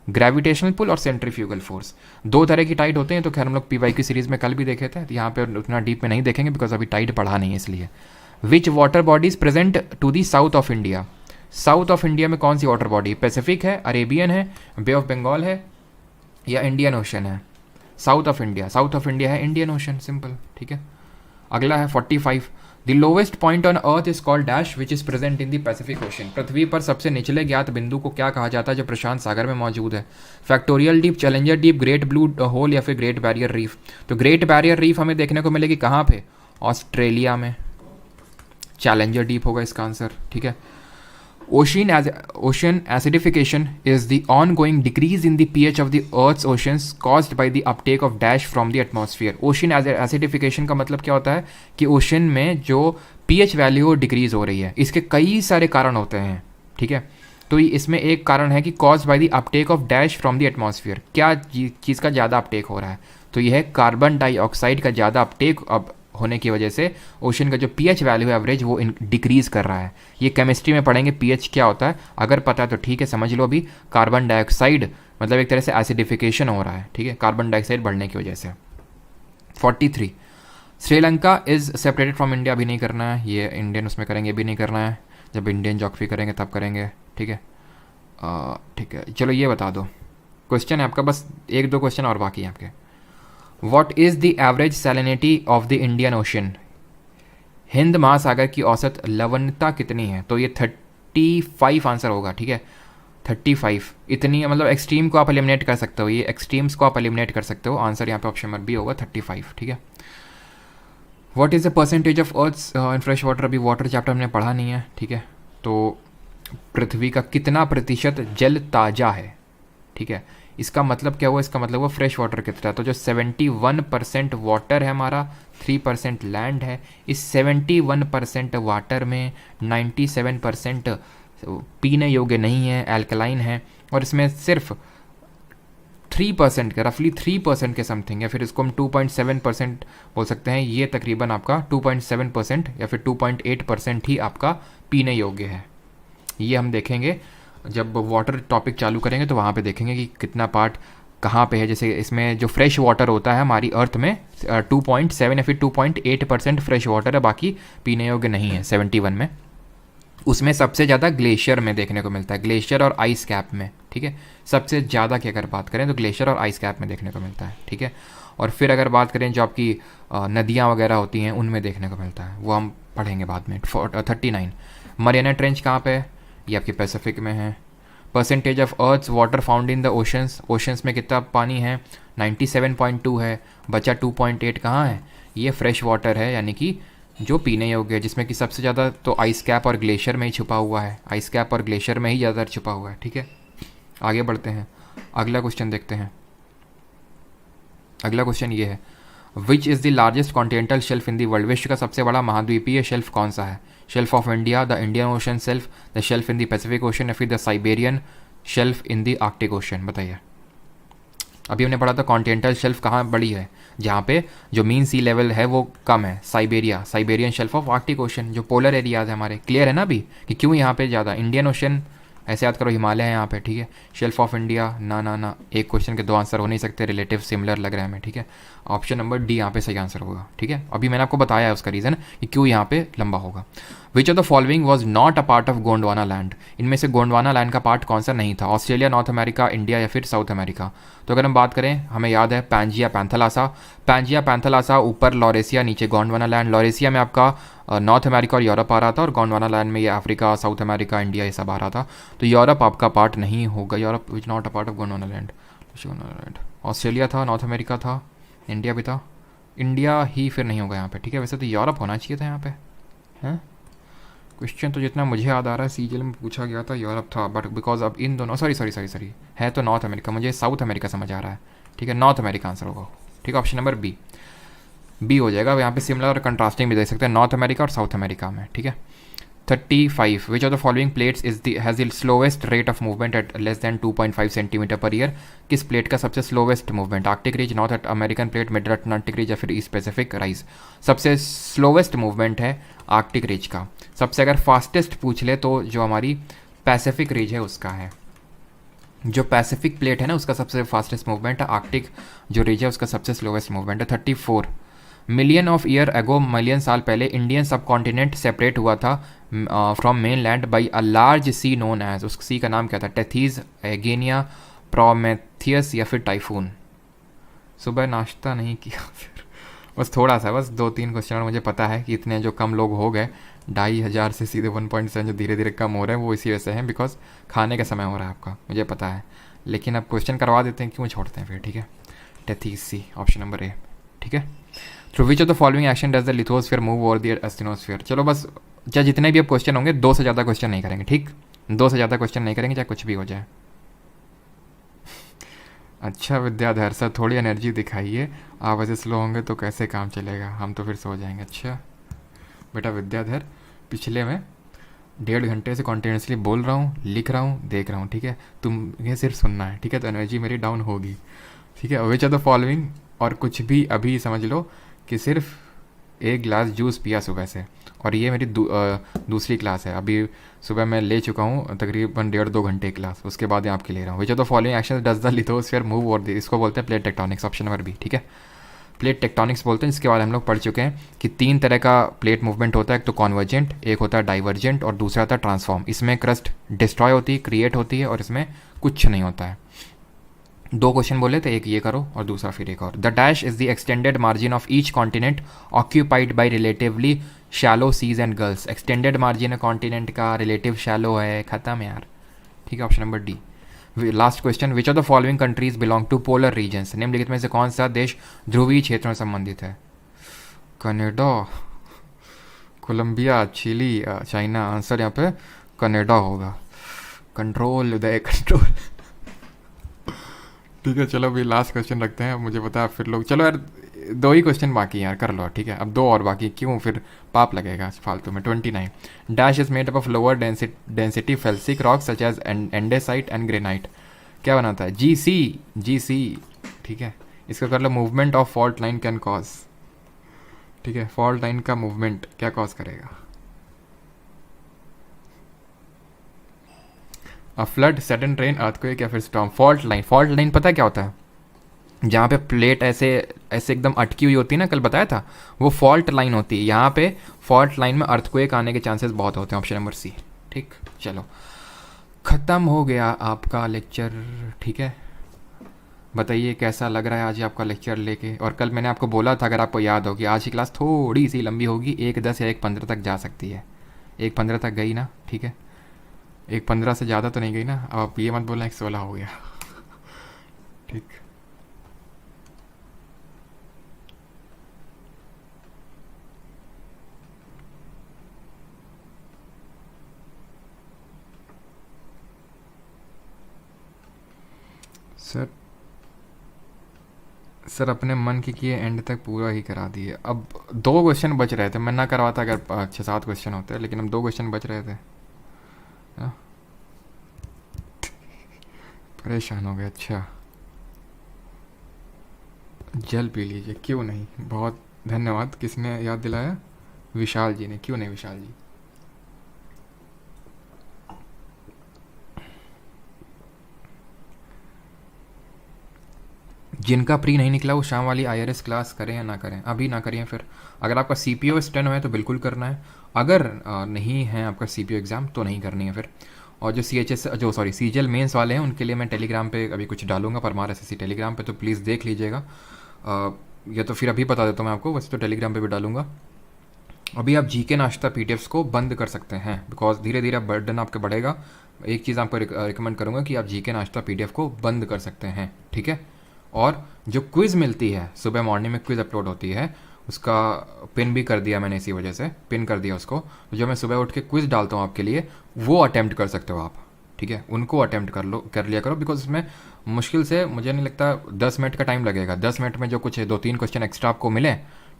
ग्रेविटेशनल पुल और सेंट्रीफ्यूगल फोर्स, 2 तरह की टाइड होते हैं, तो खैर हम लोग PY की सीरीज़ में कल भी देखे थे, तो यहाँ पे उतना डीप में नहीं देखेंगे बिकॉज अभी टाइड पढ़ा नहीं है इसलिए। Which water bodies present to the south of India? South of India में कौन सी वाटर बॉडी? पैसिफिक है, अरेबियन है, बे ऑफ बंगाल है, या इंडियन ओशन है? साउथ ऑफ इंडिया है इंडियन ओशन, सिंपल, ठीक है। अगला है 45, the lowest point on earth is called dash which is present in the Pacific ocean? पृथ्वी पर सबसे निचले ज्ञात बिंदु को क्या कहा जाता है जो प्रशांत सागर में मौजूद है? Factorial deep, Challenger Deep, Great Blue Hole या फिर ग्रेट बैरियर रीफ? तो ग्रेट बैरियर रीफ हमें देखने को मिलेगी कहाँ पे? ऑस्ट्रेलिया में। चैलेंजर डीप होगा इसका आंसर, ठीक है। Ocean acidification is the ongoing decrease in the pH of the Earth's oceans caused by the uptake of dash from the atmosphere. Ocean acidification का मतलब क्या होता है कि ओशन में जो pH वैल्यू डिक्रीज हो रही है, इसके कई सारे कारण होते हैं, ठीक है। तो इसमें एक कारण है कि caused by the Uptake of dash from the atmosphere, क्या चीज़ का ज़्यादा अपटेक हो रहा है? तो यह है कार्बन डाइऑक्साइड का ज़्यादा अपटेक अब होने की वजह से ओशन का जो pH वैल्यू है एवरेज वो डिक्रीज़ कर रहा है। ये केमिस्ट्री में पढ़ेंगे pH क्या होता है, अगर पता है तो ठीक है समझ लो। अभी कार्बन डाइऑक्साइड मतलब एक तरह से एसिडिफिकेशन हो रहा है, ठीक है, कार्बन डाइऑक्साइड बढ़ने की वजह से। 43, Sri Lanka is separated from India, अभी नहीं करना है, ये इंडियन उसमें करेंगे, अभी नहीं करना है, जब इंडियन ज्योग्राफी करेंगे तब करेंगे, ठीक है। ठीक है, चलो ये बता दो, क्वेश्चन है आपका, बस 1-2 क्वेश्चन और बाकी है आपके। What is the average salinity of the Indian Ocean? Hind महासागर की औसत लवणता कितनी है? तो ये 35 आंसर होगा, ठीक है, 35 इतनी, मतलब एक्सट्रीम को आप एलिमिनेट कर सकते हो, ये एक्सट्रीम्स को आप एलिमिनेट कर सकते हो। आंसर यहाँ पे ऑप्शन नंबर बी होगा 35, ठीक है। What is the percentage of earth in fresh water? अभी वाटर चैप्टर हमने पढ़ा नहीं है, ठीक है। तो पृथ्वी का कितना प्रतिशत जल ताज़ा है, ठीक है। इसका मतलब क्या हुआ? इसका मतलब वो फ्रेश वाटर कितना है। तो जो 71% वाटर है हमारा, 3% लैंड है। इस 71% वाटर में 97% पीने योग्य नहीं है, एल्कलाइन है, और इसमें सिर्फ 3% के, रफली 3% के समथिंग है, फिर इसको हम 2.7% बोल सकते हैं। ये तकरीबन आपका 2.7% या फिर 2.8% ही आपका पीने योग्य है। ये हम देखेंगे जब वाटर टॉपिक चालू करेंगे, तो वहाँ पे देखेंगे कि कितना पार्ट कहाँ पे है। जैसे इसमें जो फ्रेश वाटर होता है हमारी अर्थ में 2.7 या फिर 2.8% फ्रेश वाटर है, बाकी पीने योग्य नहीं है 71 में। उसमें सबसे ज़्यादा ग्लेशियर में देखने को मिलता है, ग्लेशियर और आइस कैप में, ठीक है। सबसे ज़्यादा की अगर बात करें तो ग्लेशियर और आइस कैप में देखने को मिलता है, ठीक है। और फिर अगर बात करें जो आपकी नदियाँ वगैरह होती हैं उनमें देखने को मिलता है, वो हम पढ़ेंगे बाद में। 39 मरियाना ट्रेंच कहाँ पे है? ये आपके पैसिफिक में है। Percentage of earth's water found in the oceans, oceans में कितना पानी है? 97.2 है। बचा 2.8 कहाँ है? ये फ्रेश वाटर है, यानी कि जो पीने योग्य है, जिसमें कि सबसे ज़्यादा तो आइस कैप और ग्लेशियर में ही छुपा हुआ है, आइस कैप और ग्लेशियर में ही ज़्यादातर छुपा हुआ है, ठीक है। आगे बढ़ते हैं, अगला क्वेश्चन देखते हैं। अगला क्वेश्चन ये है, which is the largest continental shelf in the world? विश्व का सबसे बड़ा महाद्वीपीय शेल्फ कौन सा है? Shelf of India, the Indian ocean shelf, the shelf in the Pacific ocean, या फिर the Siberian shelf in the Arctic ocean? बताइए। अभी हमने पढ़ा था कॉन्टिनेंटल शेल्फ कहाँ बड़ी है, जहाँ पे जो मीन सी लेवल है वो कम है, Siberia, Siberian shelf of Arctic ocean, जो पोलर एरियाज है हमारे। क्लियर है ना अभी कि क्यों यहाँ पे ज़्यादा? इंडियन ओशन ऐसे याद करो, हिमालय है यहाँ पे, ठीक है। शेल्फ ऑफ इंडिया, ना ना ना, एक क्वेश्चन के दो आंसर हो नहीं सकते, रिलेटिव सिमिलर लग रहा है हमें, ठीक है। ऑप्शन नंबर डी यहाँ पे सही आंसर होगा, ठीक है। अभी मैंने आपको बताया है उसका रीज़न कि क्यों यहाँ पे लंबा होगा। विच of the following was not a part of Gondwana land? इनमें से गोंडवाना लैंड का पार्ट कौन सा नहीं था? ऑस्ट्रेलिया, नॉर्थ अमेरिका, इंडिया या फिर साउथ अमेरिका? तो अगर हम बात करें, हमें याद है पैंजिया पैंथलासा, पैंजिया पैंथलासा ऊपर लॉरेसिया, नीचे गोंडवाना लैंड। लॉरेसिया में आपका नॉर्थ अमेरिका और यूरोप आ रहा था, और गोंडवाना लैंड में ये अफ्रीका, साउथ अमेरिका, इंडिया ये सब आ रहा था। तो यूरोप आपका पार्ट नहीं होगा, Europe which not a part of Gondwana land. Australia था, नॉर्थ अमेरिका था, इंडिया भी था, इंडिया ही फिर नहीं होगा यहाँ पे, ठीक है। वैसे तो यूरोप होना चाहिए था यहाँ पे, हैं। क्वेश्चन तो जितना मुझे याद आ रहा है सीजीएल में पूछा गया था यूरोप था, बट बिकॉज अब इन दोनों, सॉरी है तो नॉर्थ अमेरिका, मुझे साउथ अमेरिका समझ आ रहा है, ठीक है। नॉर्थ अमेरिका आंसर होगा, ठीक है। ऑप्शन नंबर बी हो जाएगा। यहाँ पे सिमिलर और कंट्रास्टिंग भी देख सकते हैं नॉर्थ अमेरिका और साउथ अमेरिका में, ठीक है। 35 which of the following plates has the slowest rate of movement at less than 2.5 centimeter per year? किस प्लेट का सबसे slowest movement? Arctic ridge, north American plate, mid Atlantic ridge या फिर east Pacific rise? सबसे slowest movement है Arctic ridge का। सबसे अगर फास्टेस्ट पूछ ले तो जो हमारी पैसिफिक रीज है उसका है, जो पैसिफिक प्लेट है ना उसका सबसे फास्टेस्ट मूवमेंट है। आर्कटिक जो रीज है उसका सबसे स्लोवेस्ट मूवमेंट है। 34 million of year ago, million साल पहले इंडियन सब कॉन्टिनेंट सेपरेट हुआ था from mainland by a large sea known as, उस सी का नाम क्या था? टेथीज, एगेनिया, प्रोमेथियस या फिर टाइफून? सुबह नाश्ता नहीं किया फिर, बस थोड़ा सा, बस 2-3 क्वेश्चन। और मुझे पता है कि इतने जो कम लोग हो गए 2,500 से सीधे 1.7 जो धीरे धीरे कम हो रहे हैं वो इसी वजह से हैं, बिकॉज खाने का समय हो रहा है आपका, मुझे पता है। लेकिन अब क्वेश्चन करवा देते हैं, क्यों छोड़ते हैं फिर, ठीक है। टेथीज सी, ऑप्शन नंबर ए, ठीक है। Through which of the following action does the lithosphere move over the एस्टेनोस्फीयर? चलो बस, चाहे जितने भी अब क्वेश्चन होंगे 2 से ज़्यादा क्वेश्चन नहीं करेंगे, ठीक। 2 से ज़्यादा क्वेश्चन नहीं करेंगे, चाहे कुछ भी हो जाए। अच्छा विद्याधर सर, थोड़ी एनर्जी दिखाइए, आप ऐसे स्लो होंगे तो कैसे काम चलेगा, हम तो फिर सो जाएंगे। अच्छा बेटा विद्याधर, पिछले में 1.5 घंटे से कॉन्टिन्यूसली बोल रहा हूँ, लिख रहा हूँ, देख रहा हूँ, ठीक है। तुम्हें सिर्फ सुनना है, ठीक है। तो एनर्जी मेरी डाउन होगी, ठीक है। विच ऑफ द फॉलोइंग, और कुछ भी अभी समझ लो कि सिर्फ 1 गिलास जूस पिया सुबह से, और ये मेरी दूसरी क्लास है। अभी सुबह मैं ले चुका हूँ तकरीबन 1.5-2 घंटे क्लास, उसके बाद यहाँ आपके ले रहा हूँ। Which of the following action does the lithosphere move over the, इसको बोलते हैं plate tectonics, option number B, ठीक है। प्लेट टेक्टोनिक्स बोलते हैं, जिसके बारे में हम लोग पढ़ चुके हैं कि 3 तरह का प्लेट मूवमेंट होता है। एक तो कॉन्वर्जेंट, एक होता है डाइवर्जेंट, और दूसरा होता है ट्रांसफॉर्म। इसमें क्रस्ट डिस्ट्रॉय होती है, क्रिएट होती है, और इसमें कुछ नहीं होता है। 2 क्वेश्चन बोले थे, एक ये करो और दूसरा फिर एक और। The dash is the extended margin of each continent occupied by relatively shallow seas and gulfs, extended margin है कॉन्टिनेंट का, रिलेटिव शैलो है, ख़त्म यार। ठीक है, option number D. Last question, which of the following countries belong to polar regions, निम्नलिखित में से कौन सा देश ध्रुवीय क्षेत्रों से संबंधित है? Canada, Colombia, Chile, China. Answer यहाँ पे कनाडा होगा। Control Uday control. ठीक है, चलो अभी लास्ट क्वेश्चन रखते हैं, मुझे पता है फिर लोग, चलो यार 2 ही क्वेश्चन बाकी हैं यार, कर लो। ठीक है, अब 2 और बाकी, क्यों फिर पाप लगेगा फालतू में। 29, dash is made up of lower density felsic rock such as andesite and granite. क्या बनाता है? जी सी। ठीक है, इसको कर लो, movement of fault line can cause. ठीक है, फॉल्ट लाइन का मूवमेंट क्या कॉज करेगा? A flood, sudden rain, earthquake या फिर स्टॉर्म। फॉल्ट लाइन पता है क्या होता है? जहाँ पे प्लेट ऐसे ऐसे एकदम अटकी हुई होती है ना, कल बताया था, वो फॉल्ट लाइन होती है। यहाँ पे फॉल्ट लाइन में अर्थक्वेक आने के चांसेस बहुत होते हैं। Option number C. ठीक, चलो ख़त्म हो गया आपका लेक्चर। ठीक है, बताइए कैसा लग रहा है आज आपका लेक्चर लेके। और कल मैंने आपको बोला था, अगर आपको याद हो, कि आज की क्लास थोड़ी सी लंबी होगी, 1:10 या 1:15 तक जा सकती है। 1:15 तक गई ना? ठीक है, 1:15 से ज़्यादा तो नहीं गई ना? अब आप ये मत बोलना 1:16 हो गया। ठीक, सर सर अपने मन की किए एंड तक पूरा ही करा दिए। अब 2 क्वेश्चन बच रहे थे, मैं ना करवाता अगर 6-7 क्वेश्चन होते, लेकिन अब 2 क्वेश्चन बच रहे थे। हाँ, परेशान हो गए। अच्छा, जल पी लीजिए, क्यों नहीं, बहुत धन्यवाद। किसने याद दिलाया? विशाल जी ने। क्यों नहीं विशाल जी। जिनका प्री नहीं निकला वो शाम वाली आईआरएस क्लास करें या ना करें? अभी ना करें फिर। अगर आपका सीपीओ स्टेनो है तो बिल्कुल करना है, अगर नहीं है आपका सीपीओ एग्ज़ाम तो नहीं करनी है फिर। और जो सीएचएस जो सॉरी सीजीएल मेंस वाले हैं उनके लिए मैं टेलीग्राम पे अभी कुछ डालूंगा, परमार एसएससी टेलीग्राम पे, तो प्लीज़ देख लीजिएगा। या तो फिर अभी बता देता हूँ मैं आपको, वैसे तो टेलीग्राम पे भी डालूंगा। अभी आप जीके नाश्ता पीडीएफ्स को बंद कर सकते हैं, बिकॉज धीरे धीरे बर्डन आपका बढ़ेगा। एक चीज़ आपको रिकमेंड करूँगा कि आप जीके नाश्ता पीडीएफ को बंद कर सकते हैं। ठीक है, और जो क्विज़ मिलती है, सुबह मॉर्निंग में क्विज़ अपलोड होती है, उसका पिन भी कर दिया मैंने, इसी वजह से पिन कर दिया उसको। तो जो मैं सुबह उठ के क्विज़ डालता हूँ आपके लिए, वो अटैम्प्ट कर सकते हो आप। ठीक है, उनको अटैम्प्ट कर लिया करो, बिकॉज उसमें मुश्किल से मुझे नहीं लगता 10 मिनट का टाइम लगेगा। 10 मिनट में जो कुछ 2-3 क्वेश्चन एक्स्ट्रा आपको मिले,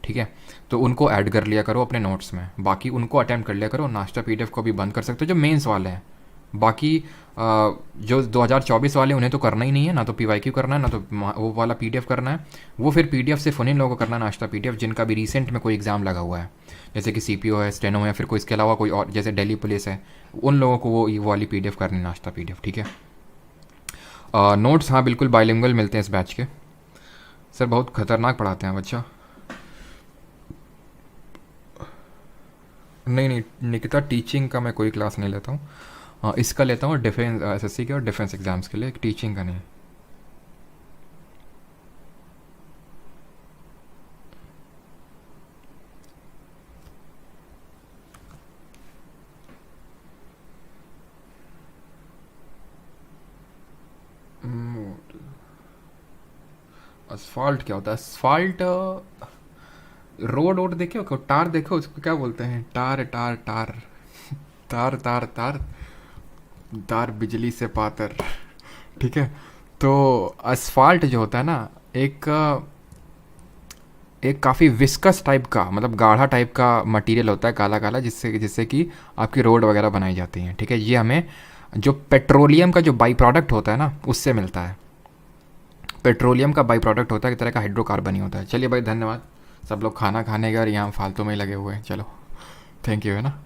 ठीक है, तो उनको ऐड कर लिया करो अपने नोट्स में, बाकी उनको अटैम्प्ट कर लिया करो। नाश्ता पीडीएफ को भी बंद कर सकते हो जो मेंस वाले हैं। बाकी जो 2024 वाले उन्हें तो करना ही नहीं है, ना तो पीवाईक्यू करना है, ना तो वो वाला पीडीएफ करना है। वो फिर पीडीएफ सिर्फ उन्हीं लोगों को करना है, नाश्ता पीडीएफ, जिनका भी रिसेंट में कोई एग्ज़ाम लगा हुआ है, जैसे कि सीपीओ है, स्टेनो है, फिर कोई इसके अलावा कोई और, जैसे दिल्ली पुलिस है, उन लोगों को वो वाली पीडीएफ करनी है, नाश्ता पीडीएफ। ठीक है, नोट्स हाँ बिल्कुल बाइलिंगुअल मिलते हैं इस बैच के। सर बहुत खतरनाक पढ़ाते हैं बच्चा। नहीं नहीं निकिता, टीचिंग का मैं कोई क्लास नहीं लेता हूँ। इसका लेता हूँ डिफेंस एसएससी के और डिफेंस एग्ज़ाम्स के लिए, टीचिंग का नहीं। असफाल्ट क्या होता है? असफाल्ट रोड वोड देखे हो, टार देखो, उसको क्या बोलते हैं? टार टार टार तार तार तार तार बिजली से पातर। ठीक है, तो असफाल्ट जो होता है ना, एक एक काफ़ी विस्कस टाइप का, मतलब गाढ़ा टाइप का मटेरियल होता है, काला काला, जिससे जिससे कि आपकी रोड वगैरह बनाई जाती हैं। ठीक है, ये हमें जो पेट्रोलियम का जो बाई प्रोडक्ट होता है ना, उससे मिलता है। पेट्रोलियम का बाई प्रोडक्ट होता है, एक तरह का हाइड्रोकार्बन ही होता है। चलिए भाई, धन्यवाद। सब लोग खाना खाने गए और यहाँ फालतू में ही लगे हुए हैं। चलो, थैंक यू, है ना।